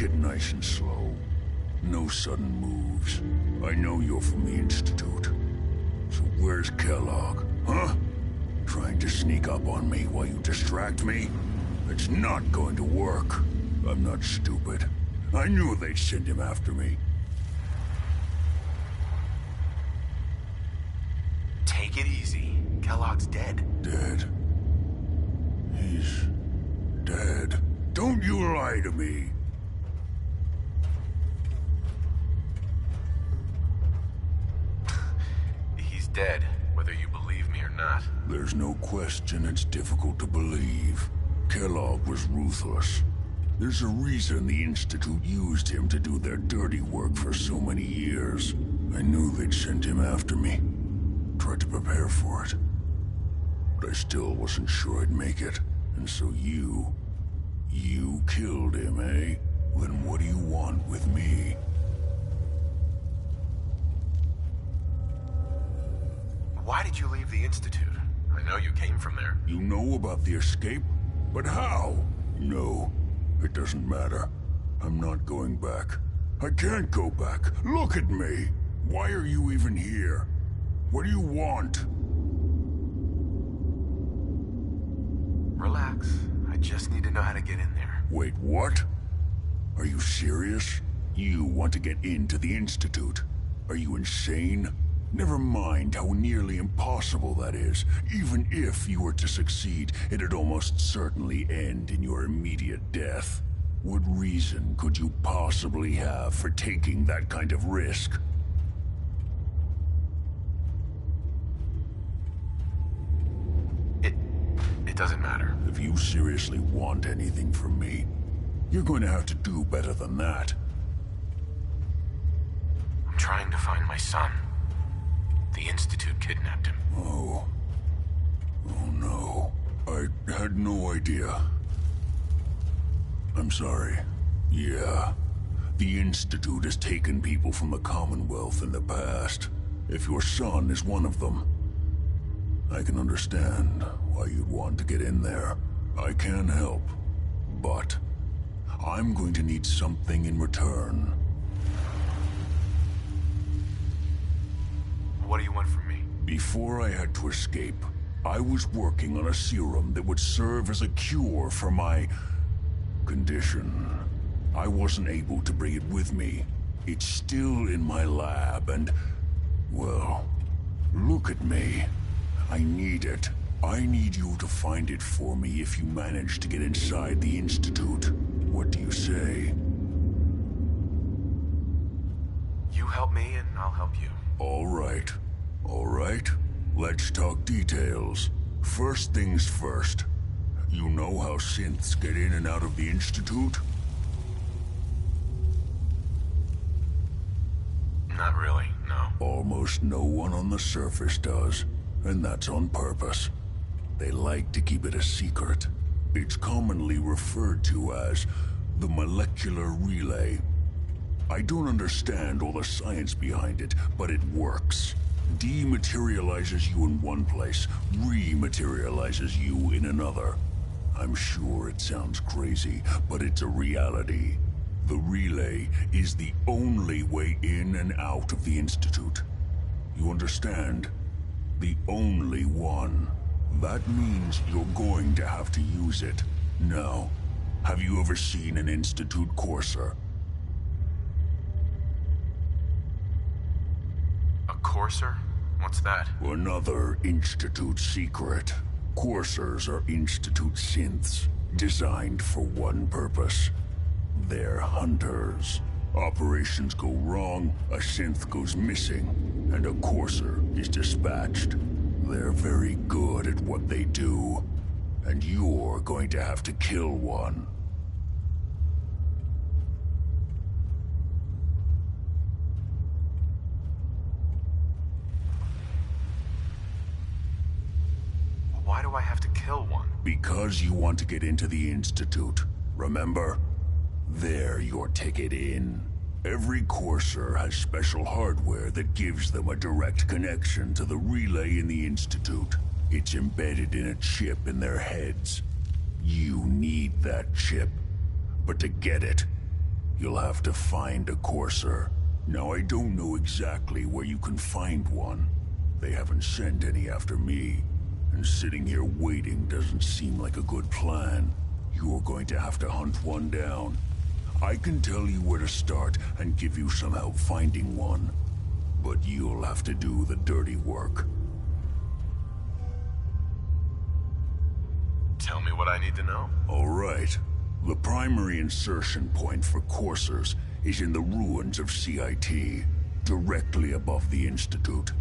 Take it nice and slow. No sudden moves. I know you're from the Institute. So where's Kellogg, huh? Trying to sneak up on me while you distract me? It's not going to work. I'm not stupid. I knew they'd send him after me. Take it easy. Kellogg's dead. Dead? He's dead. Don't you lie to me. He's dead, whether you believe me or not. There's no question it's difficult to believe. Kellogg was ruthless. There's a reason the Institute used him to do their dirty work for so many years. I knew they'd send him after me. Tried to prepare for it. But I still wasn't sure I'd make it. And so you killed him, eh? Then what do you want with me? Why did you leave the Institute? I know you came from there. You know about the escape? But how? No, it doesn't matter. I'm not going back. I can't go back. Look at me. Why are you even here? What do you want? Relax. I just need to know how to get in there. Wait, what? Are you serious? You want to get into the Institute? Are you insane? Never mind how nearly impossible that is. Even if you were to succeed, it'd almost certainly end in your immediate death. What reason could you possibly have for taking that kind of risk? It doesn't matter. If you seriously want anything from me, you're going to have to do better than that. I'm trying to find my son. The Institute kidnapped him. Oh no. I had no idea. I'm sorry. Yeah. The Institute has taken people from the Commonwealth in the past. If your son is one of them, I can understand why you'd want to get in there. I can help, but I'm going to need something in return. What do you want from me? Before I had to escape, I was working on a serum that would serve as a cure for my condition. I wasn't able to bring it with me. It's still in my lab and, well, look at me. I need it. I need you to find it for me if you manage to get inside the Institute. What do you say? You help me and I'll help you. All right. All right. Let's talk details. First things first. You know how synths get in and out of the Institute? Not really, no. Almost no one on the surface does, and that's on purpose. They like to keep it a secret. It's commonly referred to as the molecular relay. I don't understand all the science behind it, but it works. Dematerializes you in one place, rematerializes you in another. I'm sure it sounds crazy, but it's a reality. The relay is the only way in and out of the Institute. You understand? The only one. That means you're going to have to use it. Now, have you ever seen an Institute courser? A courser? What's that? Another Institute secret. Coursers are Institute synths, designed for one purpose. They're hunters. Operations go wrong, a synth goes missing, and a courser is dispatched. They're very good at what they do, and you're going to have to kill one. Why do I have to kill one? Because you want to get into the Institute, remember? They're your ticket in. Every courser has special hardware that gives them a direct connection to the relay in the Institute. It's embedded in a chip in their heads. You need that chip. But to get it, you'll have to find a courser. Now, I don't know exactly where you can find one. They haven't sent any after me. And sitting here waiting doesn't seem like a good plan. You're going to have to hunt one down. I can tell you where to start and give you some help finding one. But you'll have to do the dirty work. Tell me what I need to know. All right. The primary insertion point for coursers is in the ruins of CIT, directly above the Institute.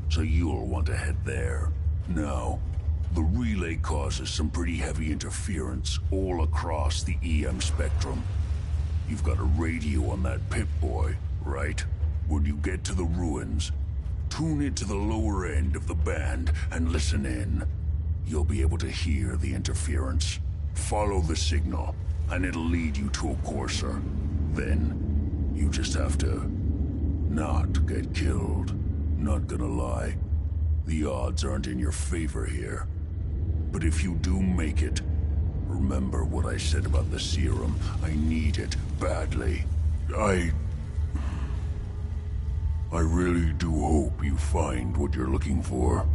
So you'll want to head there. Now, the relay causes some pretty heavy interference all across the EM spectrum. You've got a radio on that Pip-Boy, right? When you get to the ruins, tune it to the lower end of the band and listen in. You'll be able to hear the interference. Follow the signal, and it'll lead you to a courser. Then, you just have to not get killed. Not gonna lie, the odds aren't in your favor here. But if you do make it, remember what I said about the serum. I need it badly. I really do hope you find what you're looking for.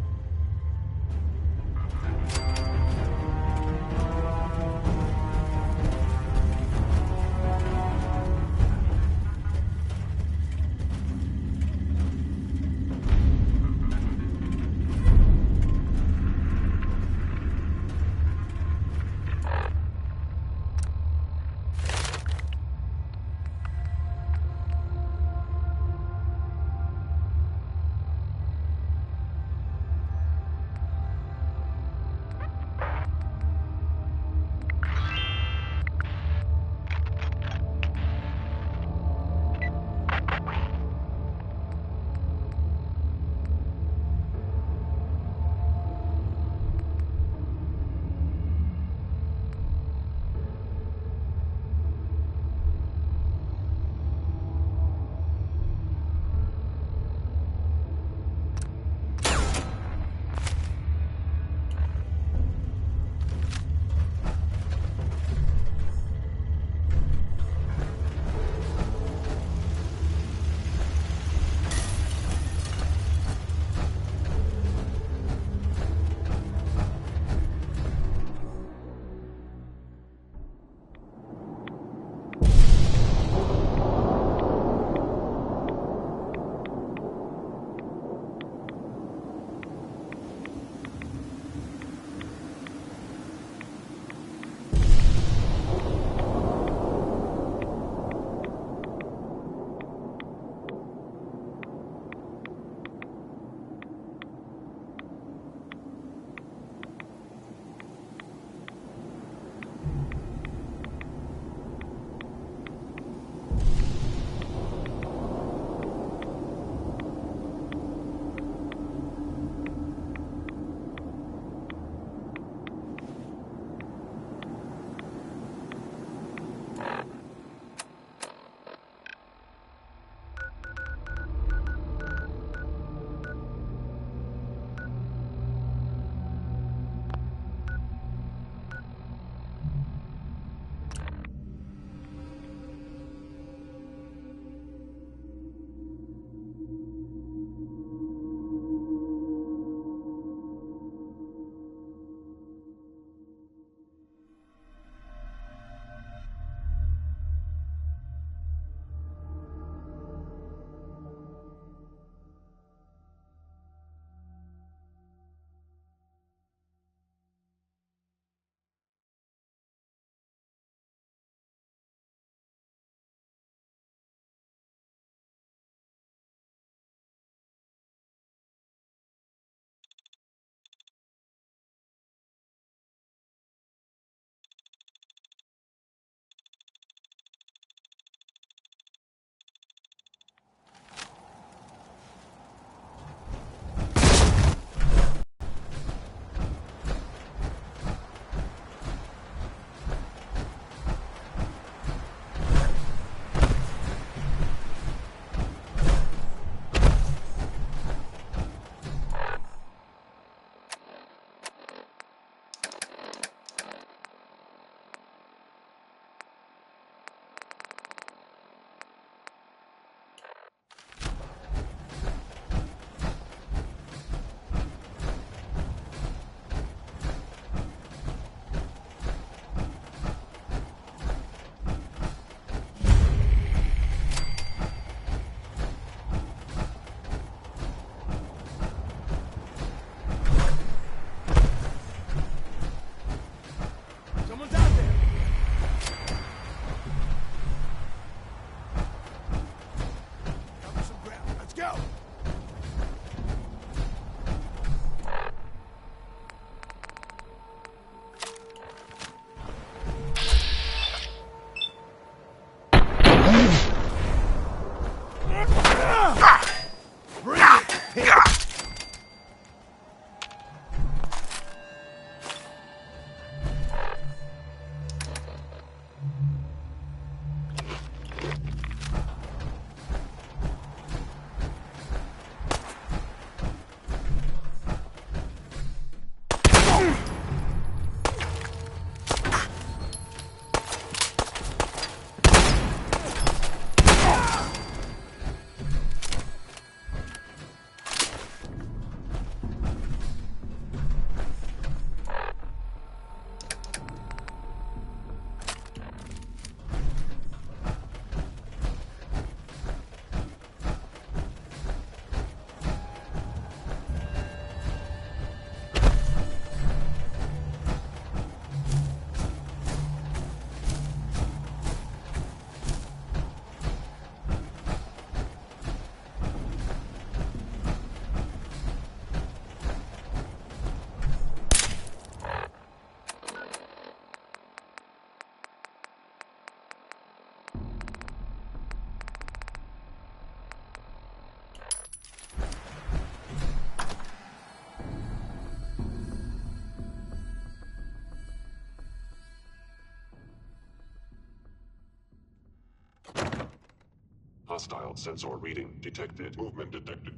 Hostile sensor reading detected. Movement detected.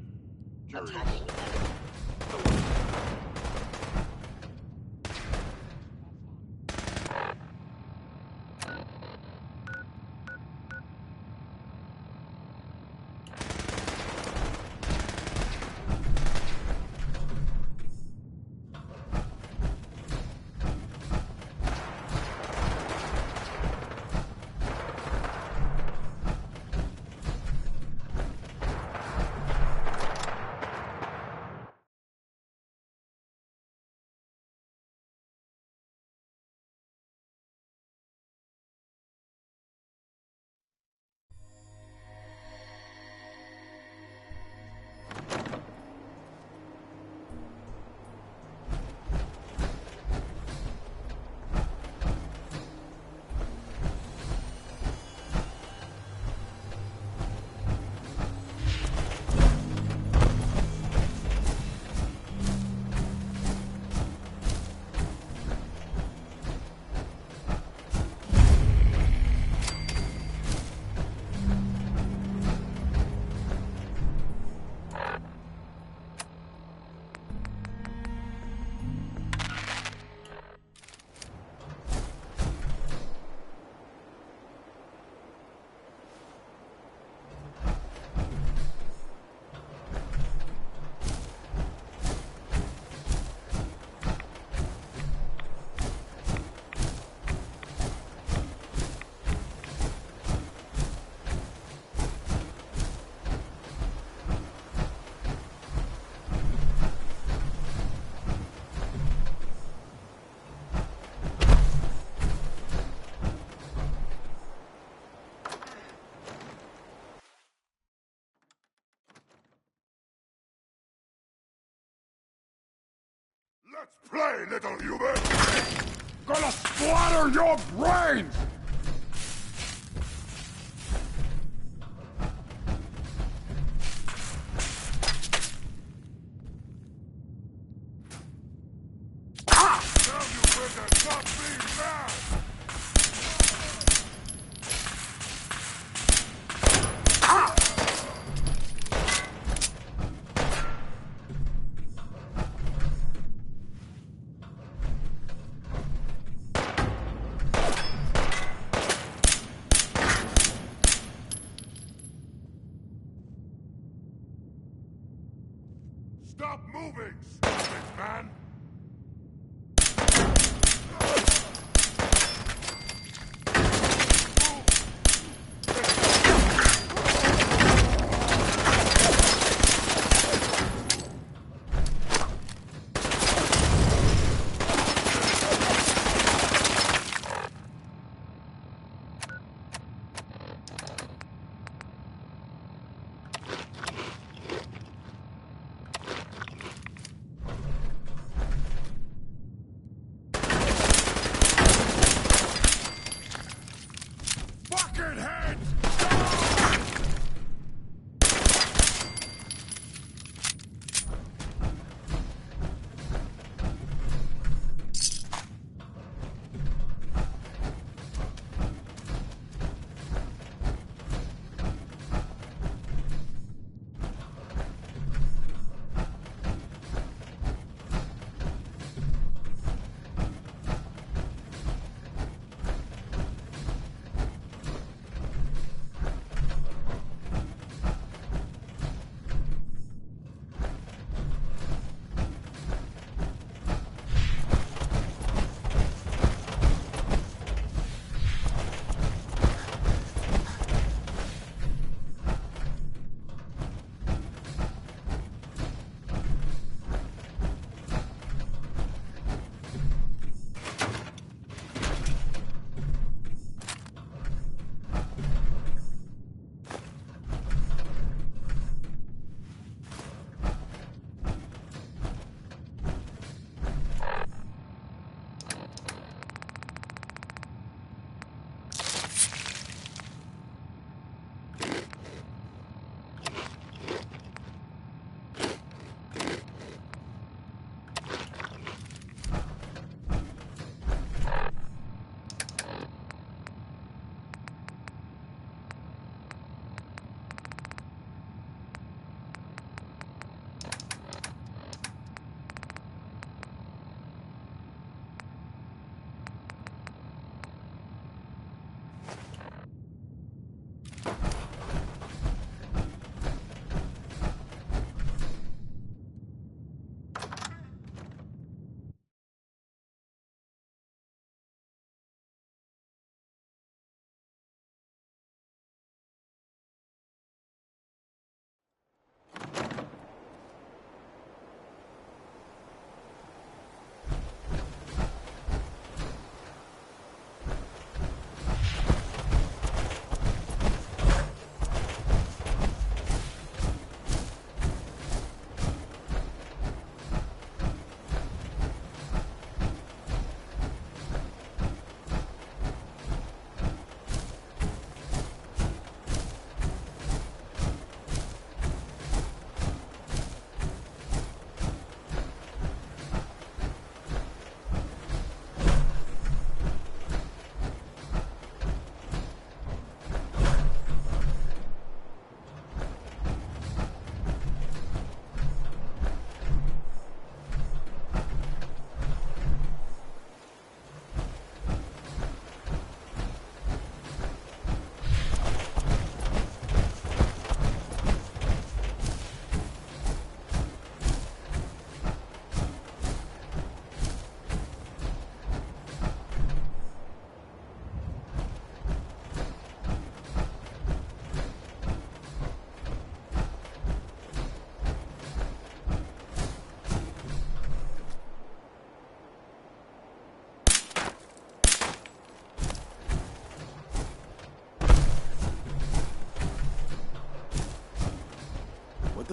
Carry. Let's play, little human! Gonna splatter your brains! Ah! Now you better stop being mad! Ah! Stop moving, stupid man!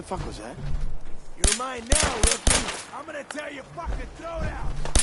fuck was that? You're mine now, rookie. I'm gonna tear your fucking throat out.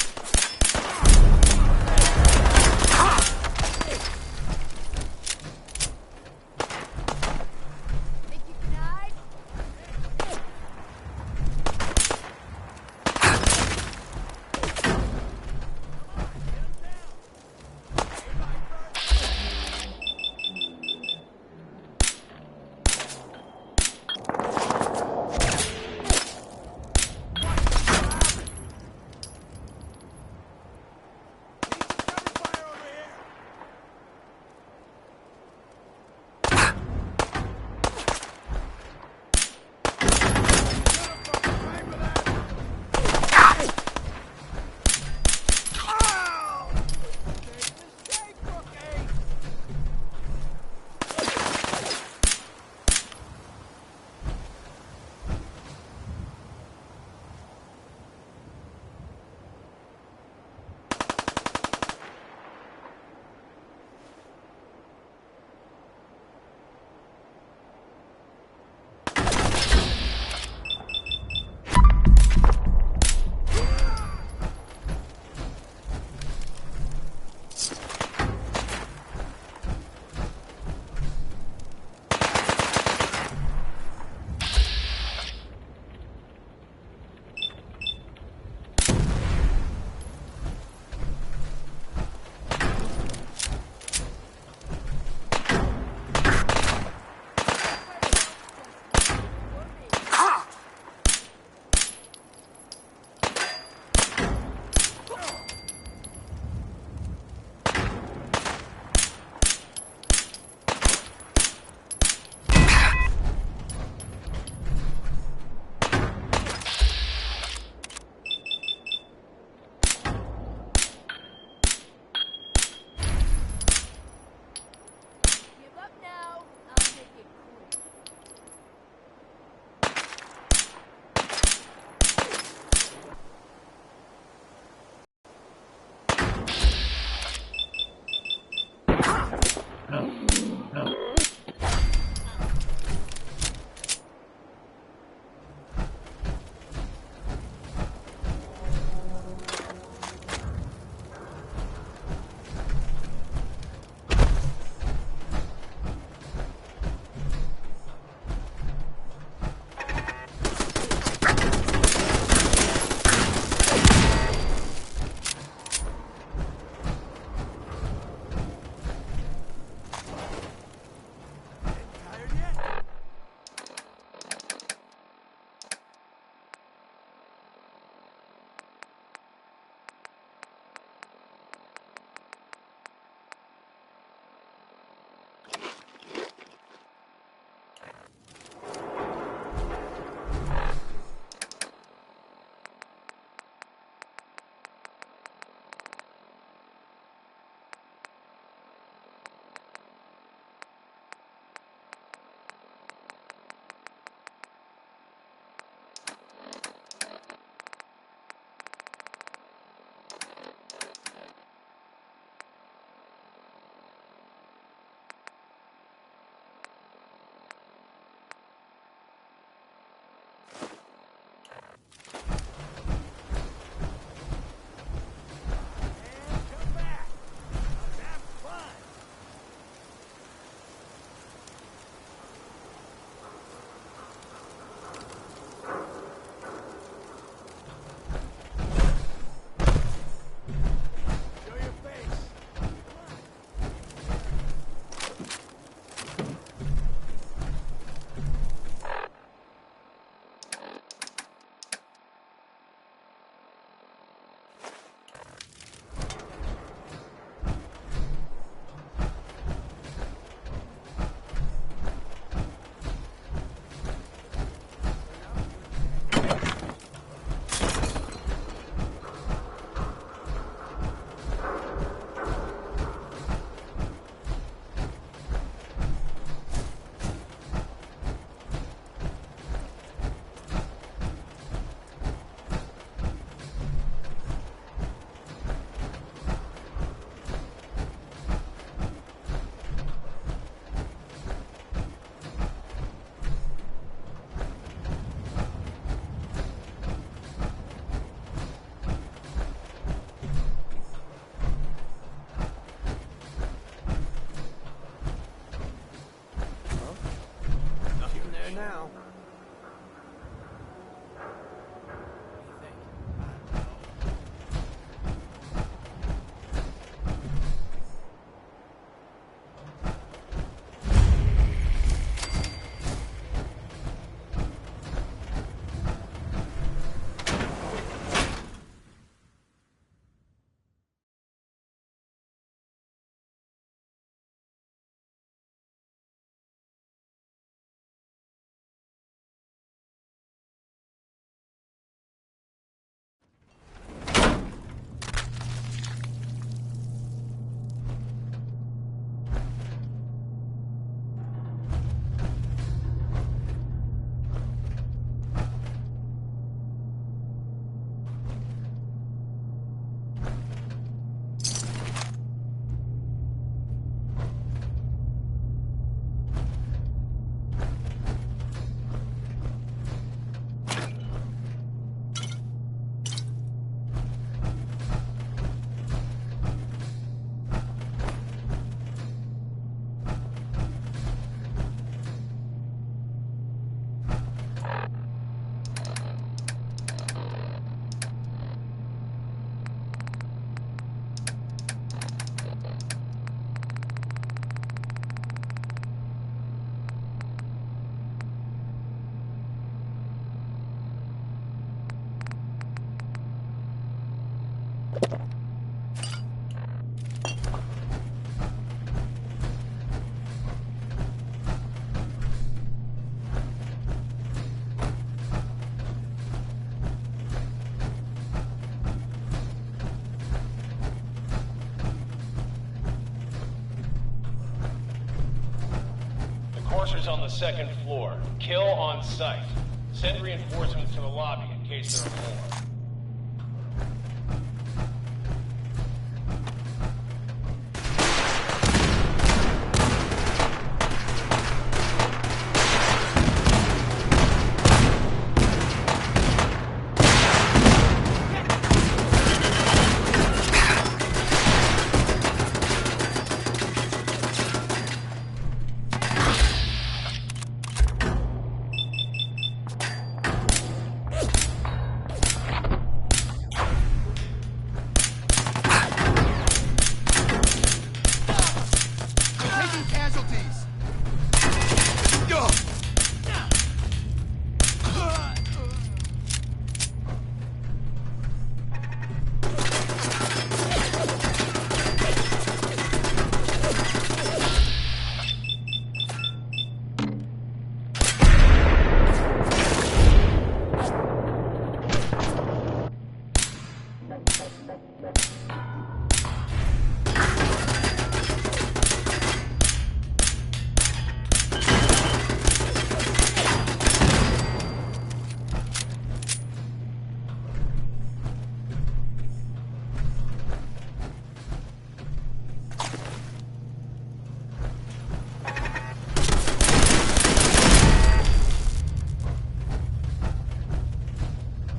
Courser's on the second floor. Kill on sight. Send reinforcements to the lobby in case there are more.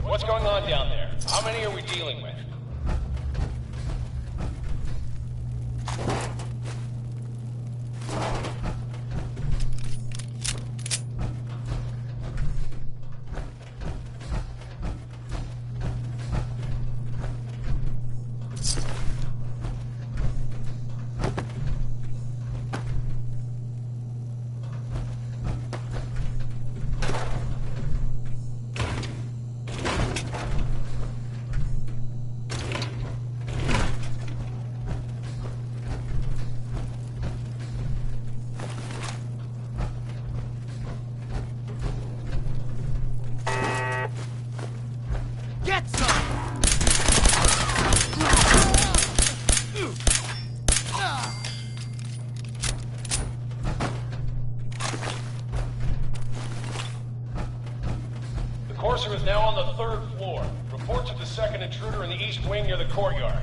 What's going on down there? How many are we dealing with? Courser is now on the third floor. Reports of the second intruder in the east wing near the courtyard.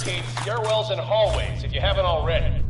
barricade stairwells and hallways if you haven't already.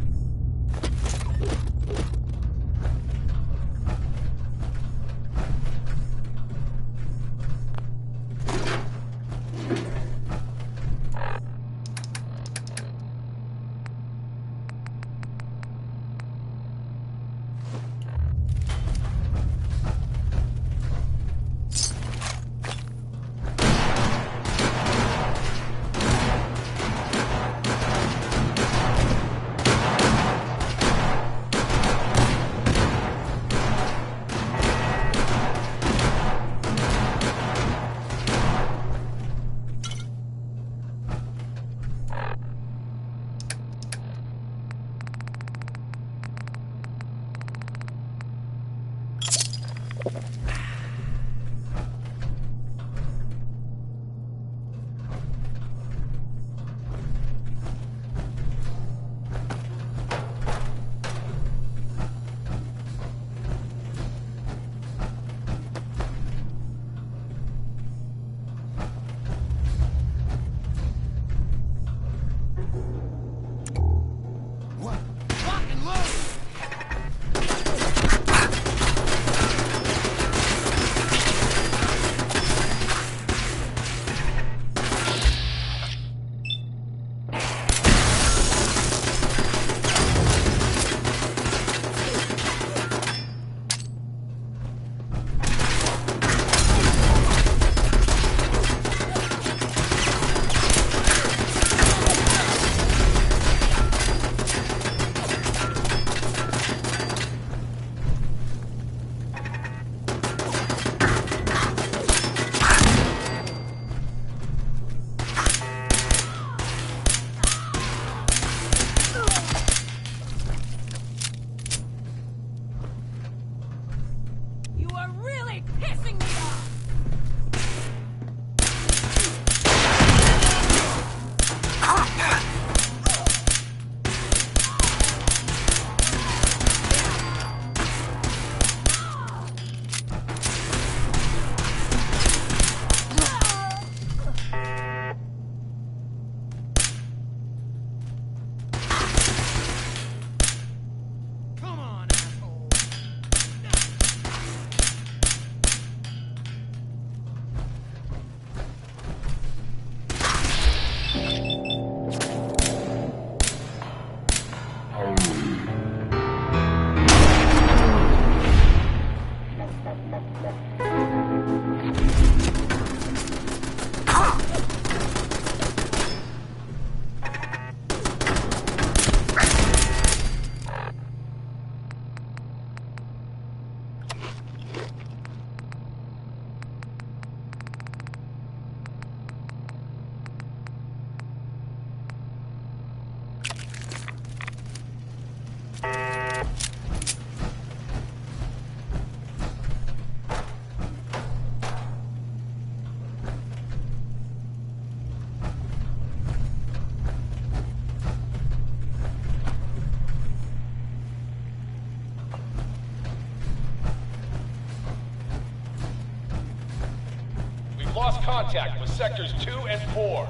Lost contact with sectors 2 and 4.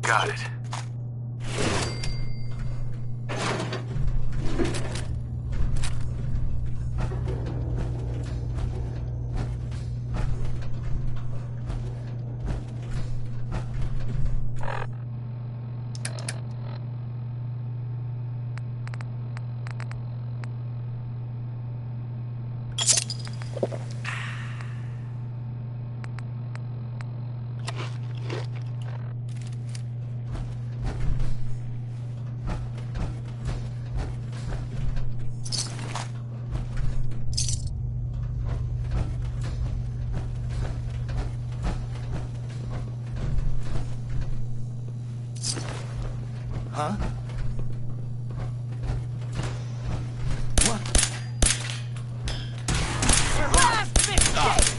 Got it. Huh? What? Your last mistake!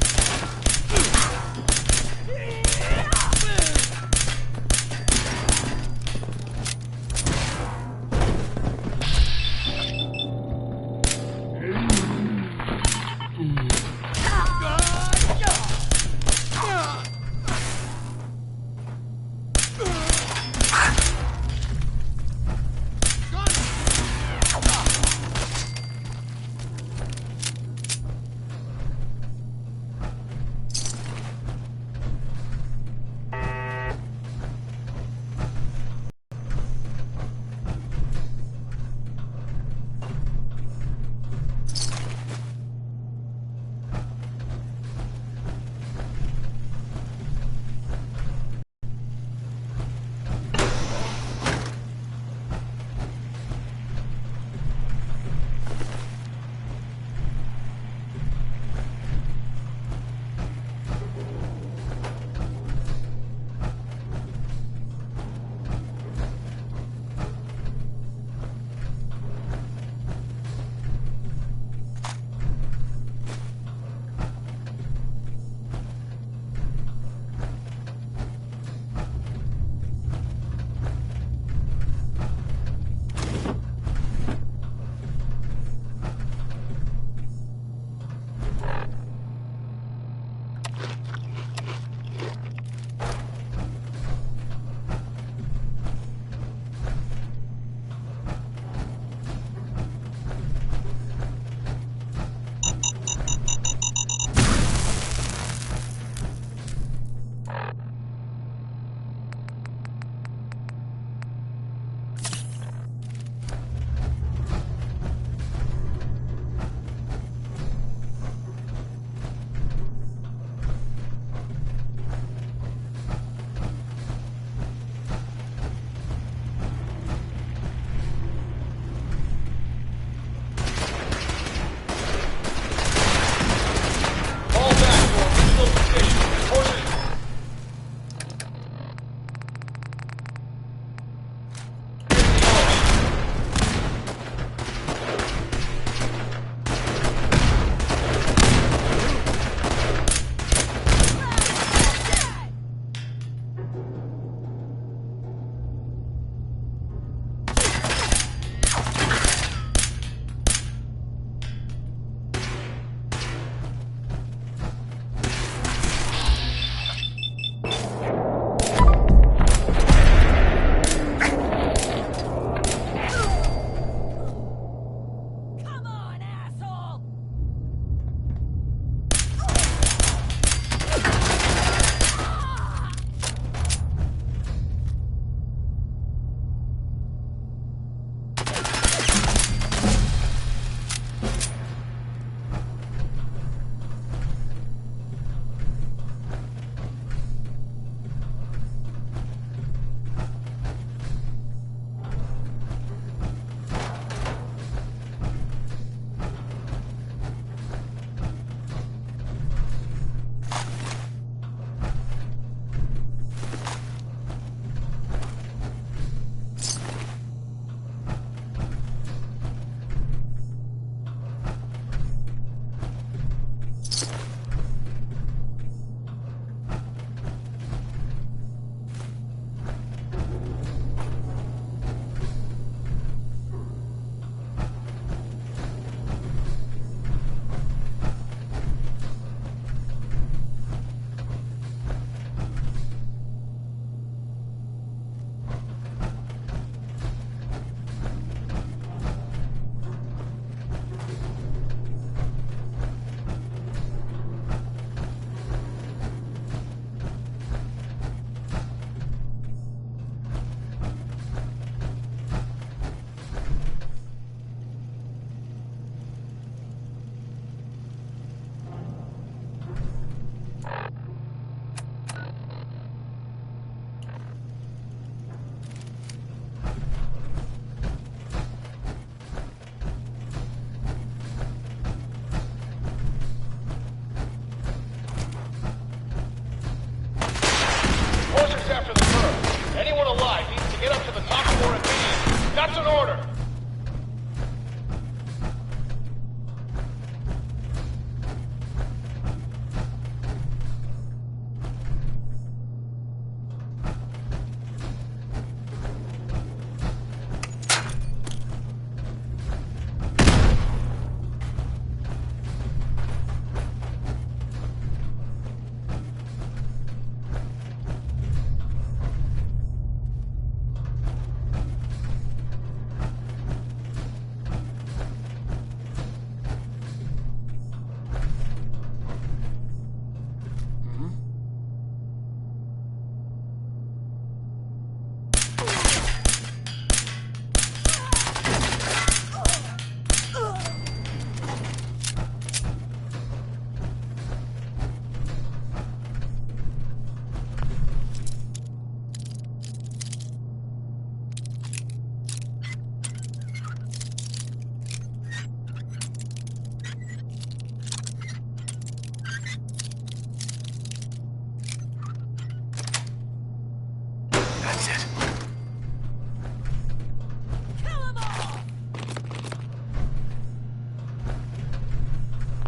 That's it.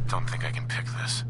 Don't think I can pick this.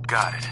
Got it.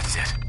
exit.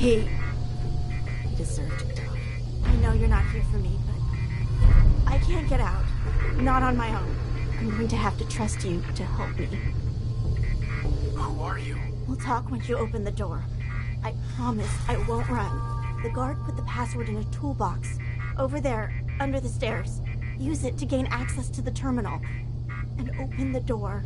He deserved to die. I know you're not here for me, but I can't get out. Not on my own. I'm going to have to trust you to help me. Who are you? We'll talk once you open the door. I promise I won't run. The guard put the password in a toolbox. Over there, under the stairs. Use it to gain access to the terminal. And open the door.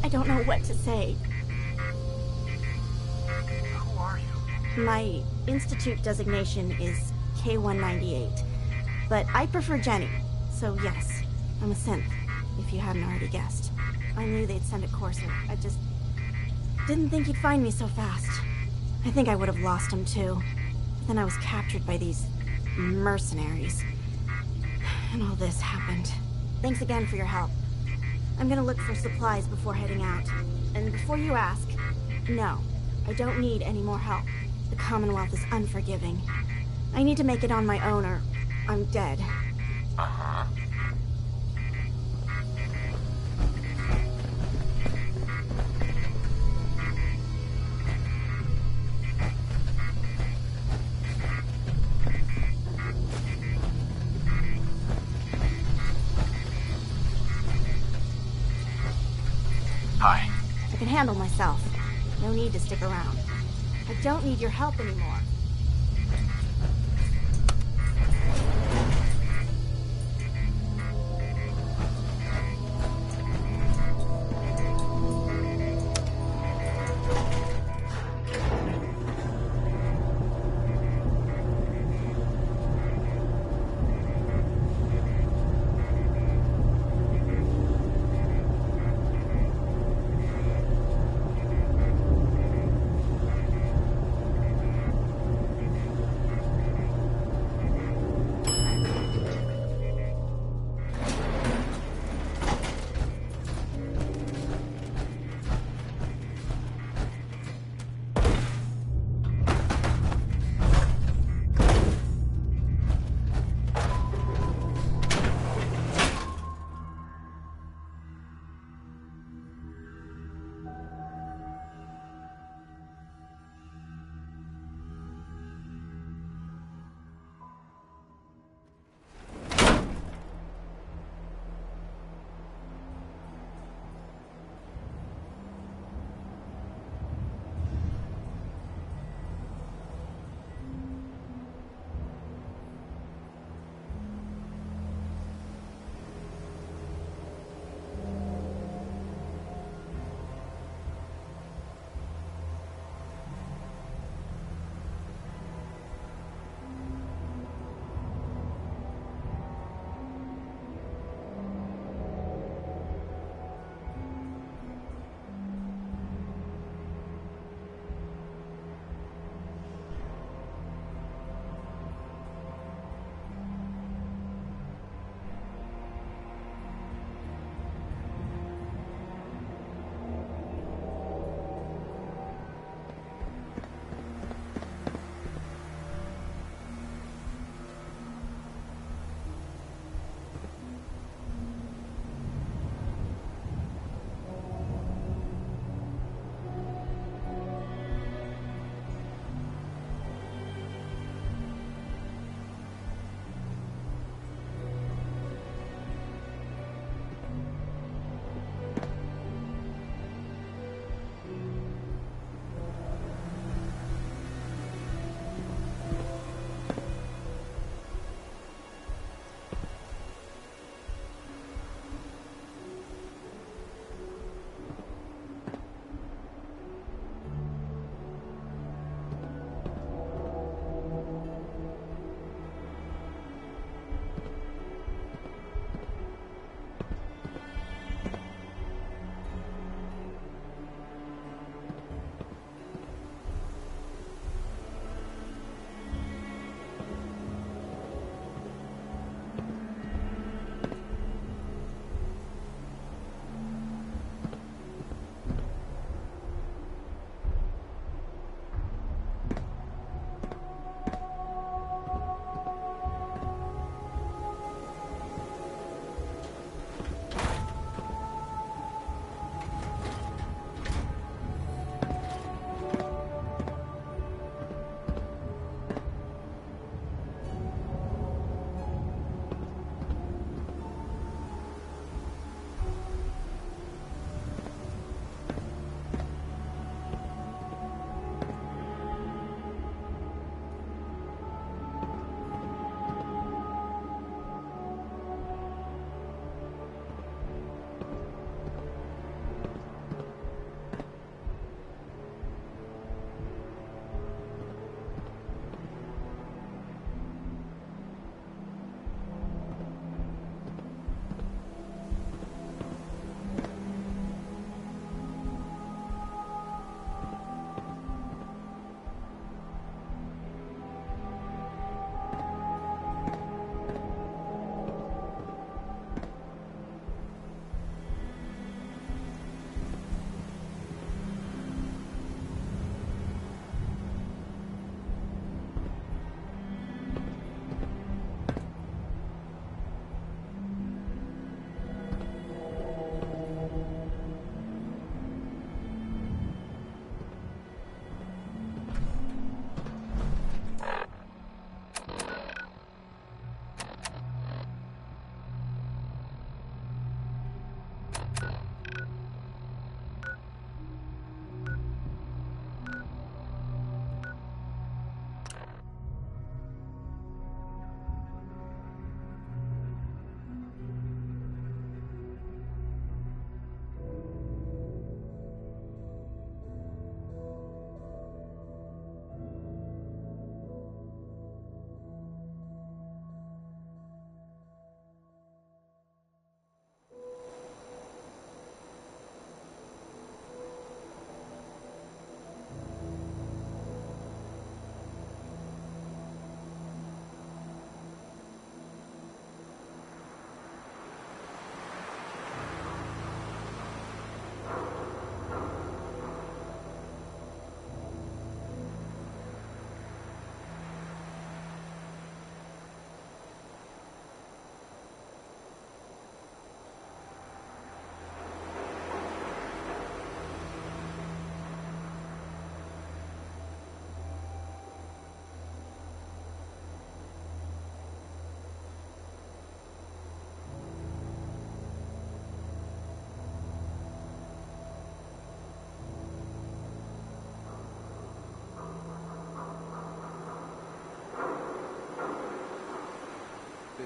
I don't know what to say. Who are you? My Institute designation is K-198, but I prefer Jenny, so yes, I'm a synth, if you hadn't already guessed. I knew they'd send a courser. I just didn't think he'd find me so fast. I think I would have lost him too. But then I was captured by these mercenaries. And all this happened. Thanks again for your help. I'm gonna look for supplies before heading out. And before you ask, no, I don't need any more help. The Commonwealth is unforgiving. I need to make it on my own or I'm dead. Uh-huh. Hi. I can handle myself. No need to stick around. I don't need your help anymore.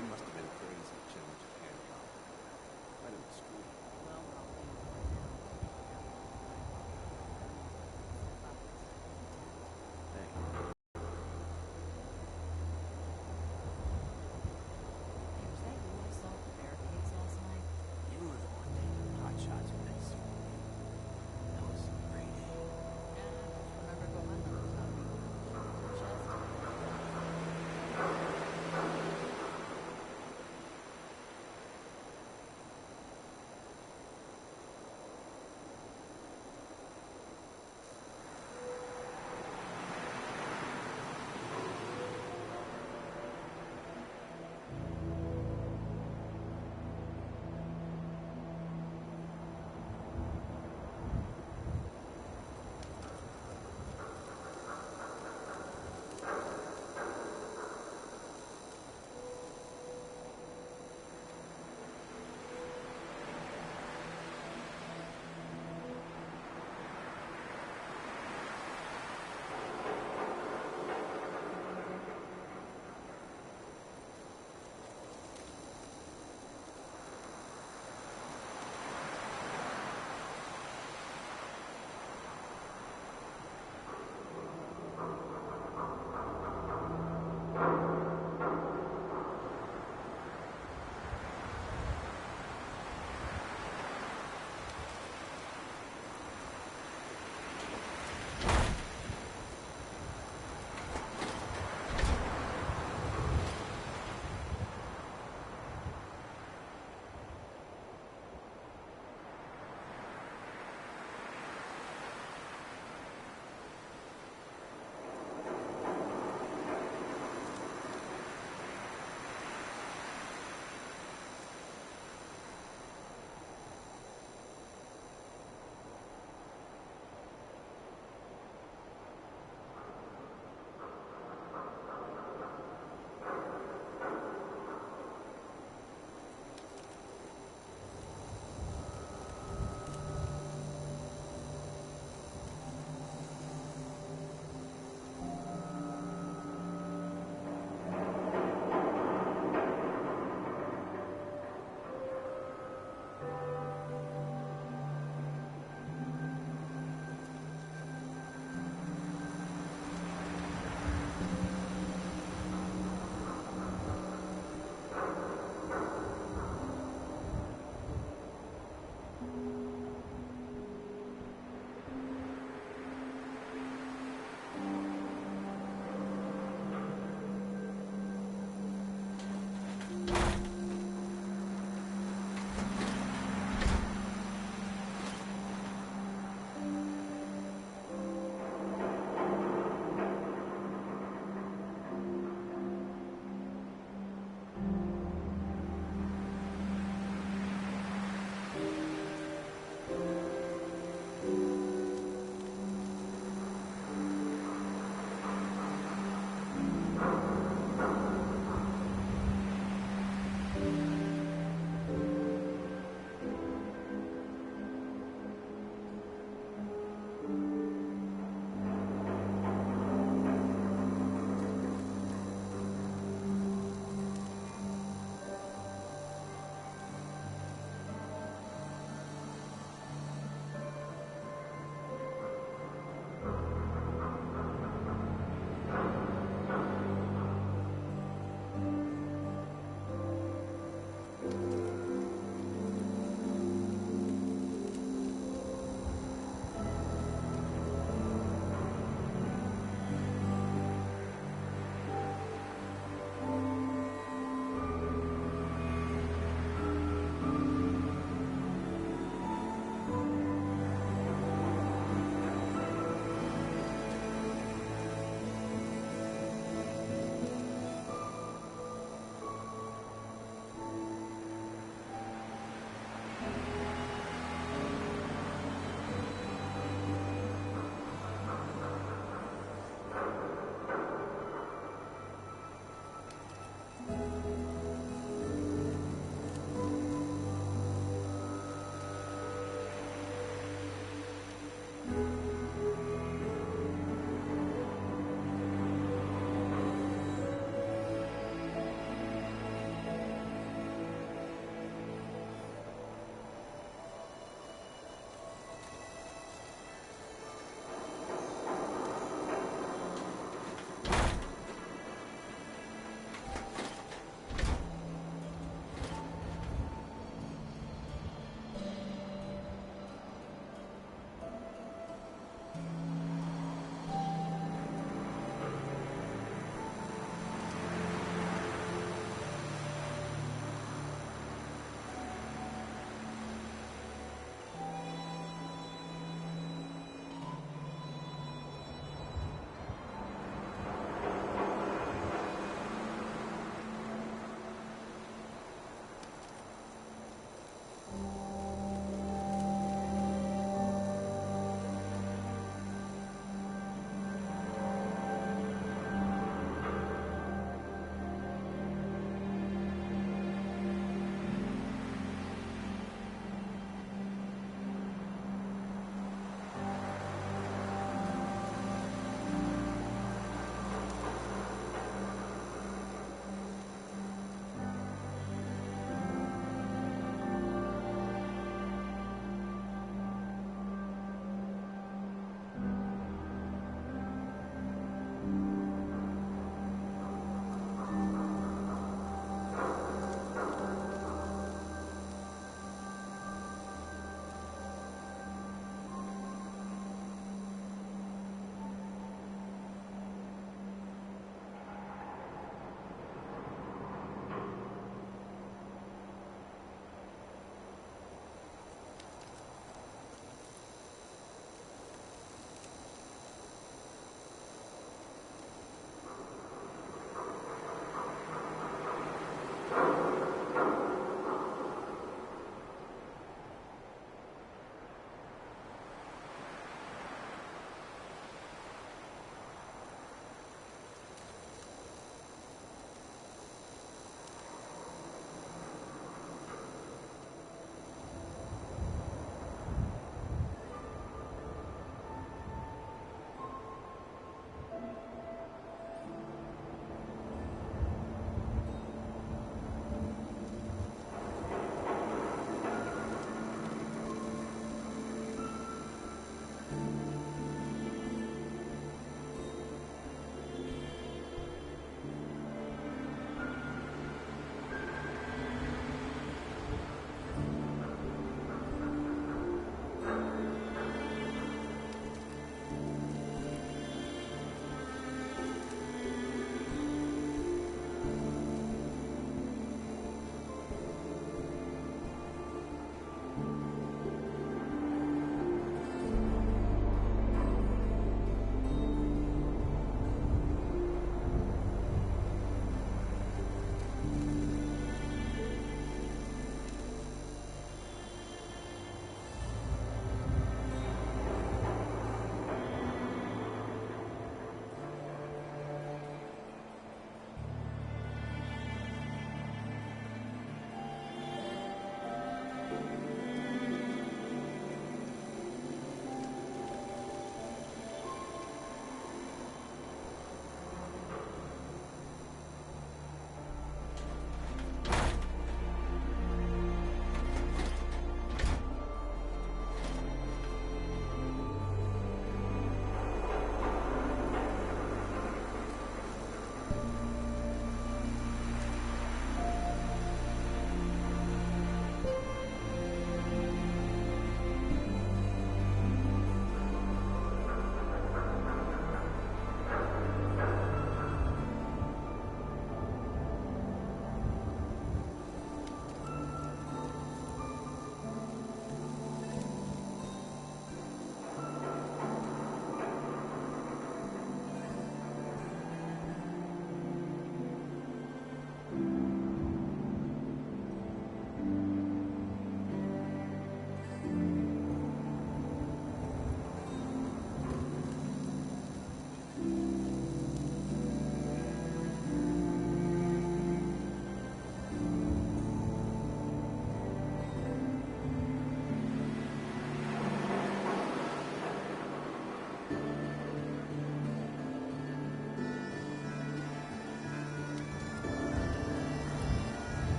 It must have been crazy chilling Japan Cop. Right in the school. You were the one taking hot shots with this. That was pretty.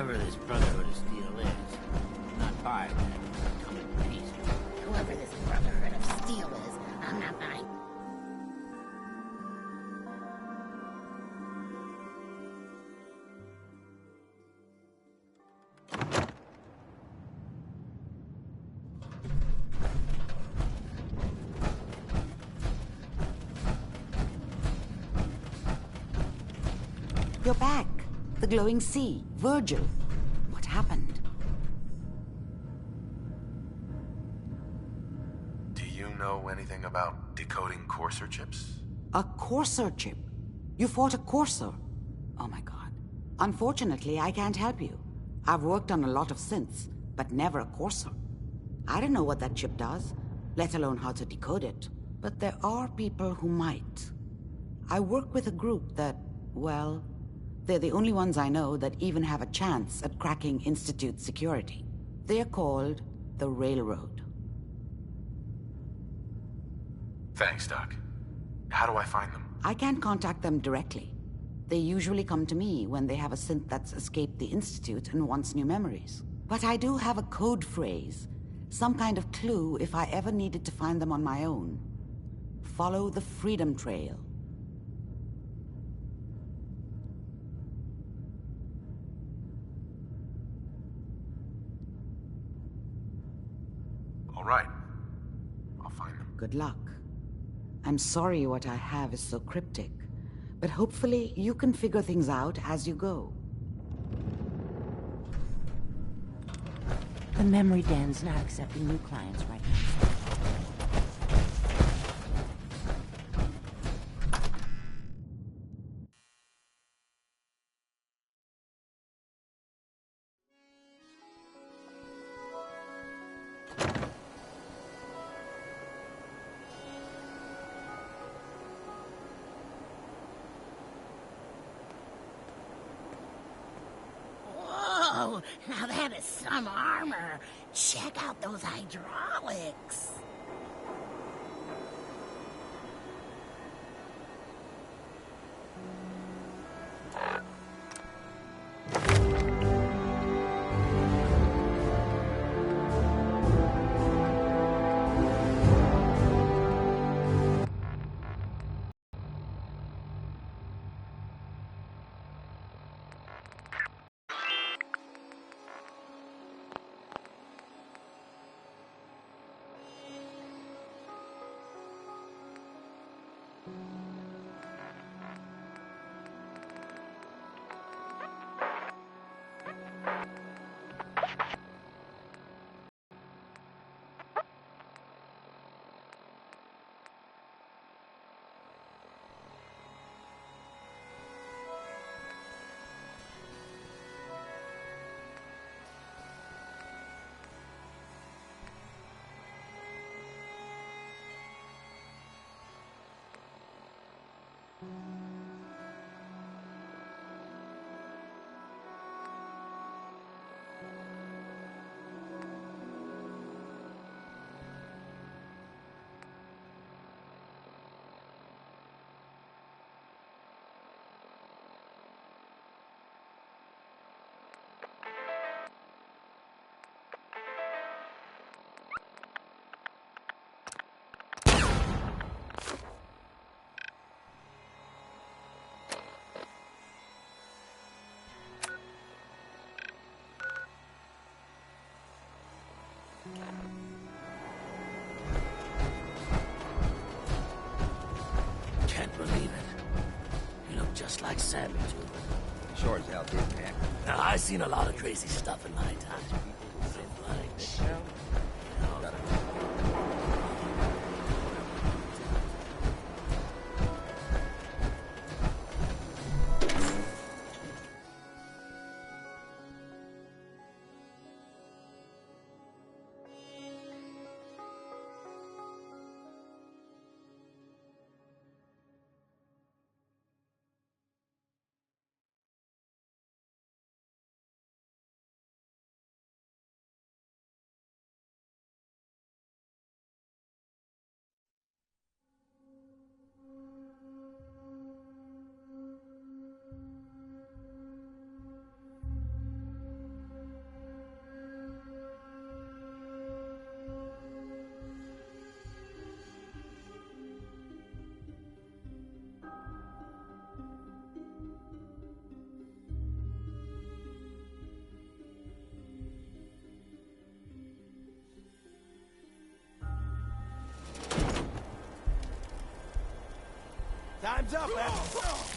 whoever this Brotherhood of Steel is, I'm not buying that. Come in peace. Whoever this Brotherhood of Steel is, I'm not buying. You're back. The glowing sea. Virgil. What happened? Do you know anything about decoding Courser chips? A Courser chip? You fought a Courser? Oh my god. Unfortunately, I can't help you. I've worked on a lot of synths, but never a Courser. I don't know what that chip does, let alone how to decode it. But there are people who might. I work with a group that, well, they're the only ones I know that even have a chance at cracking Institute security. They're called the Railroad. Thanks, Doc. How do I find them? I can't contact them directly. They usually come to me when they have a synth that's escaped the Institute and wants new memories. But I do have a code phrase, some kind of clue if I ever needed to find them on my own. Follow the Freedom Trail. All right. I'll find them. Good luck. I'm sorry what I have is so cryptic, but hopefully you can figure things out as you go. The memory den's not accepting new clients right now. Whoa, now that is some armor. Check out those hydraulics. Can't believe it. You look just like Sammy, too. Sure as hell did, man. Now, I've seen a lot of crazy stuff in my time. hands up,